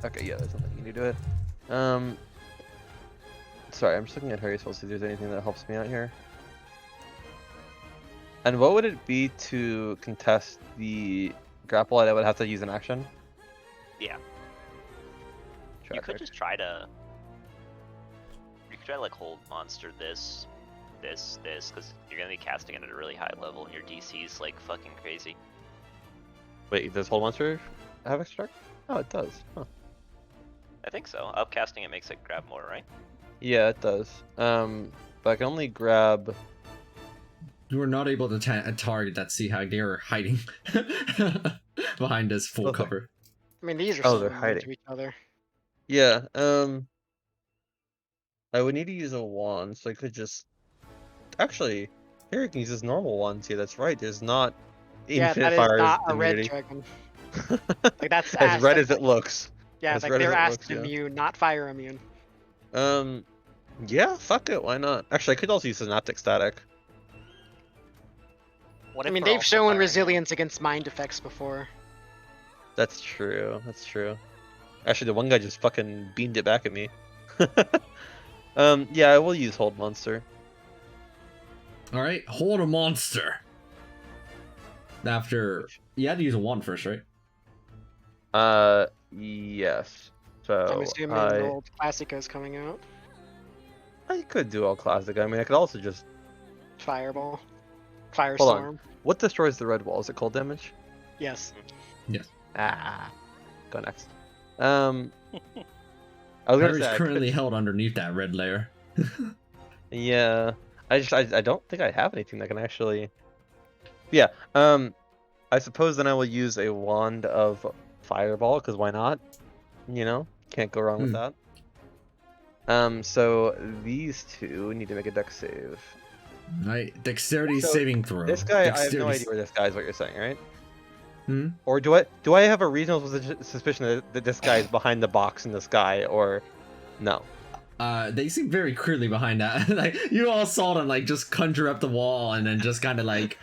Okay, yeah, there's nothing you can do to it. Sorry, I'm just looking at Harry's spells to see if there's anything that helps me out here. And what would it be to contest the grapple? I would have to use an action. Yeah. You Traffic. could just try to. You could try to like hold monster this, because you're gonna be casting it at a really high level and your DC is like fucking crazy. Wait, does Hold Monster have extract? Oh, it does. Huh. I think so. Upcasting it makes it grab more, right? Yeah, it does. But I can only grab. You are not able to target that sea hag. They are hiding behind this full Okay. cover. I mean, these are Oh, so they're immune hiding. to each other. Yeah. I would need to use a wand, so I could just. Actually, Harry can use his normal wands here. That's right. There's not Yeah, infinite that is fire not a red immunity. dragon. Like that's As red acid. as it looks. Yeah, as like red as they're it acid looks, yeah. immune, not fire immune. Yeah, fuck it. Why not? Actually, I could also use Synaptic Static. What I if mean, we're they've also shown firing resilience against mind effects before. That's true. That's true. Actually, the one guy just fucking beamed it back at me. Yeah, I will use Hold Monster. All right, hold a monster. After you had to use a wand first, right? Yes. I'm So assuming Gold Classica is coming out. I could do all classic. I mean, I could also just Fireball. hold Firestorm. on. What destroys the red wall? Is it cold damage? Yes. Ah. Go next. I was gonna Harry's say I currently could- held underneath that red layer. Yeah. I don't think I have anything that can actually. Yeah. I suppose then I will use a wand of fireball because why not? You know, can't go wrong with that. So these two need to make a dex save. Right, dexterity So, saving throw. This guy, I have no Dexterity idea where this guy is. What you're saying, right? Hmm? Or do I have a reasonable suspicion that this guy is behind the box in the sky, or no? They seem very clearly behind that. Like you all saw them like just conjure up the wall and then just kind of like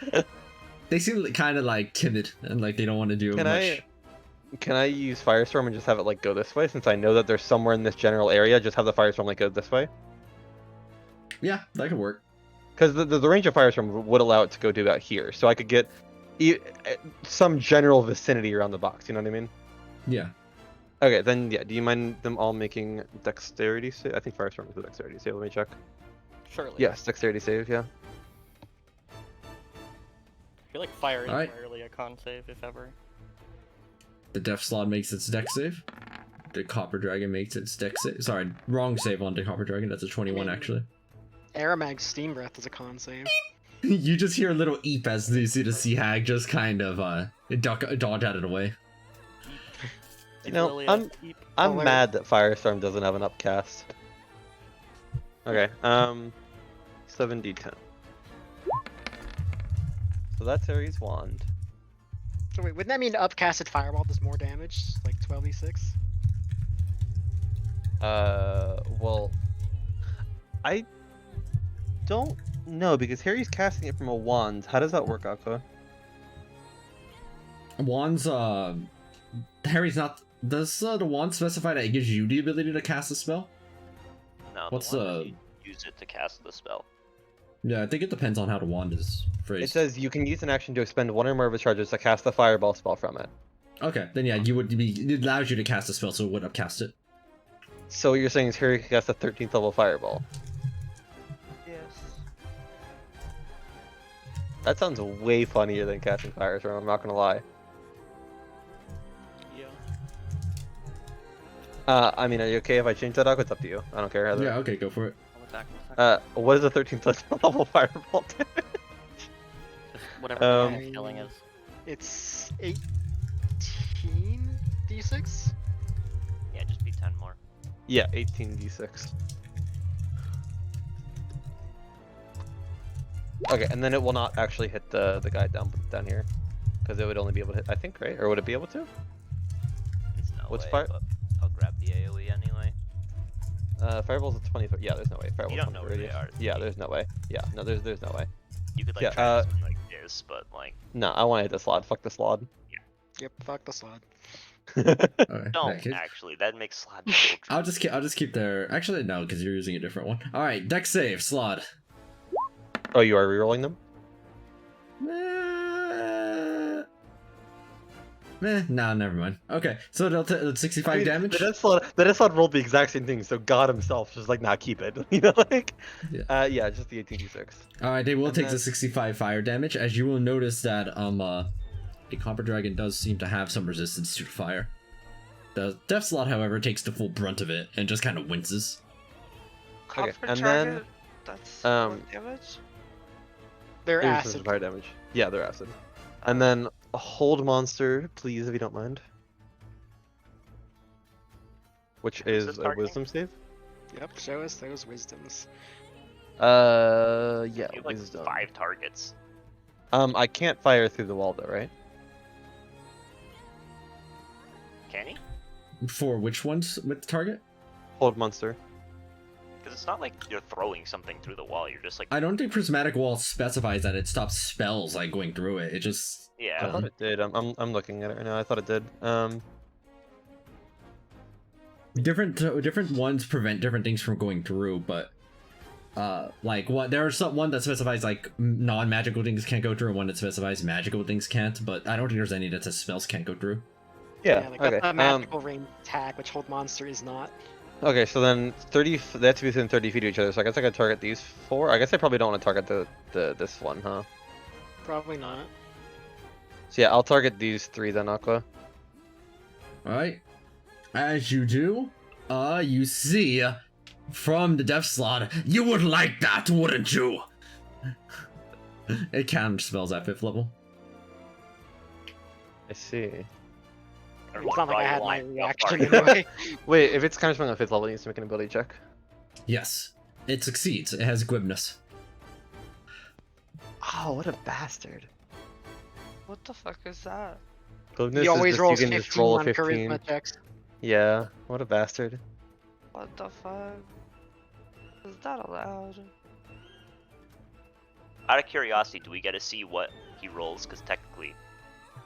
they seem kind of like timid and like they don't want to do much. Can I use Firestorm and just have it like go this way since I know that there's somewhere in this general area? Just have the Firestorm like go this way. Yeah, that could work. Because the range of Firestorm would allow it to go do out here, so I could get some general vicinity around the box. You know what I mean? Yeah. Okay, then yeah. Do you mind them all making dexterity save? I think Firestorm is a dexterity save. Let me check. Surely. Yes, dexterity save. Yeah. I feel like fire is Alright. rarely a con save, if ever. The Death Slaad makes its dex save. The Copper Dragon makes its dex save. Sorry, wrong save on the Copper Dragon. That's a 21 actually. Aramag's Steam Breath is a con save. You just hear a little eep as you see the Sea Hag just kind of dodge out of the way. You know, Lilia, I'm keep- I'm wait. mad that Firestorm doesn't have an upcast. Okay, 7d10. So that's Harry's wand. So wait, wouldn't that mean upcasted Fireball does more damage? Like 12d6? Well, I don't know because Harry's casting it from a wand. How does that work, Aqua? Wands, Harry's not. Does the wand specify that it gives you the ability to cast a spell? No, What's the one that you use it to cast the spell. Yeah, I think it depends on how the wand is It phrased. says you can use an action to expend one or more of its charges to cast the fireball spell from it. Okay, then yeah, you would be. It allows you to cast a spell, so it would upcast it. So what you're saying is Harry can cast a 13th level fireball. Yes. That sounds way funnier than casting Firestorm, I'm not gonna lie. Yeah. I mean, are you okay if I change that up? It's up to you. I don't care. Either. Yeah, okay, go for it. I'll attack in a second. What is a 13th level fireball damage? Just whatever um, the killing is. It's 18d6? Yeah, just be 10 more. Yeah, 18d6. Okay, and then it will not actually hit the guy down here, because it would only be able to hit, I think, right? Or would it be able to? It's no What's way, fire- but I'll grab the AoE anyway. Fireball's a 20. Yeah, there's no way. Fireball's You don't know 20 where they radius. are. Yeah, there's no way. Yeah, no, there's no way. You could like Yeah, try something like this, but like No, I want to hit the Slaad. Fuck the Slaad. Yep, fuck the Slaad. Alright, don't that case- actually. That makes Slaad so I'll just keep their. Actually, no, because you're using a different one. All right, dex save, Slaad. Oh, you are rerolling them? No, never mind. Okay, so they'll 65 damage. The Death Slaad rolled the exact same thing, so God himself just like, nah, keep it. You know, like, yeah, just the 18d6. All right, they will And take the then- 65 fire damage, as you will notice that the Copper Dragon does seem to have some resistance to fire. The Death Slot, however, takes the full brunt of it and just kind of winces. Okay, Copper and Dragon, then, that's um, what damage? They're Here's acid. the fire damage. Yeah, they're acid. And then a hold monster, please, if you don't mind. Which Who's is this a targeting? wisdom save. Yep, show us those wisdoms. Yeah, you have like wisdom. 5 targets. I can't fire through the wall though, right? Can he? For which ones with the target? Hold monster. Because it's not like you're throwing something through the wall. You're just like I don't think Prismatic Wall specifies that it stops spells like going through it. It just I yeah. thought it did. I'm looking at it right now. I thought it did. different ones prevent different things from going through, but Like what there's one that specifies like non-magical things can't go through, and one that specifies magical things can't. But I don't think there's any that says spells can't go through. Yeah. like Okay. a magical range attack, which hold monster is not. Okay. So then 30. They have to be within 30 feet of each other. So I guess I could target these 4. I guess I probably don't want to target this one, huh? Probably not. So yeah, I'll target these 3 then, Aqua. All right. As you do, you see from the Death Slaad, you would like that, wouldn't you? It counter spells at 5th level. I see. It's not like I had my reaction anyway. Wait, if it's counter spelling at 5th level, it needs to make an ability check. Yes, it succeeds. It has Gwibness. Oh, what a bastard. What the fuck is that? Glibness He always is just, rolls you can 15 just roll a on 15. charisma checks. Yeah, what a bastard. What the fuck? Is that allowed? Out of curiosity, do we get to see what he rolls? Because technically,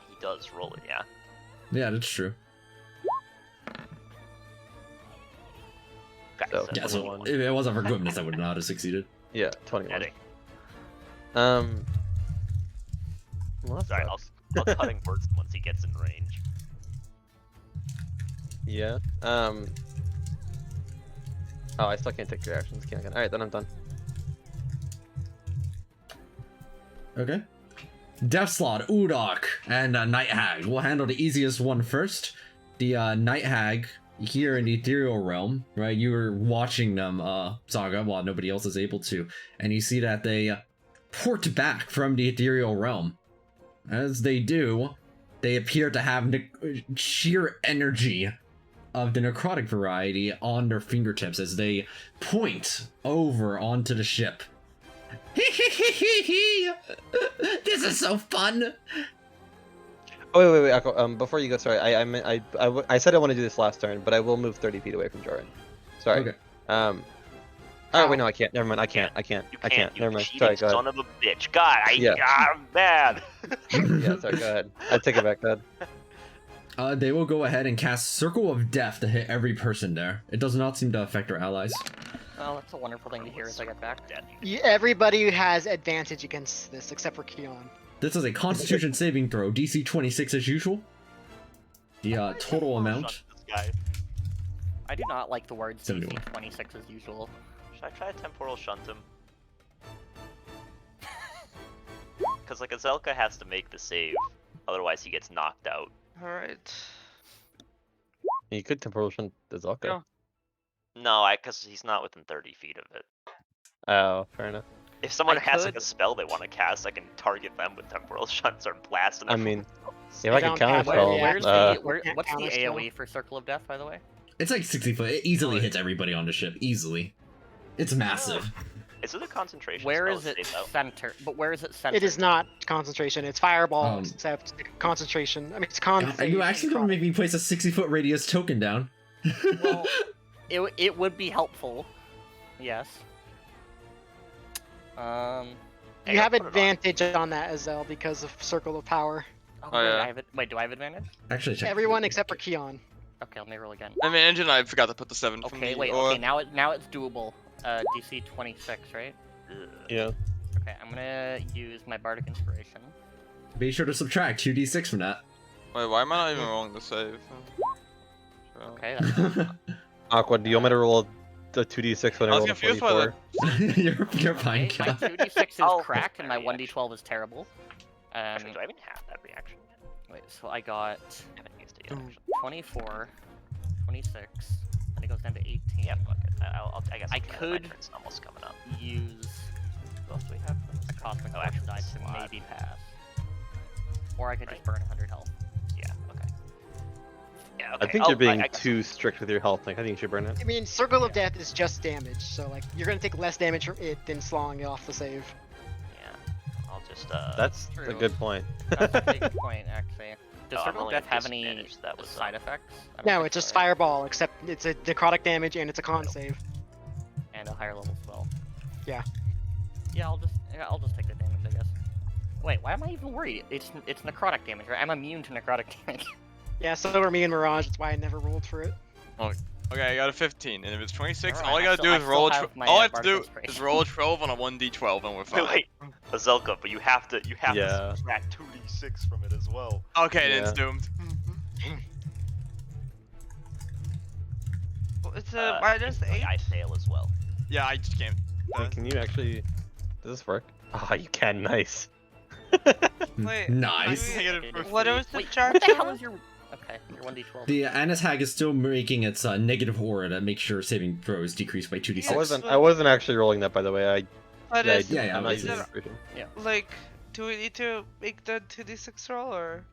he does roll it, yeah? Yeah, that's true. Okay, So, Yeah, so 21. if it wasn't for Gwibness, I would not have succeeded. Yeah, 21. Netting. Well, that Sorry, sucks. I'll cut him words once he gets in range. Yeah. Oh, I still can't take reactions. Alright, then I'm done. Okay. Death Slaad, Udok, and Night Hag. We'll handle the easiest one first. The Night Hag here in the ethereal realm, right? You were watching them, Saga, while nobody else is able to, and you see that they port back from the ethereal realm. As they do, they appear to have sheer energy of the necrotic variety on their fingertips as they point over onto the ship. This is so fun. Oh wait, Akko, before you go, sorry, I said I want to do this last turn, but I will move 30 feet away from Joran. Sorry. Okay. Oh wait, no, I can't. Never mind. I can't. You I can't. you Never mind. cheating Sorry, go ahead. son of a bitch. God, Yeah. I'm mad. Yeah, sorry. Go ahead. I take it back. Go ahead. They will go ahead and cast Circle of Death to hit every person there. It does not seem to affect our allies. Well, that's a wonderful thing to hear as I get back. Everybody has advantage against this except for Keon. This is a Constitution saving throw, DC 26 as usual. The total amount. Shut this guy. I do not like the words 71. DC 26 as usual. Should I try to temporal shunt him? Because like Azelka has to make the save, otherwise he gets knocked out. Alright. You could temporal shunt the Zalka. Yeah. No, because he's not within 30 feet of it. Oh, fair enough. If someone I has like could- a spell they want to cast, I can target them with temporal shunts or blast them. I mean, if They I can don't have counterspell, a Where's reaction. what's the Counterspell. AoE for Circle of Death, by the way? It's like 60 foot. It easily hits everybody on the ship. Easily. It's massive. Is it a concentration Where spell is to it save out? center? But where is it centered? It is not concentration. It's fireball, Um, except concentration. I mean, it's con. Are you actually gonna make me place a 60-foot radius token down? Well, it would be helpful. Yes. Hey, You I'll have put it on. advantage on that, Azel, because of Circle of Power. Oh, Oh, wait, yeah. I have it. Wait, do I have advantage? Actually, check. Everyone except for Keon. Okay, let me roll again. I mean, Engine, I forgot to put the 7 for Okay, me. wait. or... Okay, now it's doable. DC 26, right? Ugh. Yeah. Okay, I'm gonna use my Bardic Inspiration. Be sure to subtract 2d6 from that. Wait, why am I not even rolling the save? Sure. Okay, that's Aqua, do you want me to roll the 2d6 when I I was roll the confused by 44? you're fine, okay, my Cal. 2d6 is Oh, cracked and my reaction. 1d12 is terrible. Actually, do I even have that reaction yet? Wait, so I got I haven't used it yet, actually. 24, 26, and it goes down to 18. Yeah, fuck it. I guess I I'll do that. My could- turn's almost coming up. Use Who else do we have? a Cosmic Oh, actually, die to Slaad. maybe pass. Or I could just Right. burn 100 health. Yeah, okay. Yeah, okay. I think you're being I guess- too strict with your health. Like, I think you should burn it. I mean, Circle of Death is just damage, so like you're gonna take less damage from it than slowing it off the save. Yeah, I'll just That's a True. good point. That's a big point, actually. Does Oh, I'm Circle of only Death at have any disadvantage, that was, side effects? I don't No, think it's so, just right? fireball, except it's a necrotic damage and it's a con save. And a higher level spell. Yeah. Yeah, I'll just take the damage, I guess. Wait, why am I even worried? It's necrotic damage, right? I'm immune to necrotic damage. Yeah, so were me and Mirage. That's why I never rolled for it. Okay, I got a 15, and if it's 26, Alright, all I I gotta still- do I is still roll. have my, All I have to Bardic do Inspiration. is roll a 12 on a 1d12, and we're fine. Wait, Azelka, but you have to Yeah. subtract 2d6 from it as well. Okay, then Yeah. it's doomed. It's a minus instantly 8. I fail as well. Yeah, I just can't. Wait, can you actually? Does this work? Ah, you can. Nice. Wait, Nice. I Negative mean, 50. what are Wait, what subtracting? the hell is your... Okay, your 1d12. The Annis Hag is still making its negative aura to make sure saving throws decrease by 2d6. I wasn't actually rolling that, by the way. But Yeah, is, yeah, I'm not is using it, inspiration. like, do we need to make the 2d6 roll, or?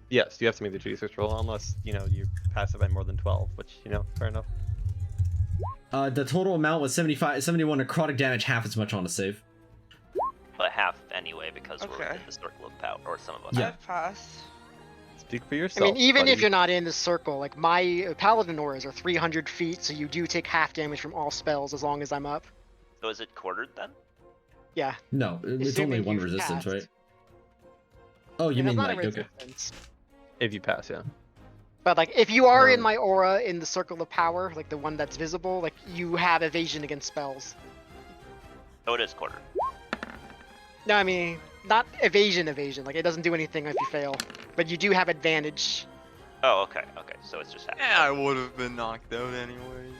Yes, you have to make the 2d6 roll unless you you pass it by more than 12, which fair enough. The total amount was 71 necrotic damage, half as much on a save. But half anyway because we're Okay. in the circle of power, or some of us. Yeah. I pass. Speak for I yourself. mean, even if buddy. you're not in the circle, like my paladin auras are 300 feet, so you do take half damage from all spells as long as I'm up. So is it quartered then? Yeah. No, it's Assuming only one you've resistance, passed. right? Oh, you And mean that's not like a okay. resistance. If you pass, yeah. But like, if you are in Um, my aura in the circle of power, like the one that's visible, like you have evasion against spells. Oh, it is quartered. No, I mean not evasion. Like it doesn't do anything if you fail, but you do have advantage. Oh, okay, so it's just half. Yeah, I would have been knocked out anyway.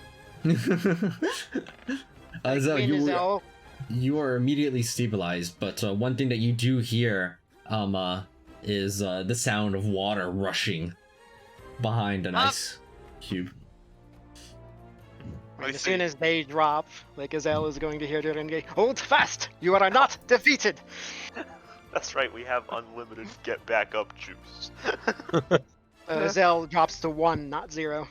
So Win is all- you are immediately stabilized, but one thing that you do hear is the sound of water rushing behind an ice cube. I as see. soon as they drop, like Azel is going to hear their engage. Hold fast! You are not defeated! That's right, we have unlimited get back up juice. Azel drops to 1, not 0.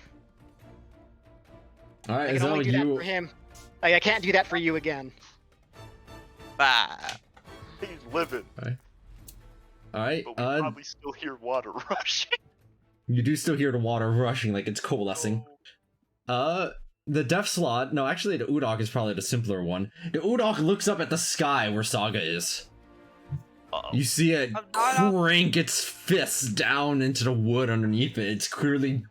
Alright, I can only Azel, do that for him. Like, I can't do that for you again. Bah. He's living, Alright, but we probably still hear water rushing. you do still hear the water rushing like it's coalescing. The Death Slaad, no, actually the Udok is probably the simpler one. The Udok looks up at the sky where Saga is. Uh-oh. You see it I'm not up. crank its fists down into the wood underneath it. It's clearly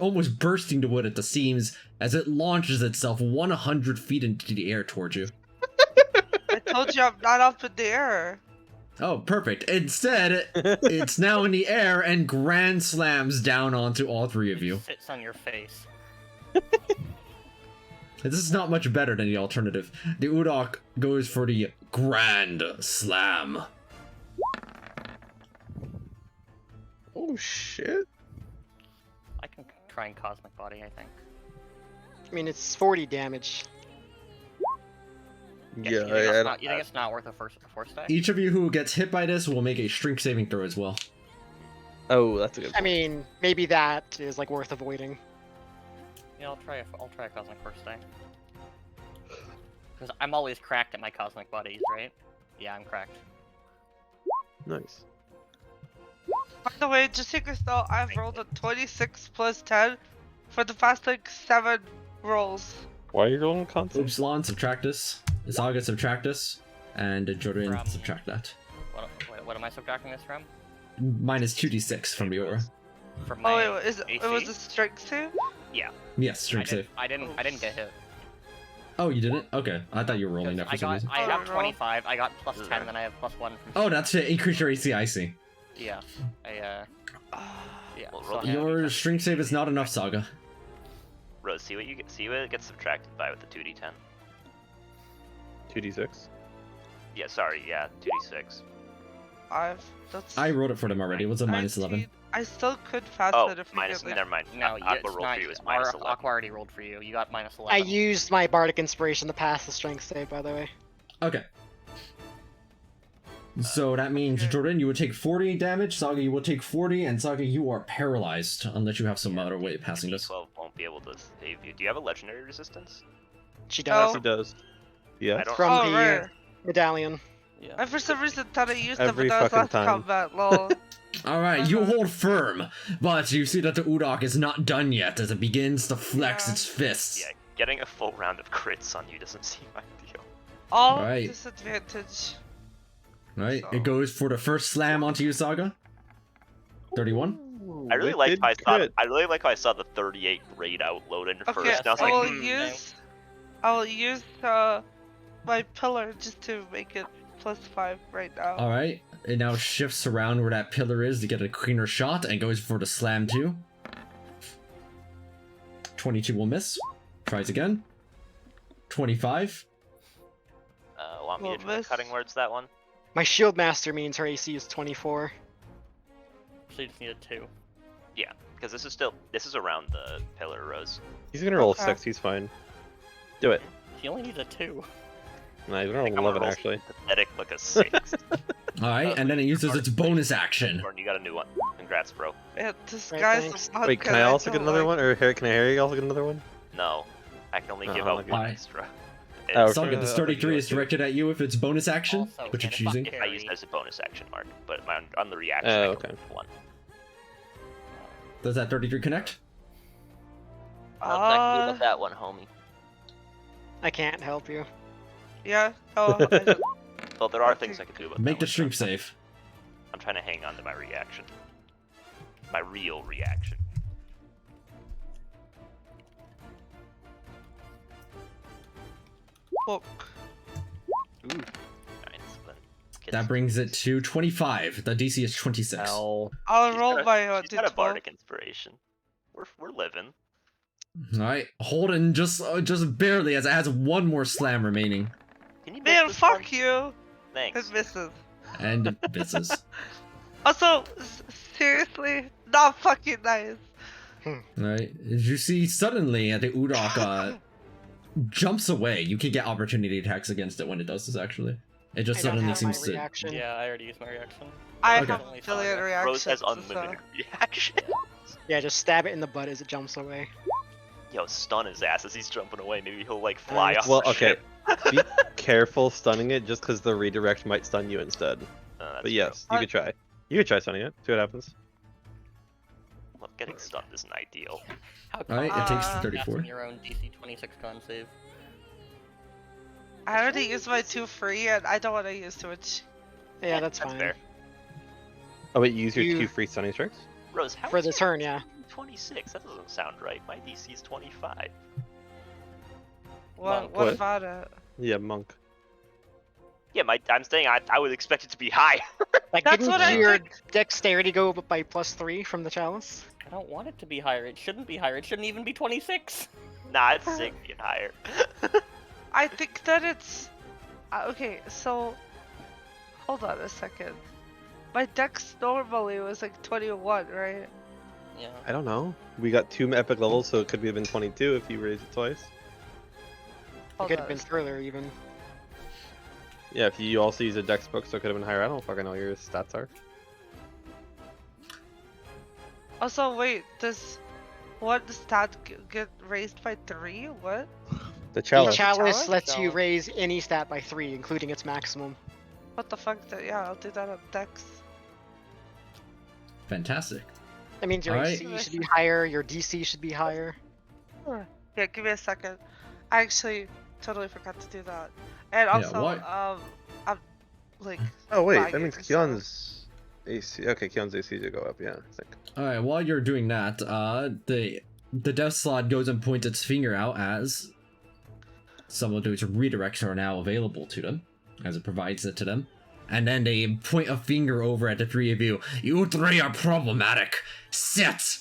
almost bursting the wood at the seams as it launches itself 100 feet into the air towards you. I told you I'm not up in the air. Oh, perfect. Instead, it's now in the air and grand slams down onto all three of you. Sits on your face. This is not much better than the alternative. The Udok goes for the Grand Slam. Oh shit! I can try and Cosmic Body, I think. I mean, it's 40 damage. Yeah, You think, it's not, you think it's not worth a force die? Each of you who gets hit by this will make a strength saving throw as well. Oh, that's a good. I mean, maybe that is like worth avoiding. Yeah, I'll try a Cosmic Force die. Because I'm always cracked at my Cosmic Bodies, right? Yeah, I'm cracked. Nice. By the way, just so you guys know, I've rolled a 26 plus 10 for the past like 7 rolls. Why are you rolling constant? Upsilon, subtract this. Saga, subtract this. And Jordan, From- subtract that. What am I subtracting this from? Minus 2d6 from the aura. From my Oh wait, it was AC? a strength save? Yes, strength save. I didn't get hit. Oh, you didn't? Okay, I thought you were rolling that for some reason. I have Oh, 25, I got plus 10, then I have plus 1 from... Oh, that's to increase your AC, I see. Yeah, yeah. Well, so roll I have- Your strength save is not enough, Saga. Rose, see what you get. See what it gets subtracted by with the 2d10. 2d6. Yeah, sorry. Yeah, 2d6. That's I wrote it for them already. It was a minus 11. 19. I still could pass Oh, it if we minus. get, like, Never mind. No, Aqua it's roll not. for you is minus 11. Aqua already rolled for you. You got minus 11. I used my Bardic Inspiration to pass the strength save, by the way. Okay. So that means, Okay. Jordan, you would take 40 damage, Saga, you will take 40, and Saga, you are paralyzed unless you have some other way of passing this. 12 won't be able to save you. Do you have a legendary resistance? She Oh. does. He does. Yeah. I don't. From Oh, the right. medallion. Yeah. I for some reason thought I used them, Every but that was fucking last time. combat, lol. Alright, you hold firm, but you see that the Udok is not done yet as it begins to flex Yeah. its fists. Yeah, getting a full round of crits on you doesn't seem ideal. All Right. disadvantage. Right, So- it goes for the first slam onto you, Saga. 31. I really wicked like how I saw. crit. I really like how I saw the 38 grade outload in Okay, first. And I was I like, will hmm. use. I'll use my pillar just to make it +5 right now. Alright, it now shifts around where that pillar is to get a cleaner shot and goes for the slam 2. 22 will miss. Tries again. 25. Want me to Well, try miss. cutting words that one? My shield master means her AC is 24. So you just need a 2. Yeah, because this is around the pillar, Rose. He's gonna roll Okay. 6. He's fine. Do it. He only needs a 2. No, he's I gonna think roll I'm gonna 11 roll actually. pathetic like a 6. Alright, and then it uses its bonus action. Jordan, you got a new one. Congrats, bro. Yeah, this Right, guy's thanks. a monk Wait, can and I also get don't another like- one? Or can Harry also get another one? No, I can only Oh, give out okay. one Alright. extra. Oh, It's- Socket, this I'll 33 do is it. directed at you if it's bonus action, Also, which you're can I fuck choosing. Harry? I used it as a bonus action mark, but on the reaction, Oh, I okay. can one. Does that 33 connect? Not gonna Uh, about that one, homie. I can't help you. Yeah, no, I don't- Well, there are things I can do about Make that the one, stream save. I'm trying to hang on to my reaction. My real reaction. Fuck. Nice, but get That brings it to 25. The DC is 26. Ow. I'll She's roll got a- my she's got a d12. bardic inspiration. We're living. Alright, Holden just barely as it has one more slam remaining. Can you make Man, this fuck one? you! Thanks. It misses. And it misses. Also, seriously, not fucking nice. Alright, as you see suddenly the Udok jumps away. You can get opportunity attacks against it when it does this actually. It just I don't suddenly have my seems to... reaction. Yeah, I already used my reaction. I Okay. have a billion reactions. Rose has so- unlimited reaction. Yeah, just stab it in the butt as it jumps away. Yo, stun his ass as he's jumping away. Maybe he'll like fly Nice. off Well, the okay. ship. Be careful stunning it just because the redirect might stun you instead. That's But yes, you could try. You could try stunning it. See what happens. true. Well, getting stunned isn't ideal. How Alright, come it takes Uh, the 34. passing your own DC 26 con save? I already used my 2 free and I don't want to use too much. Yeah, that's That's fine. fair. Oh wait, you use your You- 2 free stunning strikes? Rose, how For is the your turn, yeah. 26? That doesn't sound right. My DC is 25. What, Monk. what What? about it? Yeah, monk. Yeah, I'm saying I would expect it to be higher. Like, That's didn't what I your think. dexterity go up by +3 from the chalice? I don't want it to be higher. It shouldn't be higher. It shouldn't even be 26. Nah, it's sick being higher. I think that it's... okay, so... Hold on a second. My dex normally was like 21, right? Yeah. I don't know. We got 2 epic levels, so it could have been 22 if you raised it twice. It Hold could on have a been sec. further, even. Yeah, if you also use a dex book, so it could have been higher. I don't fucking know what your stats are. Also, wait, does one stat get raised by 3? What? The Each chalice. chalice lets you Chalice. raise any stat by 3, including its maximum. What the fuck? Yeah, I'll do that on dex. Fantastic. That means your Alright. AC should be higher, your DC should be higher. Yeah, give me a second. I actually totally forgot to do that. And also, what? I'm like... Oh wait, buying that it means or so. Keon's AC. Okay, Keon's AC did go up. Yeah, I think. Alright, while you're doing that, the Death Slot goes and points its finger out as some of those redirects are now available to them, as it provides it to them. And then they point a finger over at the three of you. You three are problematic. Sit!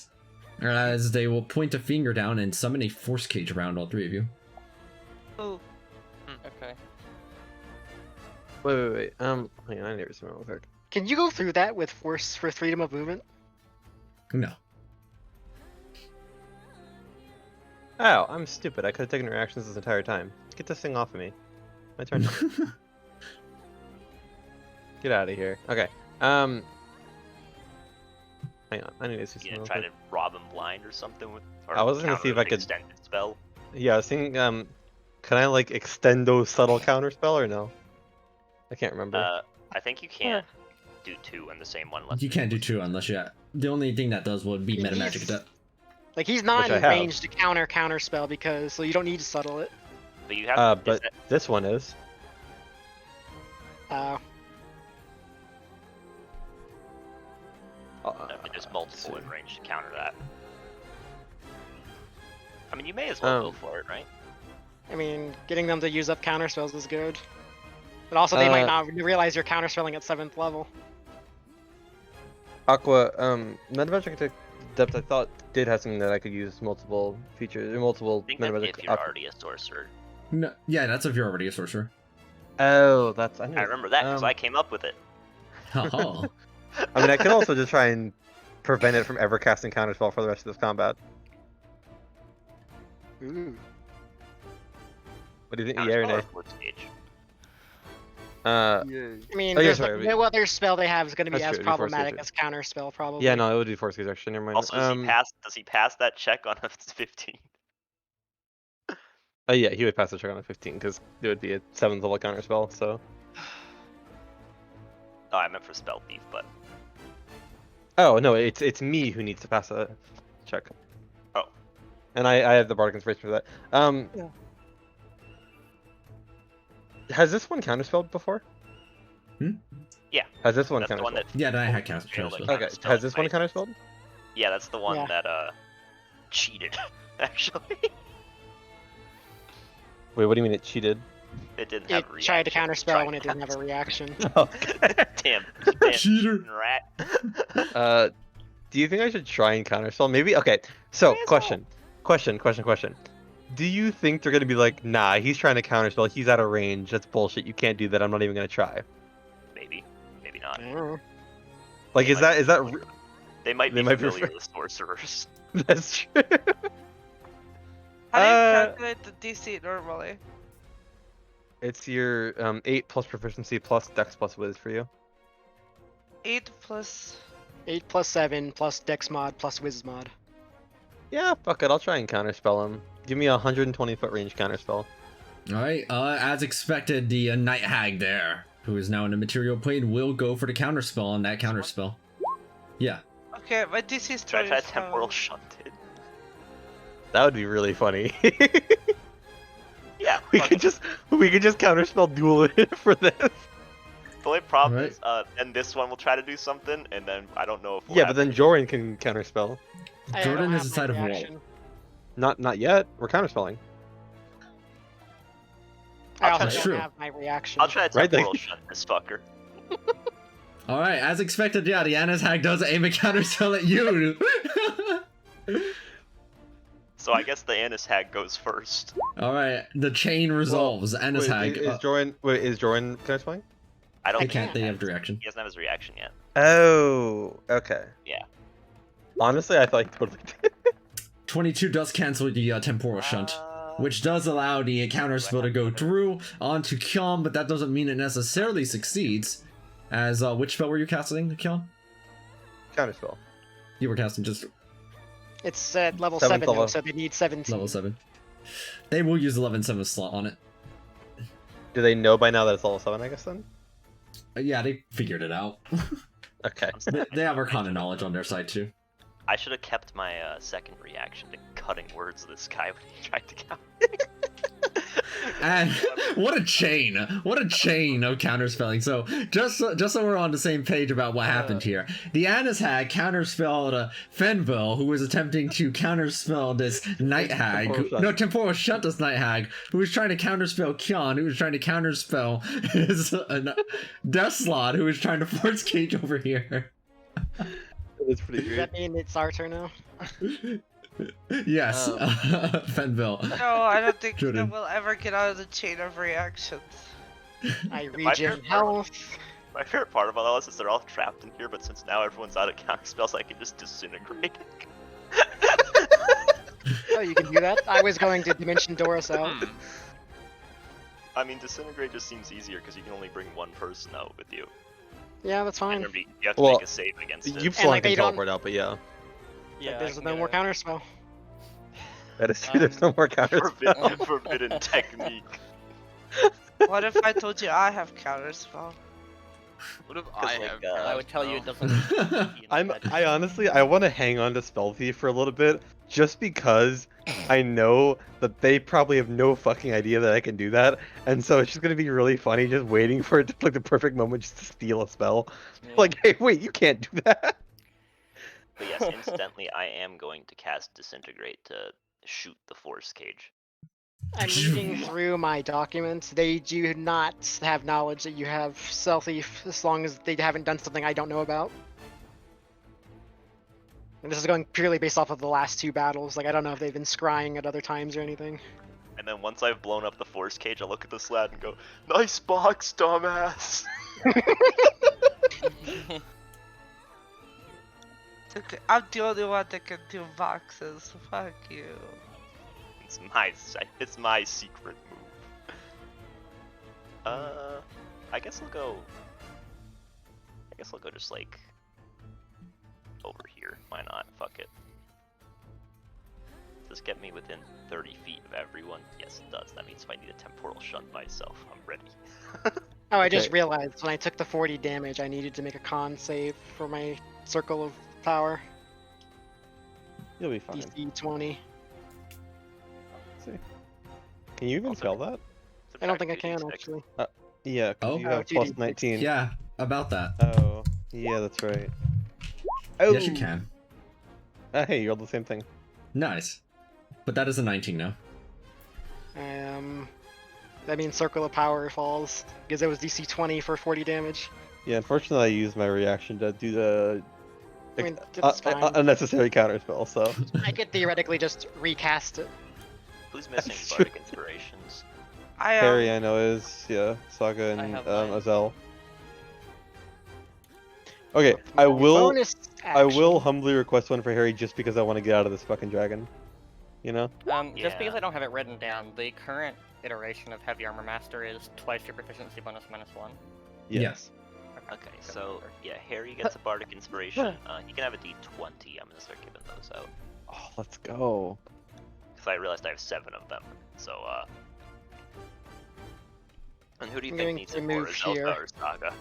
As they will point a finger down and summon a force cage around all three of you. Ooh. Okay. Wait. Hang on, I never smell real quick. Can you go through that with force for freedom of movement? No. Oh, I'm stupid. I could have taken reactions this entire time. Get this thing off of me. My turn. Get out of here. Okay. Hang on. I need to see You something. gonna real try quick. to rob him blind or something with? Or I was gonna see if counter I an could- extended spell. Yeah, I was thinking. Can I like extendo subtle counter spell or no? I can't remember. I think you can't do two in the same one. Unless You can't do two unless you... The only thing that does would be He's- metamagic attack. Like, he's not Which I in have. range to counter spell because, so you don't need to subtle it. But you have. But this one is. I mean, there's multiple in range to counter that. I mean, you may as well go for it, right? I mean, getting them to use up counter spells is good. But also, they might not realize you're counter spelling at 7th level. Aqua, Meta Magic Depth I thought did have something that I could use multiple features, or multiple I think Meta that's Magic if you're already a sorcerer. No, yeah, that's if you're already a sorcerer. Oh, that's... I remember that because I came up with it. Oh. I mean, I could also just try and prevent it from ever casting Counterspell for the rest of this combat. Ooh. What do you think? Yeah or nay? Disengage. I mean, Oh, yeah, there's sorry, no other spell they have is going to be That's as true, it'd be Force problematic Gauge. as counter spell, probably. Yeah, no, it would be Force Gauge actually. Never mind. Also, does he pass that check on a 15? Oh yeah, he would pass the check on a 15 because it would be a 7th level Counterspell. So. Oh, I meant for spell thief, but Oh no, it's me who needs to pass a check. Oh. And I have the Bardic Inspiration for that. Yeah. Has this one counterspelled before? yeah, Has this one that's the one counterspelled? that Yeah, then I had failed counter at spell. Okay, counterspell, has this one right? counterspelled? Yeah, that's the one Yeah. that cheated, actually. Wait, what do you mean it cheated? It didn't It have a reaction. tried to counter spell Tried when it to didn't have a reaction. damn Cheater. rat. Do you think I should try and counterspell? Maybe. Okay. So, May as well. question. Do you think they're gonna be like, nah, he's trying to counterspell, he's out of range, that's bullshit, you can't do that, I'm not even gonna try? Maybe not. Like, They is might that be- They might be They might be familiar with sorcerers. that's true? How do you Uh, calculate the DC normally? It's your 8 plus proficiency plus dex plus whiz for you. 8 plus... 8 plus 7 plus dex mod plus whiz mod. Yeah, fuck it, I'll try and counterspell him. Give me a 120 foot range counterspell. Alright, as expected, the Night Hag there, who is now in the material plane, will go for the counterspell on that counterspell. Yeah. Okay, my DC is Try 27. temporal shunted. That would be really funny. Yeah, we fuck could it. just counterspell duel it for this. The only problem Right. is, and this one will try to do something, and then I don't know if we'll Yeah, have but then any- Joran can counterspell. I Jordan don't is have inside my of wall. reaction. Not yet. We're counterspelling. I I'll also try don't to- have my reaction. I'll try to Right then. temporal shut this fucker. Alright, as expected, yeah, the Anna's Hag does aim a counterspell at you. So I guess the Annis Hag goes first. Alright, the chain resolves. Anna's Wait, Hag. is Joran counterspelling? I don't I think can't, he they has- have reaction. He doesn't have his reaction yet. Oh, okay. Yeah. Honestly, I thought he totally did. 22 does cancel the temporal shunt, which does allow the counterspell to go through onto Kyon, but that doesn't mean it necessarily succeeds. As, which spell were you casting, Kyon? Counterspell. You were casting just It's at level 7th 7 though, level. so they need 17. level 7. They will use 11/7 slot on it. Do they know by now that it's level 7, I guess, then? Yeah, they figured it out. Okay. They have Arcana knowledge on their side too. I should have kept my second reaction to cutting words of this guy when he tried to count. And what a chain of counterspelling. So just so we're on the same page about what happened here, the Anna's Hag counterspelled Fenville, who was attempting to counterspell this Night Hag. Temporal shut this Night Hag, who was trying to counterspell Kyon, who was trying to counterspell his Death Slaad, who was trying to force cage over here. That's pretty Does great. that mean it's our turn now? Yes, Fenville. No, I don't think Jordan. that we'll ever get out of the chain of reactions. I My regen favorite part- health. My favorite part about all this is they're all trapped in here, but since now everyone's out of counter spells, I can just disintegrate. Oh, you can do that? I was going to Dimension Doris out. Hmm. I mean, disintegrate just seems easier because you can only bring one person out with you. Yeah, that's fine. Remember, you have to Well, make a save against it. You And, like, can they don't- teleport out, but yeah. Yeah, There's no more counterspell. That is true, there's no more counterspell. Forbidden technique. What if I told you I have counterspell? What if 'Cause, I like, have? I would tell you it counterspell? doesn't. I honestly, I want to hang on to Spell Thief for a little bit, just because I know that they probably have no fucking idea that I can do that, and so it's just gonna be really funny just waiting for it to like the perfect moment just to steal a spell. Like, hey, wait, you can't do that. But yes, incidentally, I am going to cast Disintegrate to shoot the force cage. I'm reading through my documents. They do not have knowledge that you have stealthy as long as they haven't done something I don't know about. And this is going purely based off of the last 2 battles. Like, I don't know if they've been scrying at other times or anything. And then once I've blown up the force cage, I look at the Slaad and go, "Nice box, dumbass." Okay, I'm the only one that can do boxes. Fuck you. It's my secret move. I guess I'll go just like over here. Why not? Fuck it. Does this get me within 30 feet of everyone? Yes, it does. That means if I need a temporal shunt myself, I'm ready. Oh, I just realized when I took the 40 damage, I needed to make a con save for my circle of power. You'll be fine. DC 20. See. Can you even spell that? I don't think I can actually. Yeah, 'cause Oh. you have 2d6. plus 19. Yeah, about that. Oh, yeah, that's right. Oh. Yes, you can. Hey, you rolled the same thing. Nice. But that is a 19 now. That means circle of power falls because it was DC 20 for 40 damage. Yeah, unfortunately, I used my reaction to do the I mean, it's fine. unnecessary counterspell, so. I could theoretically just recast it. Who's missing That's Bardic Inspirations? I am. Harry, I know, is, yeah, Saga I and have mine. Azel. Okay, I will Bonus I will action. humbly request one for Harry just because I want to get out of this fucking dragon. You know? Just because Yeah. I don't have it written down, the current iteration of Heavy Armor Master is twice your proficiency bonus -1. Yes. Okay, so yeah, Harry gets a Bardic Inspiration. He can have a D20. I'm gonna start giving those out Oh, let's go. because I realized I have 7 of them. So and who do you I'm think going needs to it more, move Azelka here. or Saga?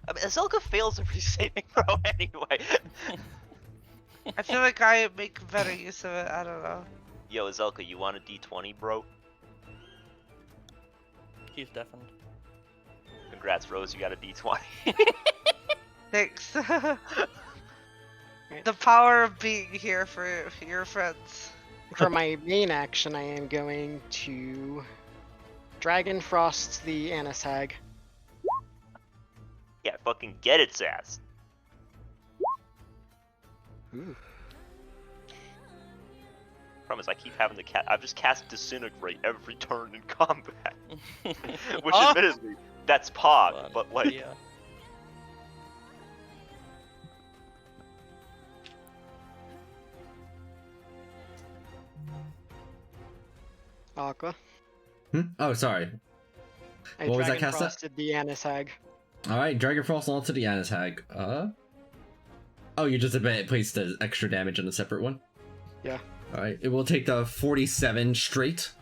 I mean, Azelka fails every saving throw anyway. I feel like I make better use of it. I don't know. Yo, Azelka, you want a D20, bro? He's deafened. Congrats, Rose. You got a D20. Thanks. The power of being here for your friends. For my main action, I am going to Dragon Frost the Anishag. Yeah, fucking get its ass. Ooh. Promise, I keep having to I've just cast Disintegrate every turn in combat. Which, Oh! admittedly, that's Pog, Fun. but like, Yeah. Aqua. Oh, sorry. I What was that Dragon cast at? Frosted the Anishag. Alright, Dragon Frost onto the Anishag. Oh, you just placed the extra damage on a separate one? Yeah. Alright, it will take the 47 straight.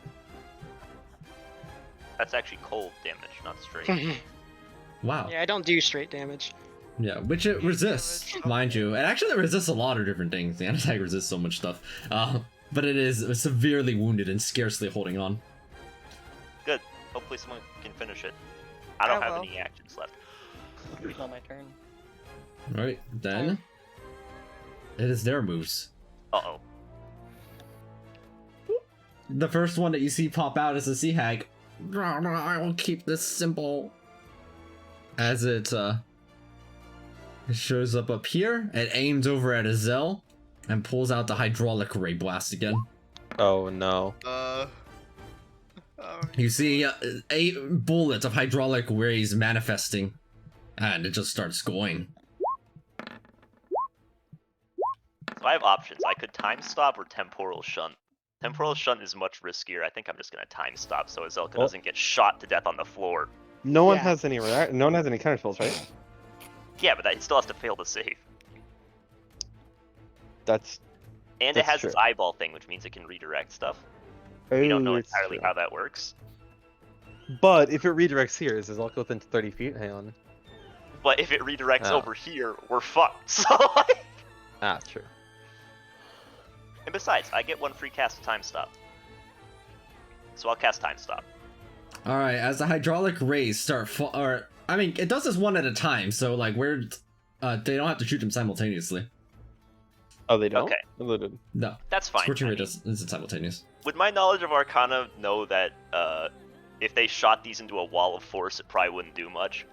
that's actually cold damage, not straight. Wow. Yeah, I don't do straight damage. Yeah, which it resists, damage. mind you. And actually, it resists a lot of different things. The Anishag resists so much stuff. But it is severely wounded and scarcely holding on. Good. Hopefully someone can finish it. I don't I have will. any actions left. It's not my turn. Alright, then. It is their moves. Uh-oh. The first one that you see pop out is a Sea Hag. I will keep this simple. As it shows up here, it aims over at Azel and pulls out the hydraulic ray blast again. Oh no. You see 8 bullets of hydraulic rays manifesting, and it just starts going. So I have options. I could time stop or temporal shunt. Temporal shunt is much riskier. I think I'm just gonna time stop so Azelka Well- doesn't get shot to death on the floor. No one Yeah. has any no one has any counter spells, right? Yeah, but it still has to fail to save. That's And it That's has this true. eyeball thing, which means it can redirect stuff. We don't know it's entirely true. how that works. But if it redirects here, is Azelka within 30 feet? Hang on. But if it redirects Oh. over here, we're fucked. So like... Ah, true. And besides, I get 1 free cast of time stop. So I'll cast time stop. Alright, as the hydraulic rays start it does this one at a time, so like they don't have to shoot them simultaneously. Oh, they don't? Okay. Oh, they did. No. That's fine. Scorching I Ray mean, isn't simultaneous. would my knowledge of Arcana know that if they shot these into a wall of force, it probably wouldn't do much?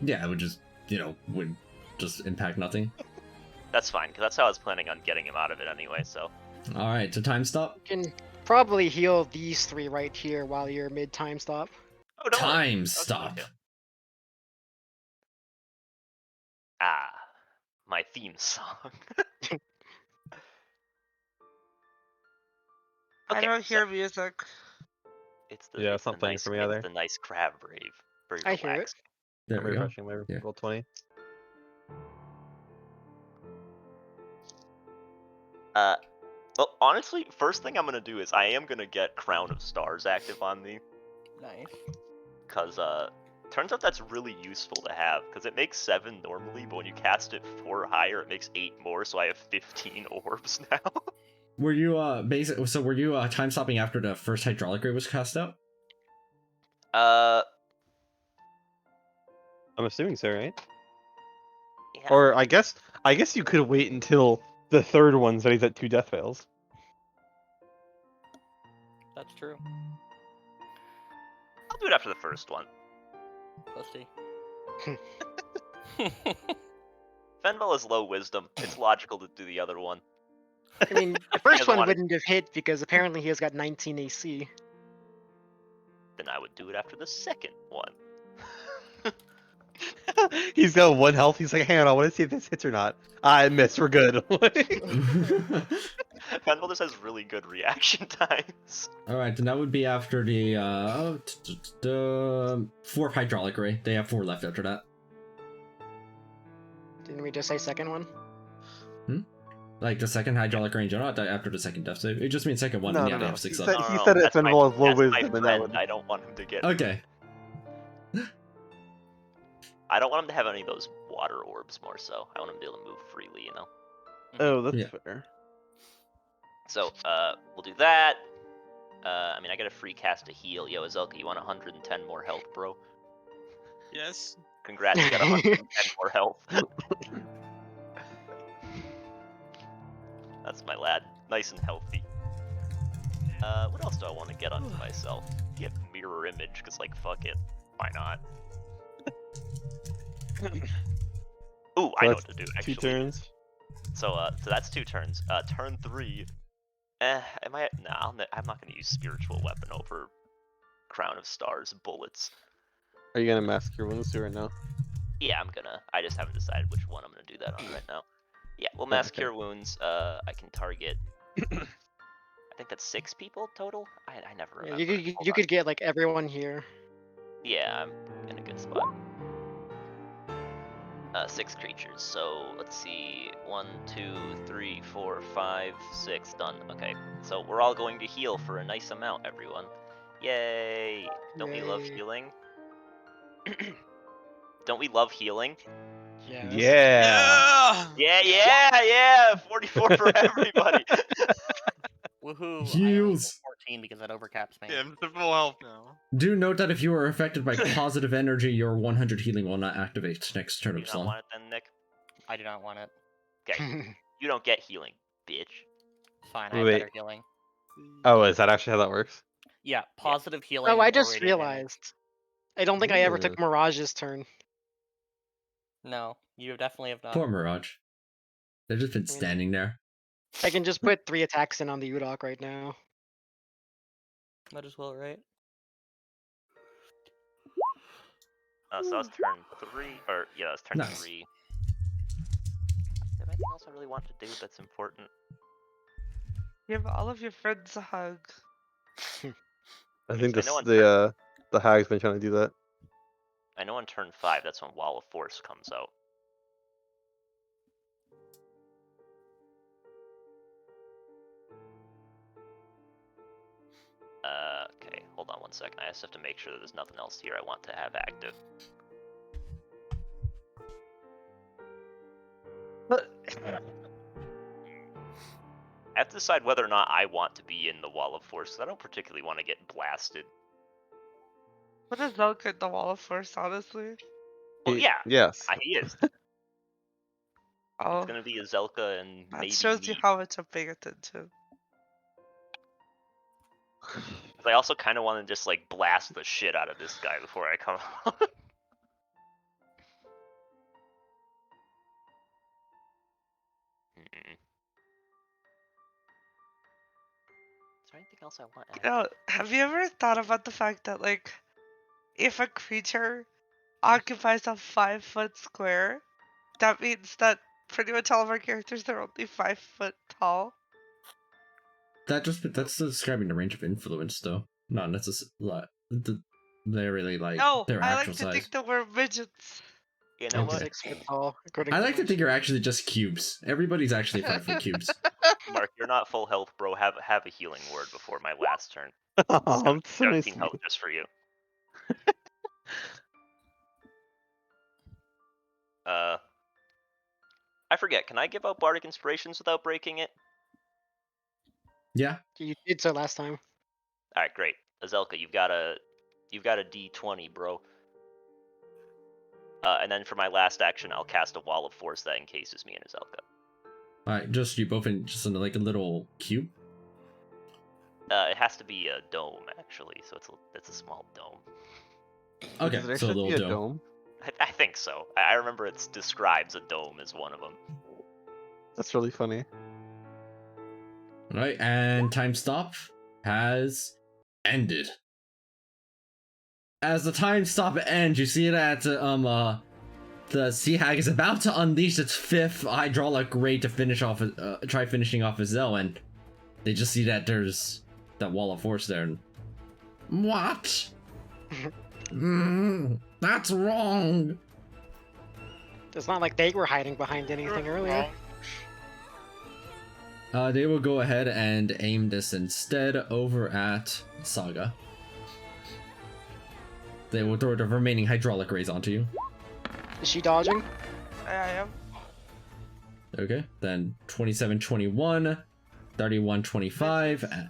Yeah, it would just, would just impact nothing. That's fine, because that's how I was planning on getting him out of it anyway, so... Alright, to time stop. You can probably heal these 3 right here while you're mid time stop. Oh, don't worry. Time Okay, stop. okay. Ah, my theme song. I Okay, don't so hear music. it's the, Yeah, it's it's not the playing nice, for me it's either. the nice crab rave. Very I hear it. relaxing. There I'm we go. refreshing my Yeah. roll 20. Well, honestly, first thing I'm gonna do is I am gonna get Crown of Stars active on me, Nice. cause turns out that's really useful to have, cause it makes 7 normally, but when you cast it 4 or higher, it makes 8 more, so I have 15 orbs now. Were you were you time stopping after the first hydraulic ray was cast out? I'm assuming so, right? Yeah. Or I guess you could wait until the third one so he's at 2 death fails. That's true. I'll do it after the first one. Pussy. Fenvel is low wisdom. It's logical to do the other one. I mean, the He first doesn't one want it. wouldn't have hit because apparently he has got 19 AC. Then I would do it after the second one. He's got 1 health. He's like, hang on, I want to see if this hits or not. I missed. We're good. Fenvel just has really good reaction times. Alright, then that would be after the 4th hydraulic ray. They have 4 left after that. Didn't we just say second one? Like the second hydraulic ray in general, not after the second death save. It just means second one, No, and no, yeah, they no. have 6 He left. said- No, it that's Fenvel has low that's my wisdom, and that friend. would- I don't want him to get. Okay. I don't want him to have any of those water orbs. More so, I want him to be able to move freely. You know. Oh, that's Yeah. fair. So, we'll do that. I mean, I got a free cast to heal. Yo, Azelka, you want 110 more health, bro? Yes. Congrats, you got 110 more health. That's my lad. Nice and healthy. What else do I want to get onto myself? Get mirror image, because, like, fuck it. Why not? Ooh, I know what to do, actually. 2 turns. So that's 2 turns. Turn 3. Am I? Nah, I'm not gonna use Spiritual Weapon over Crown of Stars bullets. Are you gonna mask your wounds too right now? Yeah, I'm gonna. I just haven't decided which one I'm gonna do that on right now. Yeah, we'll mass cure wounds. I can target. I think that's 6 people total. I never Yeah, remember. you could get like everyone here. Yeah, I'm in a good spot. 6 creatures. So let's see. 1, 2, 3, 4, 5, 6. Done. Okay. So we're all going to heal for a nice amount, everyone. Yay! Don't we love Yay. healing? Don't we love healing? Yes. Yeah. Yeah! 44 for everybody! Woohoo! I Heals. only get 14 because that overcaps me. Yeah, I'm to full health now. Do note that if you are affected by positive energy, your 100 healing will not activate next turn You of don't slump. want it then, Nick? I do not want it. Okay. You don't get healing, bitch. Fine, I have Wait. better healing. Oh, is that actually how that works? Yeah, positive healing. Oh, I or just radiant damage. realized. I don't think I ever Ooh. took Mirage's turn. No, you definitely have not. Poor Mirage. They've just been I mean- standing there. I can just put 3 attacks in on the Udok right now. Might as well, right? So that was turn 3, or yeah, that was turn Nice. 3. Is there anything else I really want to do that's important? Give all of your friends a hug. I think I know on the hag's been trying to do that. I know on turn 5, that's when Wall of Force comes out. Okay, hold on one second. I just have to make sure that there's nothing else here I want to have active. I have to decide whether or not I want to be in the Wall of Force, because I don't particularly want to get blasted. What is Zelka in the Wall of Force, honestly? Well, yeah, Yes. he is. Oh, It's gonna be Azelka and that maybe shows you me. how much I'm paying attention. 'Cause I also kind of want to just like blast the shit out of this guy before I come out. Hmm. Is there anything else I want? You know, have you ever thought about the fact that, like, if a creature occupies a 5-foot square, that means that pretty much all of our characters are only 5 foot tall? That's describing the range of influence, though. Not necessarily. They're really like No, their I like actual to size. think that we're midgets. You know I'm what, 6 foot tall, according I to like to my- think you're actually just cubes. Everybody's actually 5-foot cubes. Mark? You're not full health, bro. Have a healing word before my last turn. Oh, it's so nice 13 of health you. just for you. I forget. Can I give out bardic inspirations without breaking it? Yeah. You did so last time. All right, great. Azelka, you've got a D20, bro. And then for my last action, I'll cast a wall of force that encases me and Azelka. Alright, just you both in just in like a little cube. It has to be a dome, actually, so it's a small dome. Okay, Does it so a actually little have to be a dome. I think so. I remember it describes a dome as one of them. That's really funny. Alright, and time stop has ended. As the time stop ends, you see that the Sea Hag is about to unleash its 5th hydraulic ray to finish off try finishing off Azel, and they just see that there's that wall of force there. And, what? That's wrong. It's not like they were hiding behind anything earlier. They will go ahead and aim this instead over at Saga. They will throw the remaining hydraulic rays onto you. Is she dodging? I am. Okay, then 27-21, 31-25,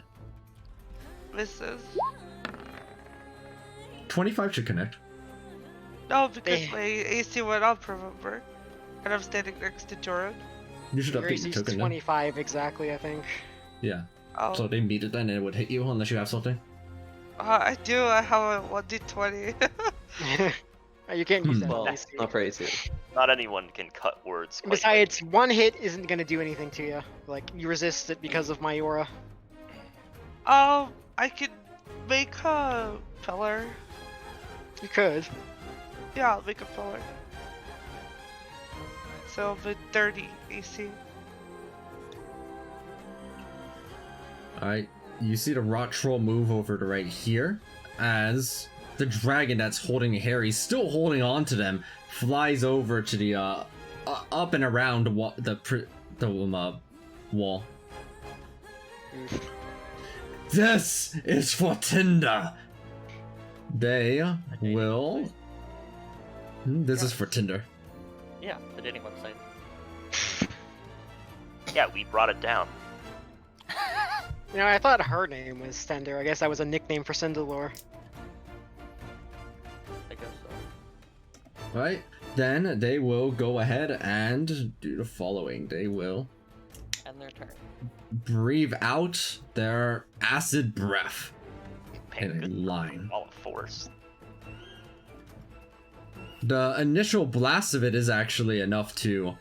Misses. 25 should connect. No, because Eh. my AC went up, remember? And I'm standing next to Jordan. You should Your update your AC's token then. 25 exactly, I think. Yeah, Oh, so they meet it then and it would hit you unless you have something. I do. I have a 1d20. You can't use that. Well, AC. not for AC. Not anyone can cut words. And Quite besides, one hit isn't gonna do anything to you. Like, you resist it because of my aura. I could make a pillar. You could. Yeah, I'll make a pillar. So, with 30 AC. Alright, you see the rot troll move over to right here as the dragon that's holding Harry, still holding on to them, flies over to the up and around the wall. This is for Tinder. They will. This is for Tinder. Yeah, the dating website. Yeah, we brought it down. You know, I thought her name was Stender. I guess that was a nickname for Cinderlore. I guess so. Right? Then they will go ahead and do the following. They will End their turn. breathe out their acid breath in a Good line. wall of force. The initial blast of it is actually enough to,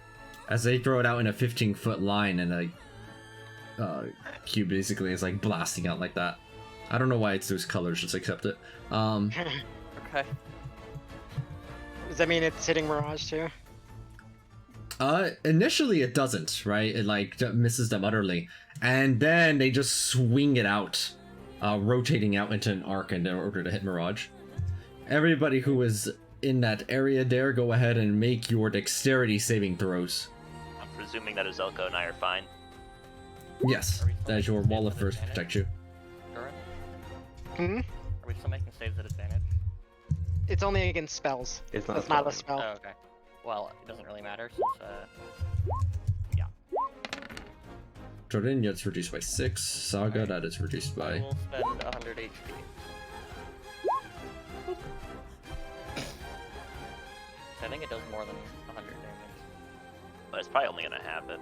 as they throw it out in a 15-foot line, and a cube basically is like blasting out like that. I don't know why it's those colors, just accept it. Okay. Does that mean it's hitting Mirage too? Initially it doesn't, right? It like misses them utterly, and then they just swing it out, rotating out into an arc in order to hit Mirage. Everybody who is in that area there, go ahead and make your dexterity saving throws. I'm presuming that Azelka and I are fine. Yes, that is your wall of force to protect you. Jordan? Hmm? Are we still making saves at advantage? It's only against spells. It's not That's a not a spell. spell. Oh, okay. Well, it doesn't really matter since, Jordan, that's reduced by 6. Saga, that is reduced I by... will spend 100 HP. I think it does more than 100 damage. but it's probably only gonna happen.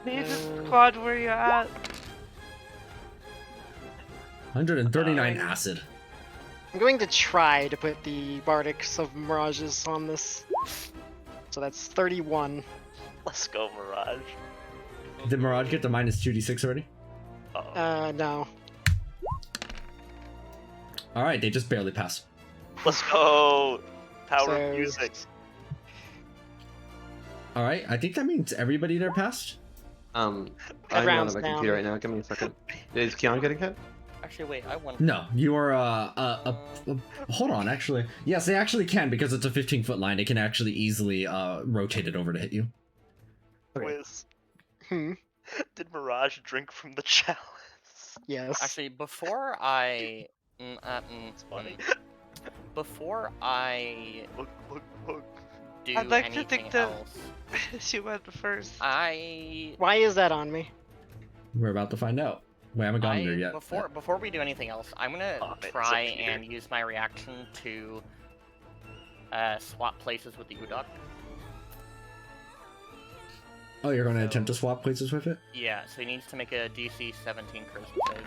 Need a squad where you at. 139 acid. I'm going to try to put the Bardics of Mirages on this. So that's 31. Let's go, Mirage. Did Mirage get the minus 2d6 already? Uh-oh. No. Alright, they just barely passed. Let's go! Power So- of music. Alright, I think that means everybody there passed. I'm That on round's my down. computer right now. Give me a second. Is Keon getting hit? Actually, wait, I won. No, you are hold on, actually. Yes, they actually can because it's a 15-foot line. They can actually easily rotate it over to hit you. Okay. Wiz, Hmm. did Mirage drink from the chalice? Yes. Actually, before I. It's funny. Before I Look. do I'd like to anything think that- else, She went first. I. Why is that on me? We're about to find out. We haven't gotten there yet. Before we do anything else, I'm gonna It's try a Peter. and use my reaction to swap places with the Udok. Oh, you're going to attempt to swap places with it? Yeah, so he needs to make a DC 17 charisma save.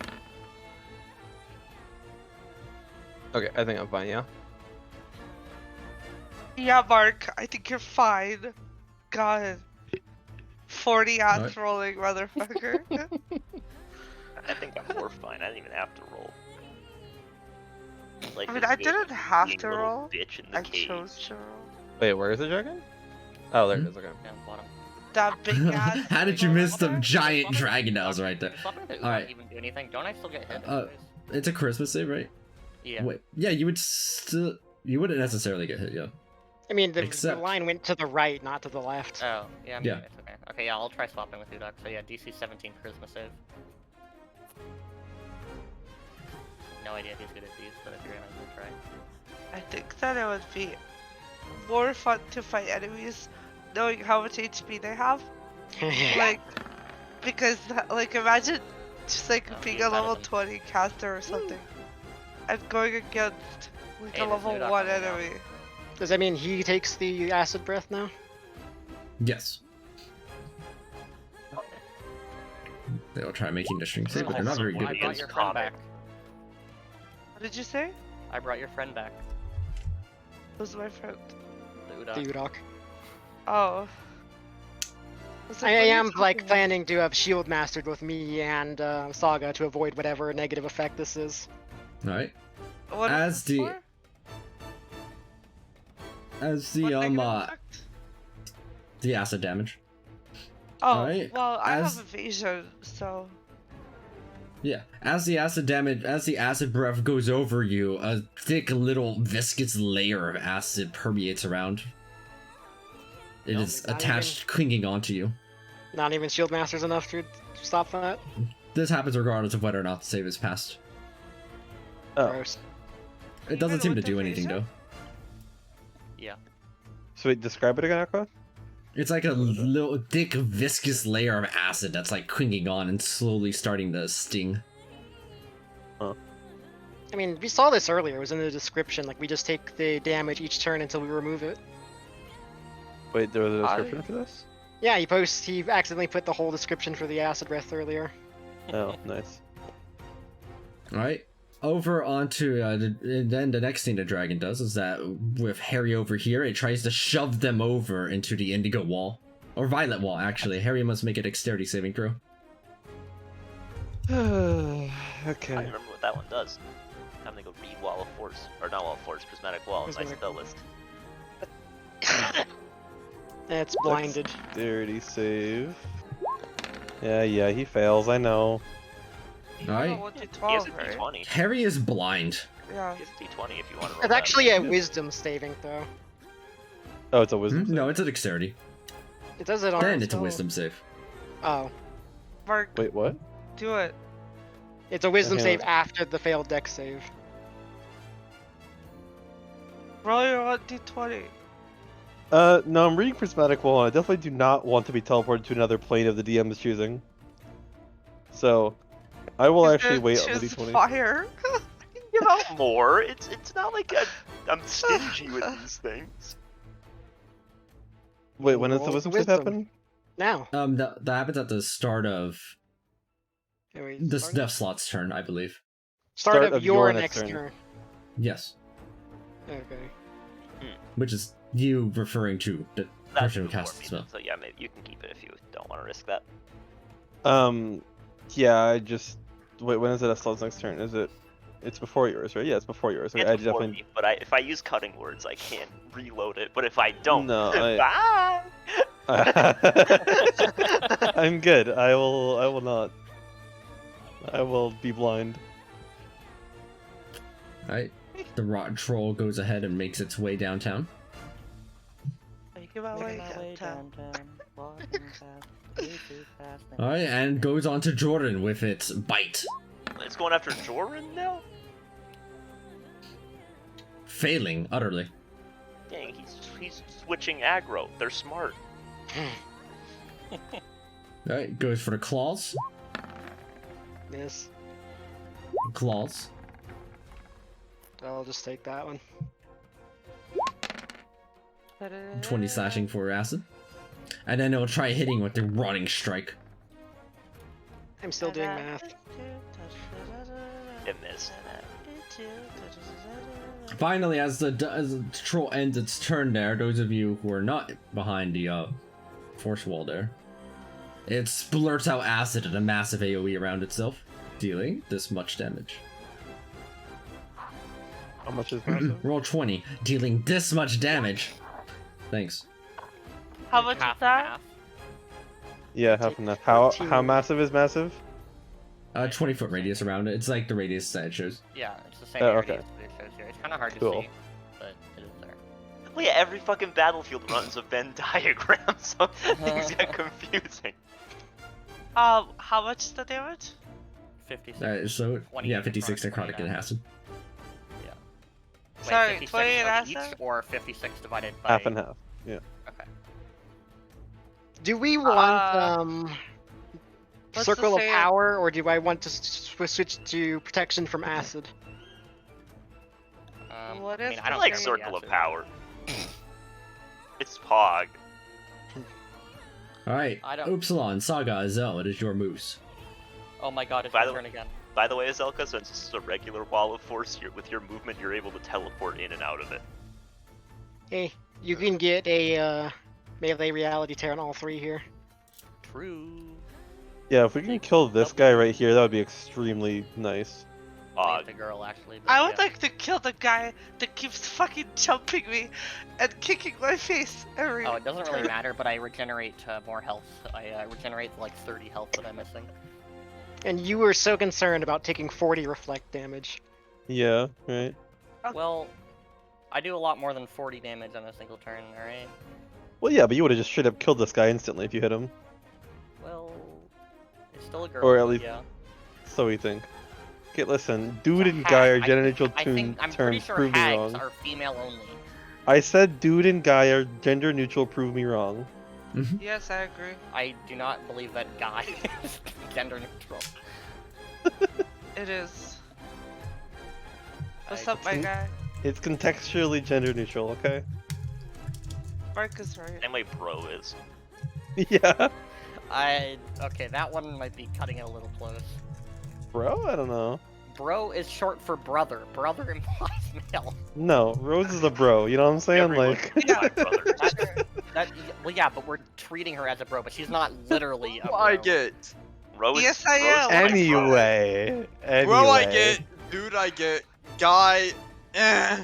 Okay, I think I'm fine. Yeah. Yeah, Mark, I think you're fine. God. 40 odds Alright. rolling, motherfucker. I think I'm more fine. I didn't even have to roll. Like I mean, this I big didn't have being to little roll. Bitch in the I cave. chose to roll. Wait, where is the dragon? Oh, there it is. Okay. Down the bottom. That big ass. How did you miss the Swap it- giant swap it- dragon that was swap- right there? Swap it to Udok Alright. even do anything? Don't I still get hit? Uh, anyways? It's a charisma save, right? Yeah. Wait, yeah, you would still... You wouldn't necessarily get hit, yeah. I mean, the Except- line went to the right, not to the left. Oh, yeah, I mean, Yeah. it's okay. Okay, yeah, I'll try swapping with Udok. So yeah, DC 17 charisma save. No idea if he's good at these, but if you're gonna try. I think that it would be more fun to fight enemies knowing how much HP they have. Like, because, like, imagine just like Oh, being he's a better level than- 20 caster or something and going against like Hey, a there's level Udok 1 coming down. enemy. Does that mean he takes the acid breath now? Yes. They'll try making the string save, but they're not very good I at brought this. your friend back. What did you say? I brought your friend back. Who's my friend? The The Udok. Udok. Oh. Was I like, what are you am like talking planning to have shield mastered with me and Saga to avoid whatever negative effect this is. Alright. about? What is as this the- for? As What the, negative effect? the acid damage. Oh, alright, well, I as- have evasion, so. Yeah, as the acid damage, as the acid breath goes over you, a thick little viscous layer of acid permeates around. It Nope. is Not attached, clinging onto you. Not even shield masters enough to stop that. This happens regardless of whether or not the save is passed. Oh, Gross. It doesn't Even seem to with do anything evasion? though. Yeah. so wait, describe it again, Aqua. It's like a little thick viscous layer of acid that's like clinging on and slowly starting to sting. I mean, we saw this earlier. It was in the description. Like, we just take the damage each turn until we remove it. Wait, there was a description for this? Yeah, he accidentally put the whole description for the acid breath earlier. Oh, nice. Alright. Over onto, and then the next thing the dragon does is that with Harry over here, it tries to shove them over into the indigo wall. Or violet wall, actually. Harry must make a dexterity saving throw. I Okay. remember what that one does. I'm gonna go read Wall of Force. Or not Wall of Force, Prismatic Wall in my Prismatic. spell list. It's blinded. Dexterity save. Yeah, he fails, I know. Alright. Oh, He has a 12, right? D20. Harry is blind. Yeah. He has a D20 if you want to roll It's that. actually a wisdom saving, though. Oh, it's a wisdom No, it's a dexterity. It does it on Then it's a Oh. wisdom save. Oh. Mark, Wait, what? do it. It's a wisdom Okay. save after the failed dex save. Roll your 1d20. No, I'm reading Prismatic Wall, and I definitely do not want to be teleported to another plane of the DM's choosing. So, I will He's actually gonna wait on the choose D20. Fire. You know more. It's not like I'm stingy with these things. Wait, when does the Roll wisdom for save happen? Now. That happens at the start of Anyway, the start, Death Slot's turn, I believe. start of your next turn. Yes. Okay. Which is you referring to the That's person who before casts the me, spell. so yeah, maybe you can keep it if you don't want to risk that. Yeah, I just wait. When is it Esla's next turn? Is it? It's before yours, right? Yeah, it's before yours. Okay, It's I before definitely. me, but if I use cutting words, I can't reload it. But if I don't, No, bye. I'm good. I will not. I will be blind. Alright. The rot troll goes ahead and makes its way downtown. Make my way downtown. Alright, and goes on to Jordan with its bite. It's going after Jordan now. Failing utterly. Dang, he's switching aggro. They're smart. Alright, goes for the claws. Yes. Claws. I'll just take that one. 20 slashing for acid. And then it'll try hitting with the rotting strike. I'm still doing math. It missed. Finally, as the troll ends its turn there, those of you who are not behind the force wall there, it splurts out acid and a massive AoE around itself, dealing this much damage. How much is massive? Roll 20, dealing this much damage. Thanks. How much is that? Yeah, half and half. How massive is massive? 20-foot radius around it. It's like the radius that it shows. Yeah, it's the same Oh, area okay. as it shows here. It's kind of hard to Cool. see, but it is there. Well, yeah, every fucking battlefield runs a Venn diagram, so things get confusing. How much is the damage? 56. So, 20 yeah, necrotic, 56 necrotic 20 and acid. Yeah. Wait, Sorry, 56 20 and of acid? each, or 56 divided by... Half and half. Yeah. Okay. Do we want what's Circle the of same- Power, or do I want to switch to Protection from Acid? What I is mean, the I I don't like care Circle about of the acid. Power. It's Pog. Alright, I don't- Upsilon, Saga, Azel, it is your moves. Oh my god, it's By my the turn again. By the way, Azelka, since this is a regular wall of force, with your movement, you're able to teleport in and out of it. Hey, you can get a melee reality tear on all three here. True. Yeah, if we can kill this guy right here, that would be extremely nice. The girl, actually. But I would yeah. like to kill the guy that keeps fucking jumping me and kicking my face every Oh, it doesn't really turn. matter, but I regenerate more health. I regenerate like 30 health that I'm missing. And you were so concerned about taking 40 reflect damage. Yeah, right. Well, I do a lot more than 40 damage on a single turn, alright? Well, yeah, but you would have just straight up killed this guy instantly if you hit him. Well, it's still a girl, Or at but least- yeah. So we think. Okay, listen, dude and Hag. guy are I gender-neutral I think, I'm terms. pretty sure Prove me hags wrong. are female only. I said dude and guy are gender neutral. Prove me wrong. Yes, I agree. I do not believe that guy is gender neutral. It is. What's I- up, my guy? It's contextually gender neutral, okay? Mark is right. Same way bro is. Yeah. Okay, that one might be cutting it a little close. Bro, I don't know. Bro is short for brother. Brother implies male. No, Rose is a bro. You know what I'm saying? Everyone Like, is my brother. Well, yeah, but we're treating her as a bro, but she's not literally a bro. I get. Rose, Yes, I Rose am. is my brother. anyway. Bro, I get. Dude, I get. Guy.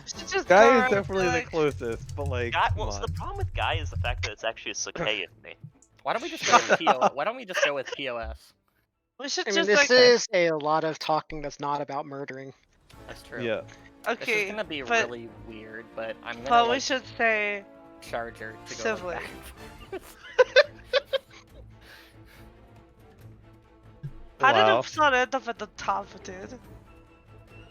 She's just Guy Gara, is definitely the like- closest, but like, Guy, come well, so on. the problem with Guy is the fact that it's actually a cicada in me. Why don't we just go with Why don't we just go with POS? We should I mean, just this like. is a lot of talking that's not about murdering. That's true. Yeah. This Okay, is gonna be but, really weird, but I'm gonna but we like, should say charge her to go Sibling. like that. how did Wow. Upsilon end up at the top, dude?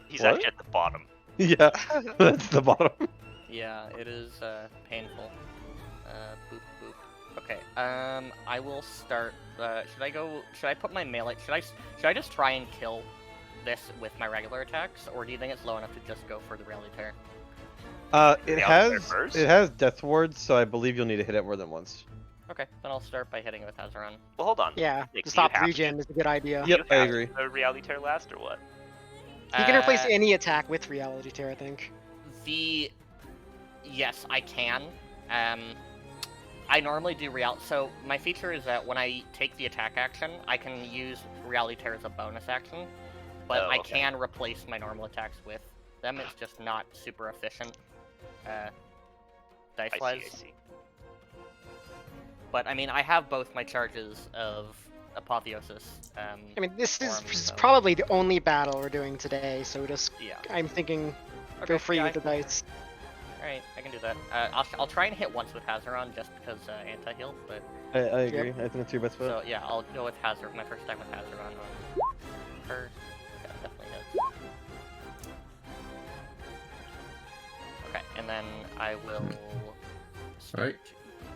He's What? actually at the bottom. Yeah, that's the bottom. Yeah, it is painful. Boop boop. Okay. I will start. Should I put my melee? Should I just try and kill this with my regular attacks, or do you think it's low enough to just go for the rally tear? It Reality has first? it has death wards, so I believe you'll need to hit it more than once. Okay, then I'll start by hitting it with Hazaron. Well, hold on. Yeah, Nick, to do you stop have regen is a good idea. Do Yep, you I have agree. A reality tear last or what? You can replace Uh, any attack with reality tear, I think. Yes, I can. I normally do so my feature is that when I take the attack action, I can use reality tear as a bonus action, but Oh, I okay. can replace my normal attacks with them. It's just not super efficient, dice I wise. see. But I mean, I have both my charges of apotheosis. I mean, this is form, so- probably the only battle we're doing today, so just Yeah. I'm thinking Okay, go free yeah, with the dice. Alright, I can do that. I'll try and hit once with Hazaron just because anti-heal, but I agree. I think that's your best bet. so yeah, I'll go with Hazard. My first time with Hazaron on her. Yeah, definitely hits. Okay, and then I will start Alright.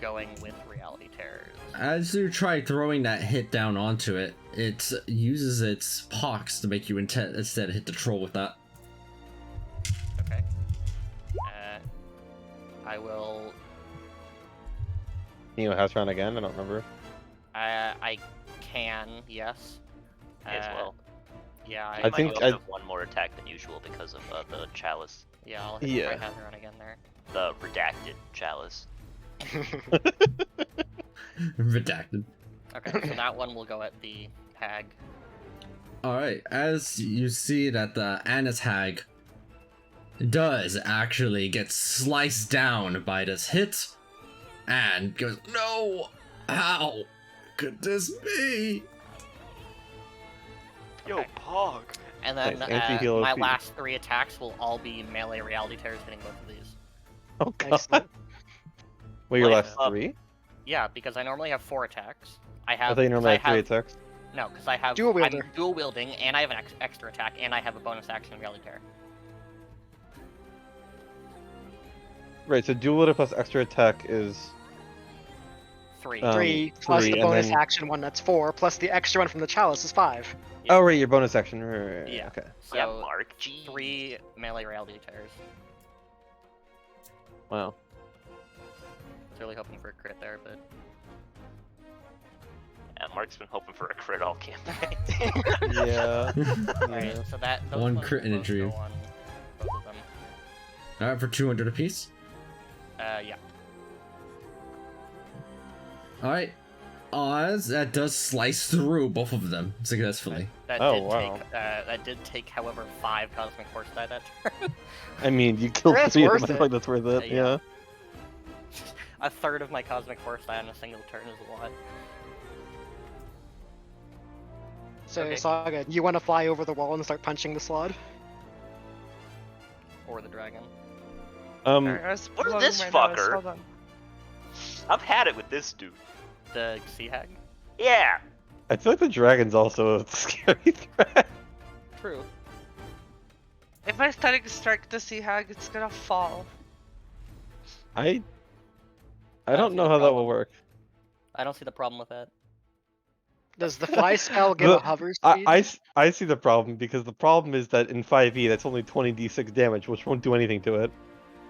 going with reality terrors. As you try throwing that hit down onto it, it uses its pox to make you instead hit the troll with that. Okay. I will. You know, house round again? I don't remember. I can, yes. May as well. Yeah, I You might think be able I- to have one more attack than usual because of the chalice. yeah, I'll hit Yeah. my Hazaron again there. The redacted chalice. Redacted. Okay, so that one will go at the hag. Alright, as you see that the Annis hag does actually get sliced down by this hit, and goes, no! How could this be? Yo, Okay. Pog. And then Nice, anti-heal my OP. last 3 attacks will all be melee reality tears hitting both of these. Oh god. Excellent. Wait, your Like, last um, 3? Yeah, because I normally have 4 attacks. I I have. thought you normally 'cause had 3 attacks. No, because I have. Dual I'm wielder. dual wielding, and I have an extra attack, and I have a bonus action reality tear. Right, so dual wielder plus extra attack is 3. 3 plus 3, the and bonus then- action one, that's 4, plus the extra one from the chalice is 5. Oh right, your bonus action. Right, Yeah. Okay. So Yeah, Mark. Gee. 3 melee reality tears. Wow. I was really hoping for a crit there, but Yeah, Mark's been hoping for a crit all campaign. Yeah. alright. So that those One ones crit will both injury. go on both of them. Alright, for 200 apiece. Yeah. Alright. Oz, that does slice through both of them successfully. That Oh, did wow. take. That did take, however, 5 cosmic force die that turn. I mean, you killed That's 3 of them. worth I it. feel like that's worth it. Yeah. Yeah. A third of my cosmic force die on a single turn is a lot. So, Okay. Saga, you want to fly over the wall and start punching the Slaad? Or the dragon. Alright, I was What is blowing this my nose, fucker? Hold on. I've had it with this dude. The sea hag. Yeah. I feel like the dragon's also a scary threat. True. If I static strike the sea hag, it's gonna fall. I don't don't see know the how that will problem. work. I don't see the problem with that. Does the fly spell give The- a hover speed? I see the problem because the problem is that in 5e that's only 20d6 damage, which won't do anything to it.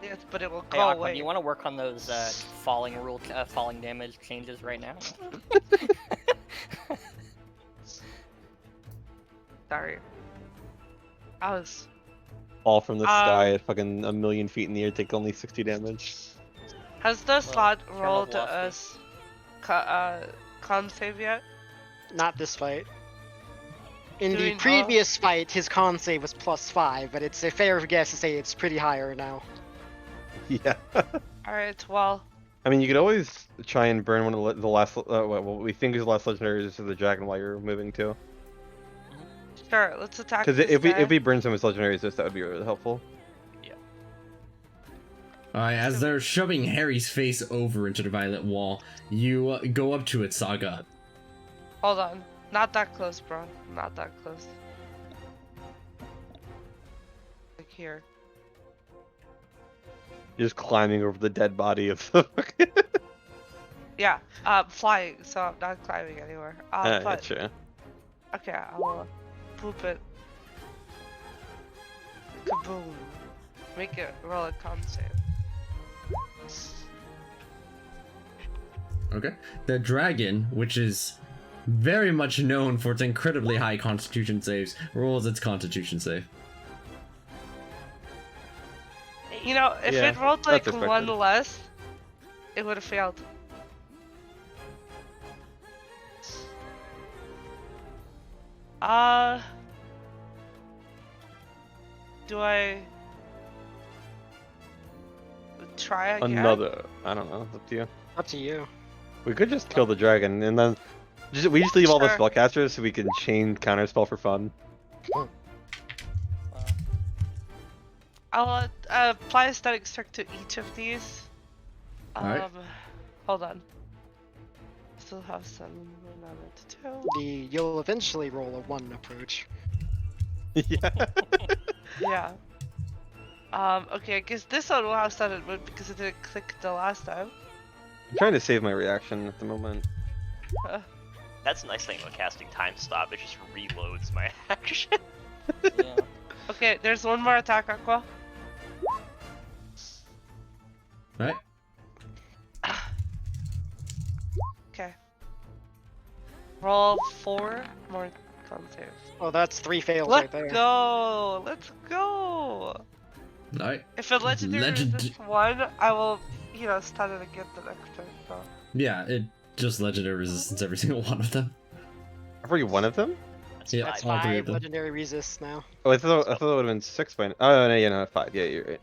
Yes, but it will Hey, go Aqua, away. do you want to work on those falling damage changes right now? Sorry. I was. Fall from the sky at fucking a million feet in the air, take only 60 damage. Has the Slaad Kernel rolled velocity. con save yet? Not this fight. In the Doing- previous fight, his con save was +5, but it's a fair guess to say it's pretty higher now. Yeah. Alright, well. I mean, you could always try and burn one of the last, what we think is the last legendaries of the dragon while you're moving too. Sure, let's attack Because this if guy. we burn some of his legendaries, that would be really helpful. Alright, as they're shoving Harry's face over into the violet wall, you go up to it, Saga. Hold on. Not that close, bro. Not that close. Like here. You're just climbing over the dead body of the. Yeah, flying, so I'm not climbing anywhere. But, Gotcha. okay, I'll boop it. Kaboom. Make it roll a con save. Okay. The dragon, which is very much known for its incredibly high constitution saves, rolls its constitution save. You know, if Yeah, it rolled that's like one expected. less, it would have failed. Do I try again? Another. I don't know. It's up to you. Up to you. We could just kill the dragon and then we just leave all the Sure. spellcasters so we can chain counterspell for fun. I'll apply a static check to each of these. Alright. Hold on. Still have some another 2. You'll eventually roll a 1 approach. Yeah. Yeah. Okay, I guess this one will have started mode because it didn't click the last time. I'm trying to save my reaction at the moment. That's the nice thing about casting time stop. It just reloads my action. Yeah. Okay, there's one more attack, Aqua. Alright. Okay. Roll 4 more con saves. Oh, that's 3 fails right Let's there. go! Let's go! Alright. If a legendary resists 1, I will, you know, stun it again the next turn, so. Yeah, it just legendary resistance every single one of them. Every one of them? That's Yeah, five. That's all three of 5 them. legendary resists now. Oh, I thought it would have been 6 by now. Oh, no, yeah, no, 5. Yeah, you're right.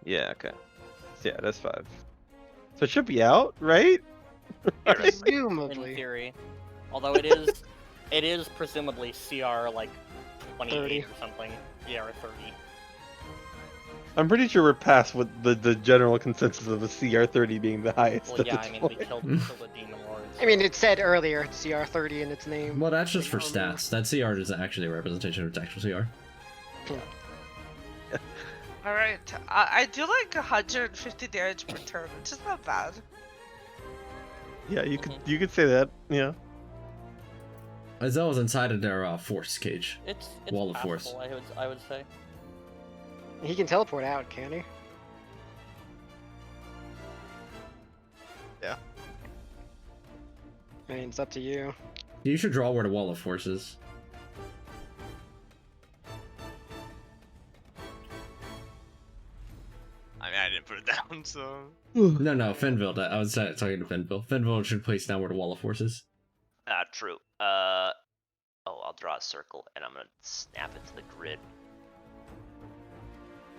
Yeah, okay. Yeah, that's 5. So it should be out, right? You're right. In Presumably. theory. Although it is presumably CR like 28 30. or something. Yeah, or 30. I'm pretty sure we're past what the general consensus of the CR30 being the highest Well, at yeah, this I mean, point. we killed the demon lords. I mean, it said earlier CR30 in its name. Well, that's just for stats. That CR isn't actually a representation of its actual CR. Alright, I do like 150 damage per turn, which is not bad. Yeah, you could say that. Yeah. Azelle was inside of their force cage. It's Wall of force. passable, I would say. He can teleport out, can't he? Yeah. I mean, it's up to you. You should draw where the wall of force is. I mean, I didn't put it down, so. No, Fenville. I was talking to Fenville. Fenville should place down where the wall of force is. True. Oh, I'll draw a circle and I'm gonna snap it to the grid.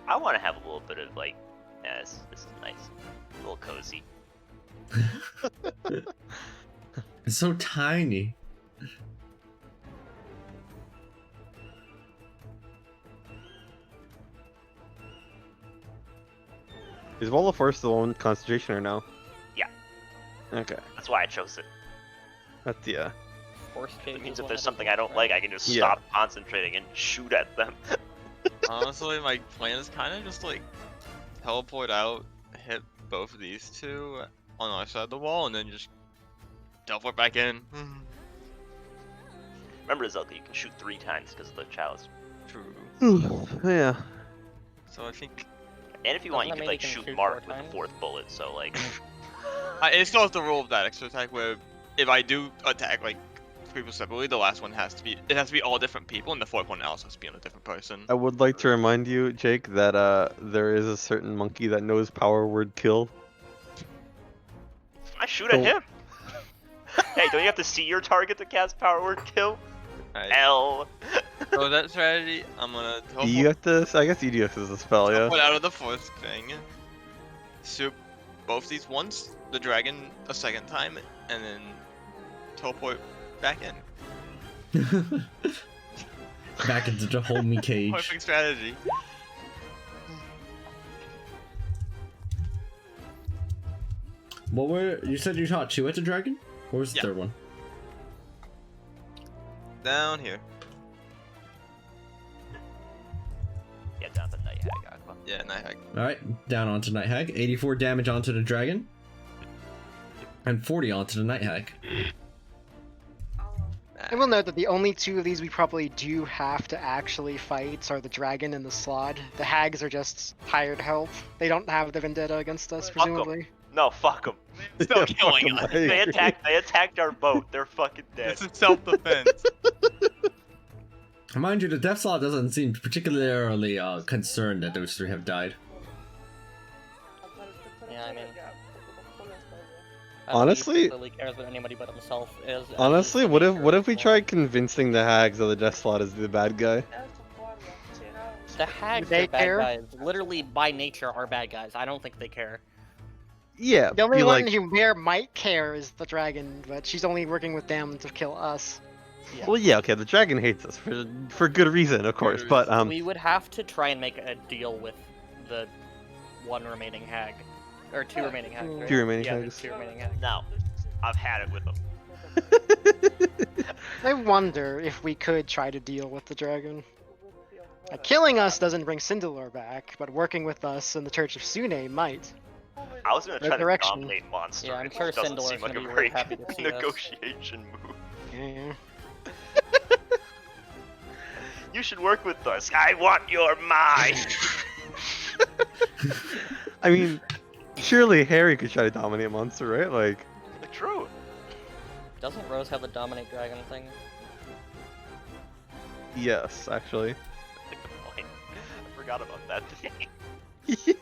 I want to have a little bit of like, yeah, this is nice, a little cozy. It's so tiny. Is Wall of Force the one concentration or no? Yeah. Okay. That's why I chose it. That's yeah. Force cage It means is if one there's that something doesn't I don't work, like, I can just Yeah. stop concentrating and shoot at them. Honestly, my plan is kind of just like teleport out, hit both of these two on our side of the wall, and then just teleport back in. Remember, Zelda, you can shoot 3 times because of the chalice. True. Yeah. So I think And if you want, you Doesn't can that like mean you can shoot shoot Mark 4 with times? the 4th bullet. So like, it still has the rule of that extra attack where if I do attack like people separately, the last one has to be all different people, and the 4th one also has to be on a different person. I would like to remind you, Jake, that there is a certain monkey that knows power word kill. I shoot at him. Hey, don't you have to see your target to cast power word kill? Alright. L. So that strategy, I'm gonna Do you have to? I guess EDX is a spell, yeah. teleport out of the 4th thing, soup both these once, the dragon a second time, and then teleport back in. Back into the homie cage. Perfect strategy. What were you said you shot 2 at the dragon? What was the Yeah. third one? Down here. Yeah, down the night hag aqua. Yeah, Nighthawk. Alright, down onto Night Hag. 84 damage onto the dragon. And 40 onto the Night Hag. I will note that the only two of these we probably do have to actually fight are the dragon and the Slaad. The hags are just hired help. They don't have the vendetta against us, Fuck 'em. presumably. No, fuck them. Still Yeah, killing fuck 'em, us. I They agree. attacked our boat. They're fucking dead. This is self-defense. Mind you, the Death Slaad doesn't seem particularly concerned that those three have died. Yeah, I mean, Honestly- he really cares about anybody but himself. Honestly, what if we tried convincing the hags that the Death Slot is the bad guy? The hags They are bad care? guys. Literally, by nature, are bad guys. I don't think they care. Yeah, The only be one like, who might care is the dragon, but she's only working with them to kill us. Yeah. well, yeah, okay, the dragon hates us for good reason, of course, but We would have to try and make a deal with the one remaining hag. Or two remaining hags, right? Two remaining yeah, hags. The two remaining hags. No, I've had it with them. I wonder if we could try to deal with the dragon. Killing us doesn't bring Cinderlord back, but working with us in the Church of Sune might. I was gonna try to Resurrection. dominate monster. Yeah, I'm it sure doesn't Cinderlord's seem like gonna a be very really happy to see us. negotiation move. Yeah. You should work with us. I want your mind. I mean, surely Harry could try to dominate a monster, right? Like, True. Doesn't Rose have the dominate dragon thing? yes, actually. Good point. I forgot about that thing. Yeah.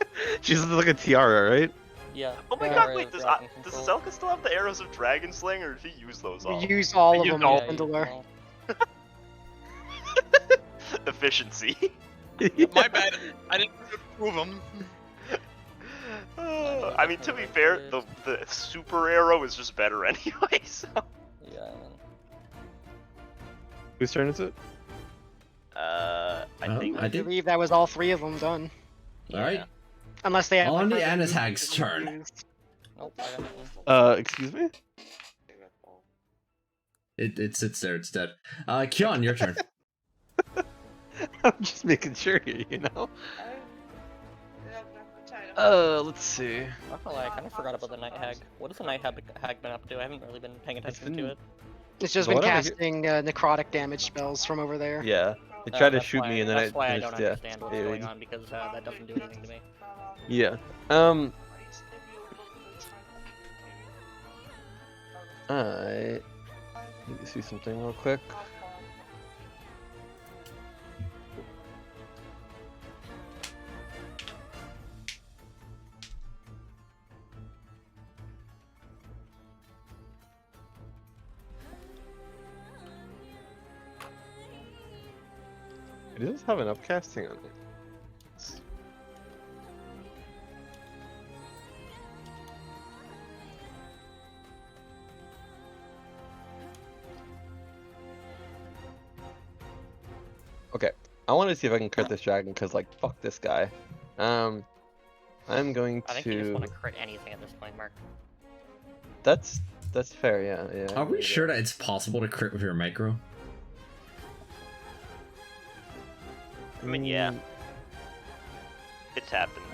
She's like a tiara, right? Yeah. Oh my Yeah. god, Area wait, of does dragon Zelka control. still have the arrows of Dragon Slaying, or did he use those all? We use all of use them all- in Cinderlord. well, Efficiency. My bad. I didn't prove them. I mean, to be fair, the super arrow is just better anyway, so... yeah, I mean, Whose turn is it? I think... I I think. believe that was all three of them done. Alright. Unless they had On like, the further Annis moves Hag's they turn. used. nope, I got nothing. Excuse me? It sits there, it's dead. Kyon, your turn. I'm just making sure here, you know? Let's see. Not gonna lie, I kind of forgot about the night hag. What has the night hag been up to? I haven't really been paying attention to it. It's just So been what am I casting necrotic damage spells from over there. Yeah. They tried to That's shoot why- me and then that's why I just, don't yeah. understand what's going on because that doesn't do anything to me. Yeah. I need to see something real quick. It does have an upcasting on it. Okay, I want to see if I can crit this dragon because, like, fuck this guy. I'm going I think you just to. want to crit anything at this point, Mark. That's fair. Yeah, yeah. Are we sure that it's possible to crit with your micro? I mean, yeah. It's happened.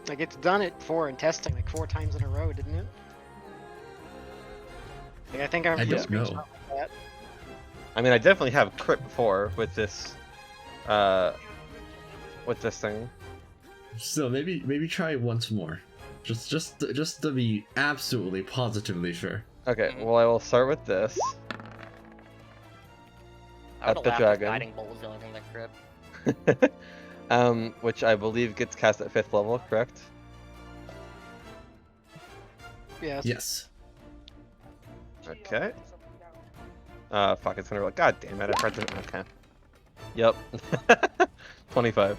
Like it's done it before in testing, like 4 times in a row, didn't it? Like, I think I I remember don't a screenshot know. like that. I mean, I definitely have crit before with this thing. So maybe try once more. Just to be absolutely positively sure. Okay, Mhm. well, I will start with this. I would At the laugh if dragon. Guiding Bolt was the only thing that crit. Which I believe gets cast at 5th level, correct? Yes. Yes. Okay. Fuck, it's gonna roll. God damn it, I forgot to. Okay. Yep. 25.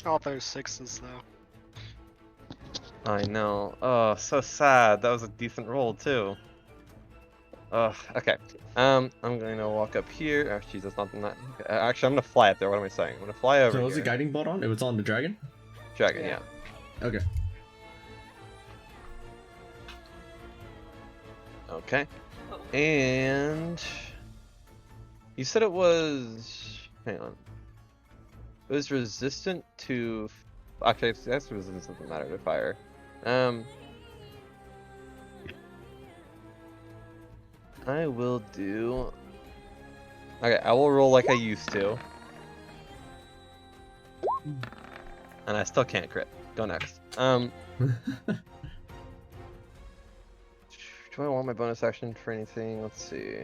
All those 6s though. I know. Oh, so sad. That was a decent roll, too. Ugh, okay. I'm going to walk up here. Oh, jeez, that's not. Actually, I'm going to fly up there. What am I saying? I'm going to fly over So was here. the guiding bolt on? It was on the dragon? Dragon, Yeah. yeah. Okay. Okay. And you said it was. Hang on. It was resistant to. Actually, that's resistant doesn't matter to fire. I will do. Okay, I will roll like I used to. And I still can't crit. Go next. Do I want my bonus action for anything? Let's see.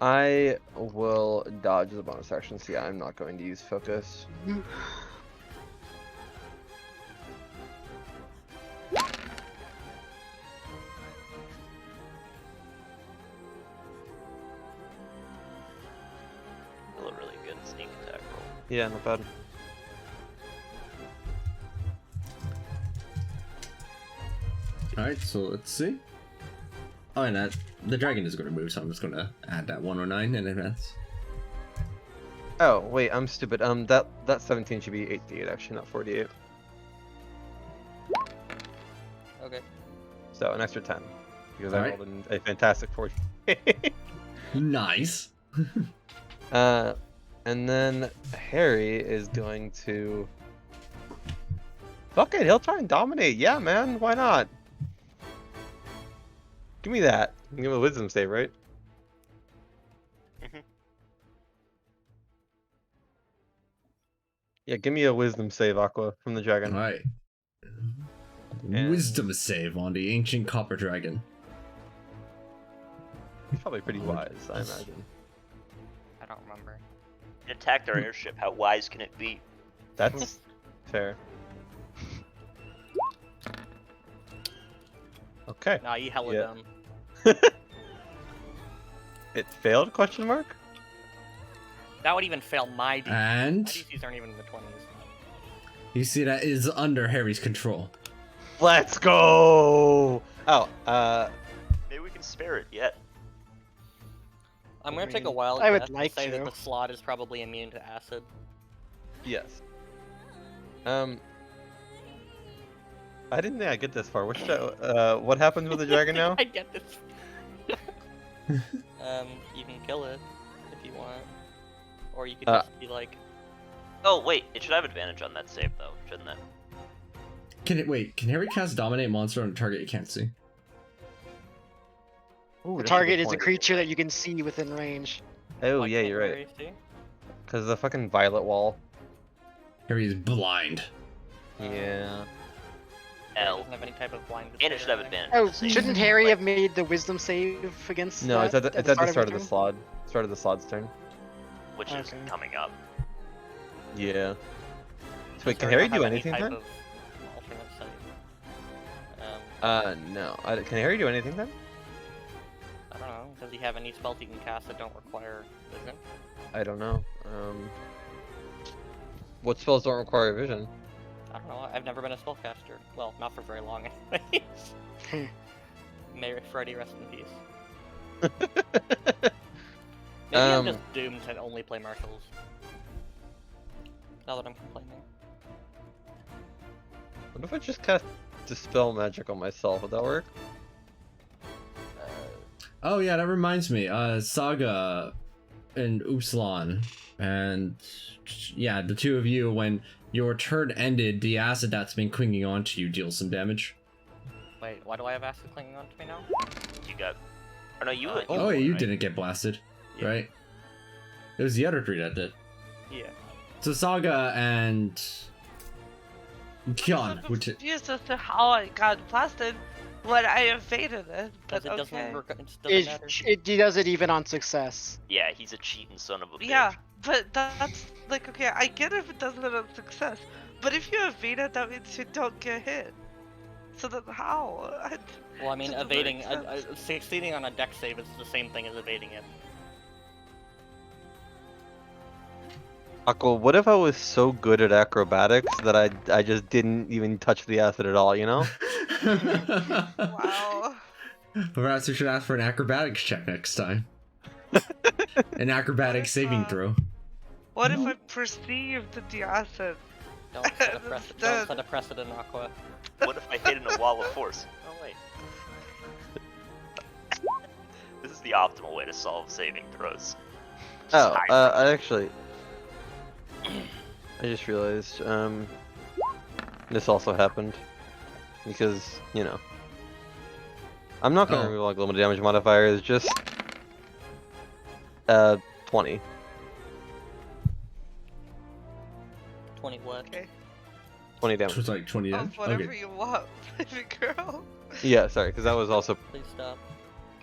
I will dodge the bonus action, so yeah, I'm not going to use focus. Still a really good sneak attack roll. Yeah, not bad. Alright, so let's see. Oh, and the dragon is going to move, so I'm just going to add that 109 in advance. Oh, wait, I'm stupid. That 17 should be 88 actually, not 48. Okay. So an extra 10. Because I Alright. rolled a fantastic 48. Nice. And then Harry is going to... Fuck it, he'll try and dominate. Yeah, man, why not? Give me that. Give him a wisdom save, right? Mhm. Yeah, give me a wisdom save, Aqua, from the dragon. Alright. And- Wisdom save on the ancient copper dragon. He's probably pretty wise, I imagine. I don't remember. It attacked our airship. How wise can it be? That's fair. Okay. Nah, you hella Yeah. dumb. It failed, question mark? That would even fail my DC. My And DCs aren't even in the 20s. you see that is under Harry's control. Let's go! Oh, Maybe we can spare it yet. I'm gonna take a mean, wild I would guess like to say that to. the Slaad is probably immune to acid. yes. I didn't think I'd get this far. What happens with the dragon now? I get this. You can kill it if you want, or you could just be like, Oh wait, it should have advantage on that save though, shouldn't it? Can Harry cast dominate monster on a target you can't see? Ooh, The that's a target good is a point. creature that you can see within range. Oh, why yeah, can't you're right. Harry see? Because the fucking violet wall. Harry is blind. Yeah. Harry L. doesn't have any type of blind. And it vision should or have anything. advantage. on Oh, the save. shouldn't Harry have made the wisdom save against No, that it's at the start of the turn? slot. Start of the slot's turn. Which is Okay. coming up. Yeah. So wait, Does can Harry Harry not do have any anything type then? of alternate sight? No. Can Harry do anything then? I don't know. Does he have any spells he can cast that don't require vision? I don't know. What spells don't require vision? I don't know. I've never been a spellcaster. Well, not for very long, anyways. May Freddy rest in peace. Maybe I'm just doomed to only play marshals. Now that I'm complaining. What if I just cast Dispel Magic on myself? Would that work? Oh yeah, that reminds me. Saga and Uslan, and yeah, the two of you, when your turn ended, the acid that's been clinging onto you deals some damage. Wait, why do I have acid clinging on to me now? You got. Or no, you. Oh, yeah, you right? didn't get blasted, Yeah. right? It was the other three that did. Yeah. So Saga and Kion, I'm which confused as to how I got blasted when I evaded it. Because But it doesn't, okay. it just doesn't matter. He does it even on success. Yeah, he's a cheating son of a bitch. Yeah, but that's like okay. I get if it doesn't have success, but if you evade it, that means you don't get hit. So then how? Well, I mean, Doesn't evading, make sense. succeeding on a deck save is the same thing as evading it. Aqua, what if I was so good at acrobatics that I just didn't even touch the acid at all, you know? Wow. Perhaps we should ask for an acrobatics check next time. An acrobatic saving throw. What if I perceived the acid? Don't set a, don't Instead. set a precedent, Aqua. What if I hit in a wall of force? Oh wait. This is the optimal way to solve saving throws. Oh, Just I actually... I just realized, this also happened. Because, you know, I'm not gonna Oh. remove like limited damage modifiers, just 20. 20 what? Okay. 20 It damage. was like 20 Oh, damage. whatever Okay. you want, baby girl. Yeah, sorry, because that was also Please stop.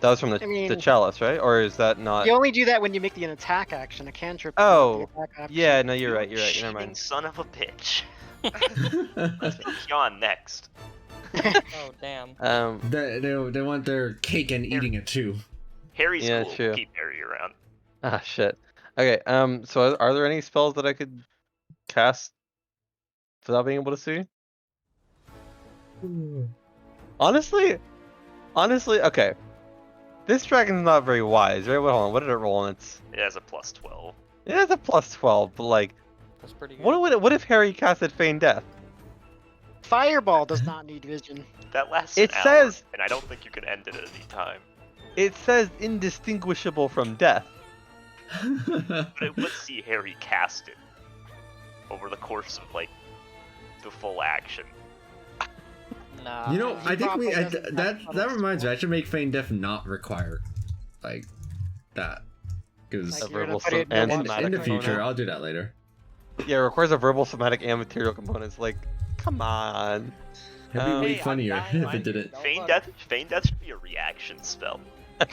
that was from the I mean- the chalice, right? Or is that not? You only do that when you make an attack action. A cantrip. is Oh, not the attack action. Yeah, no, you're You right. You're right. Never cheating mind. son of a bitch. Let's take Sean next. Oh, damn. They want their cake and eating it too. Harry's Yeah, cool. true. Keep Harry around. Ah, shit. Okay. So are there any spells that I could cast without being able to see? Honestly, okay. This dragon's not very wise, right? Hold on, what did it roll on its? It has a plus 12. It has a plus 12, but like, That's pretty good. what if Harry casted Feign Death? Fireball does not need vision. That lasts It an hour, says- and I don't think you can end it at any time. It says indistinguishable from death. But it would see Harry cast it over the course of like the full action. Nah. You know, He I think probably that doesn't that have that puddles reminds me. to I should make Feign Death not require like that because Like, A you're gonna verbal put it and in in the somatic the future component. I'll do that later. Yeah, it requires a verbal, somatic, and material components. Like, come on. It'd be way Hey, I'm funnier dying, if mind it didn't. you. Feign Death should be a reaction spell. I'll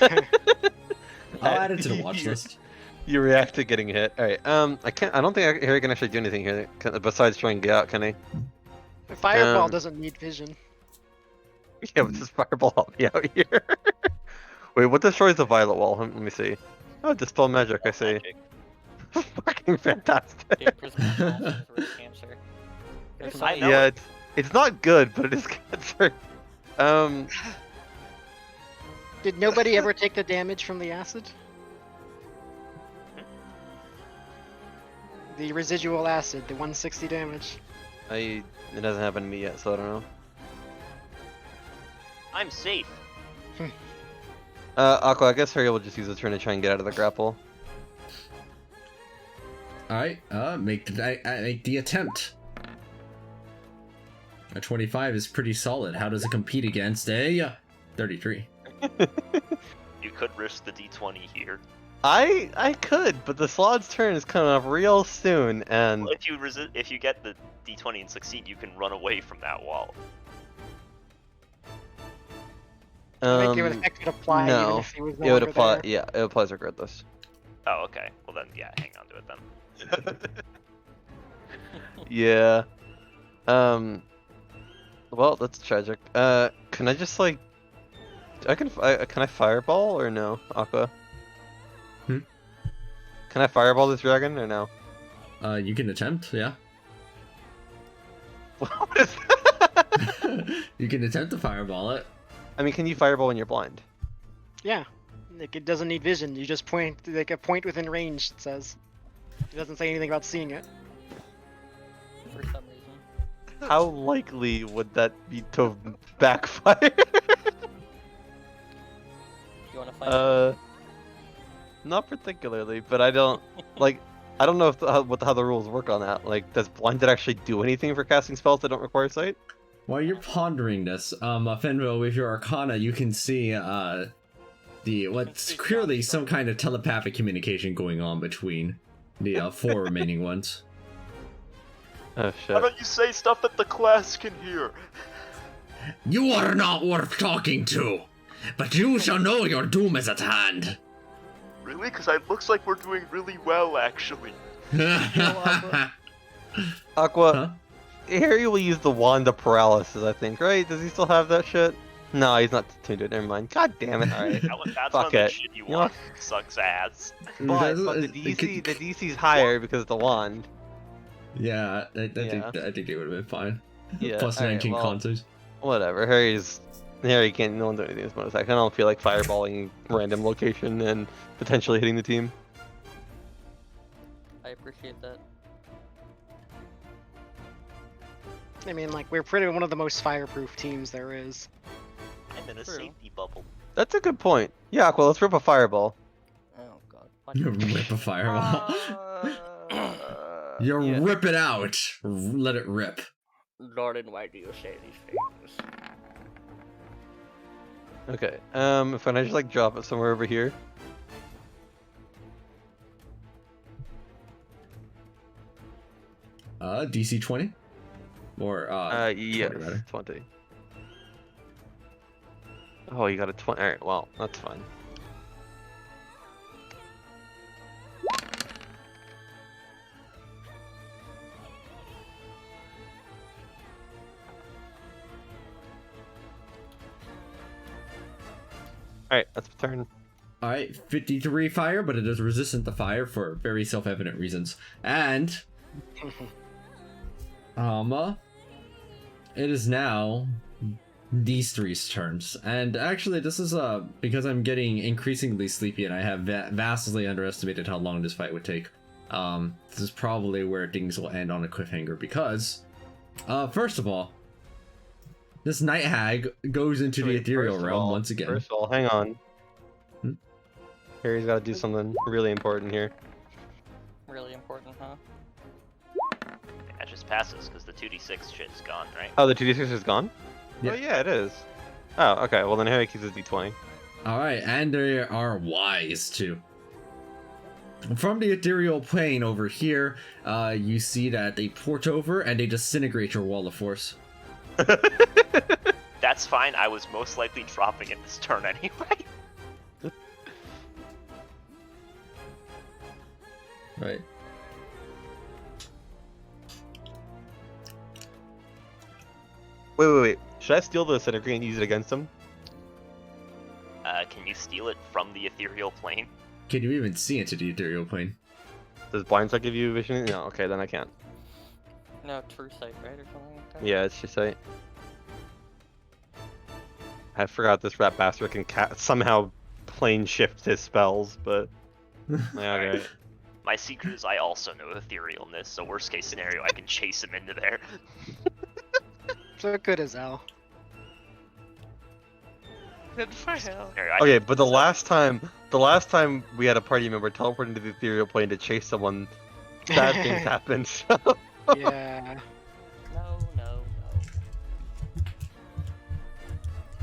add it to the watch list. You react to getting hit. All right. I don't think Harry can actually do anything here besides try and get out, can he? Fireball Um, doesn't need vision. Yeah, but this fireball help me out here. Wait, what destroys the violet wall? Let me see. Oh, dispel magic. I see. Magic. Fucking fantastic. Dude, Prism is really cancer. There's I so know many- Yeah, it's not good, but it is cancer. Did nobody ever take the damage from the acid? The residual acid, the 160 damage. It hasn't happened to me yet, so I don't know. I'm safe. Aqua, I guess Harry will just use a turn to try and get out of the grapple. All right, make the attempt. A 25 is pretty solid. How does it compete against a 33? You could risk the d20 here. I could, but the Slaad's turn is coming up real soon, and Well, if you get the d20 and succeed, you can run away from that wall. I think it would affect it apply even no, if he was it no would longer apply. there. Yeah, it applies regardless. Oh, okay. Well then, yeah, hang on to it then. Yeah. Well, that's tragic. Can I just like, can I fireball or no, Aqua? Hmm? Can I fireball this dragon or no? You can attempt, yeah. What is that? You can attempt to fireball it. I mean, can you fireball when you're blind? Yeah. Like, it doesn't need vision. You just point, like a point within range, it says. It doesn't say anything about seeing it. For some reason. How likely would that be to backfire? You wanna fight? Not particularly, but I don't like. I don't know if how the rules work on that. Like, does blinded actually do anything for casting spells that don't require sight? While you're pondering this, Fenville, with your Arcana, you can see what's clearly some kind of telepathic communication going on between the 4 remaining ones. Oh Why shit! don't you say stuff that the class can hear? You are not worth talking to, but you shall know your doom is at hand. Really? Because it looks like we're doing really well, actually. Aqua, Huh? Harry will use the wand of paralysis. I think, right? Does he still have that shit? No, he's not tuned to it. Never mind. God damn it! All right. That's Fuck one of the it. shit you You know want. Sucks ass. But the DC's higher because of the wand. Yeah, I Yeah. think they would have been fine. Yeah. Plus alright, 19 well, concerts. Whatever. Harry can't. No one do anything with bonus attack. I don't feel like fireballing random location and potentially hitting the team. I appreciate that. I mean, like, we're pretty one of the most fireproof teams there is. I'm in a True. safety bubble. That's a good point. Yeah, Aqua, let's rip a fireball. Oh god. What? You rip a fireball. You Yeah. rip it out. Let it rip. Jordan, why do you say these things? Okay. If I just like drop it somewhere over here. DC 20? Or, 20 Yes, rather. 20. Oh, you got a 20. Alright, well, that's fine. Alright, that's my turn. Alright, 53 fire, but it is resistant to fire for very self-evident reasons. And it is now these three's turns. And actually, this is because I'm getting increasingly sleepy and I have vastly underestimated how long this fight would take. This is probably where things will end on a cliffhanger because, first of all, this night hag goes into the Wait, ethereal first of realm all- once again. First of all, hang on. Harry's got to do something really important here. Really important, huh? That just passes because the 2d6 shit's gone, right? Oh, the 2d6 is gone? Yeah. Oh, yeah, it is. Oh, okay. Well, then Harry keeps his d20. Alright, and they are wise too. From the ethereal plane over here, you see that they port over and they disintegrate your wall of force. That's fine. I was most likely dropping it this turn anyway. Right. Wait. Should I steal the disintegrate and use it against him? Can you steal it from the ethereal plane? Can you even see into the ethereal plane? Does blind sight give you vision? No, okay, then I can't. No, true sight, right, or something like that? Yeah, it's just sight. I forgot this rat bastard can somehow plane shift his spells, but yeah, okay. My secret is I also know etherealness, so worst case scenario, I can chase him into there. So good as hell. Good for him. Okay, but the last time we had a party member teleport into the ethereal plane to chase someone, bad things happened. So. Yeah. No.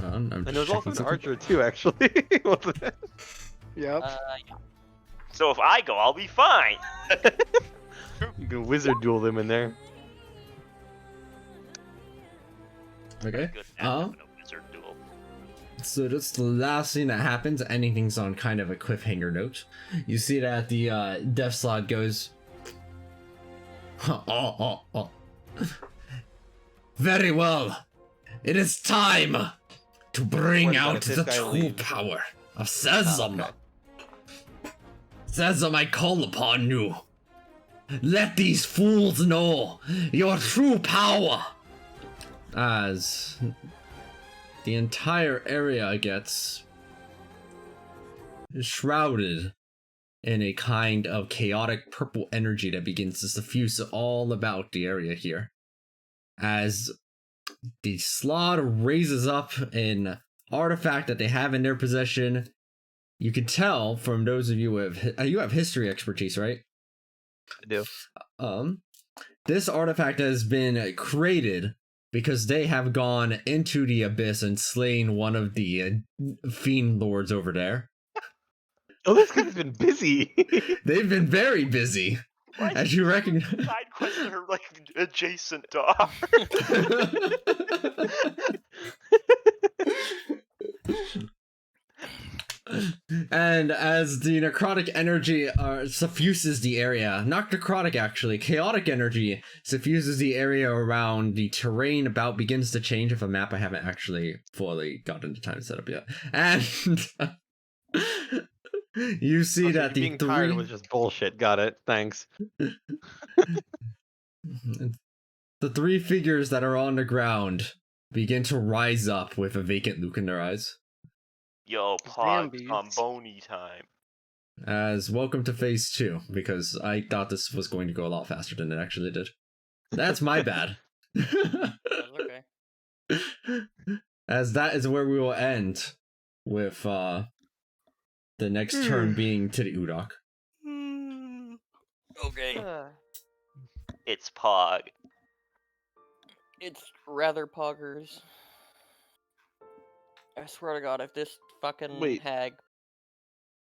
I'm And there was checking also an something. archer too, actually. Wasn't it? Yep. Yeah. So if I go, I'll be fine. You can wizard duel them in there. Okay. Good at having a wizard duel. So that's the last thing that happens. Anything's on kind of a cliffhanger note. You see that the death slot goes. Oh. Very well. It is time to bring What, out if this the guy true leaves? power of Sesam. Oh, okay. Sesam, I call upon you. Let these fools know your true power. As the entire area gets shrouded in a kind of chaotic purple energy that begins to suffuse all about the area here. As the Slaad raises up an artifact that they have in their possession, you can tell from those of you who have history expertise, right? I do. This artifact has been created because they have gone into the abyss and slain one of the fiend lords over there. Oh, this guy's been busy. They've been very busy, as you recognize. Side quests that are like adjacent to ours. And as the necrotic energy suffuses the area, not necrotic actually, chaotic energy suffuses the area around, the terrain about begins to change. If a map I haven't actually fully gotten the time to set up yet. And you see Okay, that the being tired three... was just bullshit. Got it. Thanks. The three figures that are on the ground begin to rise up with a vacant look in their eyes. Yo, Zombies. Pog, Bomboni time. As welcome to phase 2, because I thought this was going to go a lot faster than it actually did. That's my bad. That's okay. As that is where we will end with the next turn being to the Udok. Okay. It's Pog. It's rather poggers. I swear to God, if this fucking Wait. hag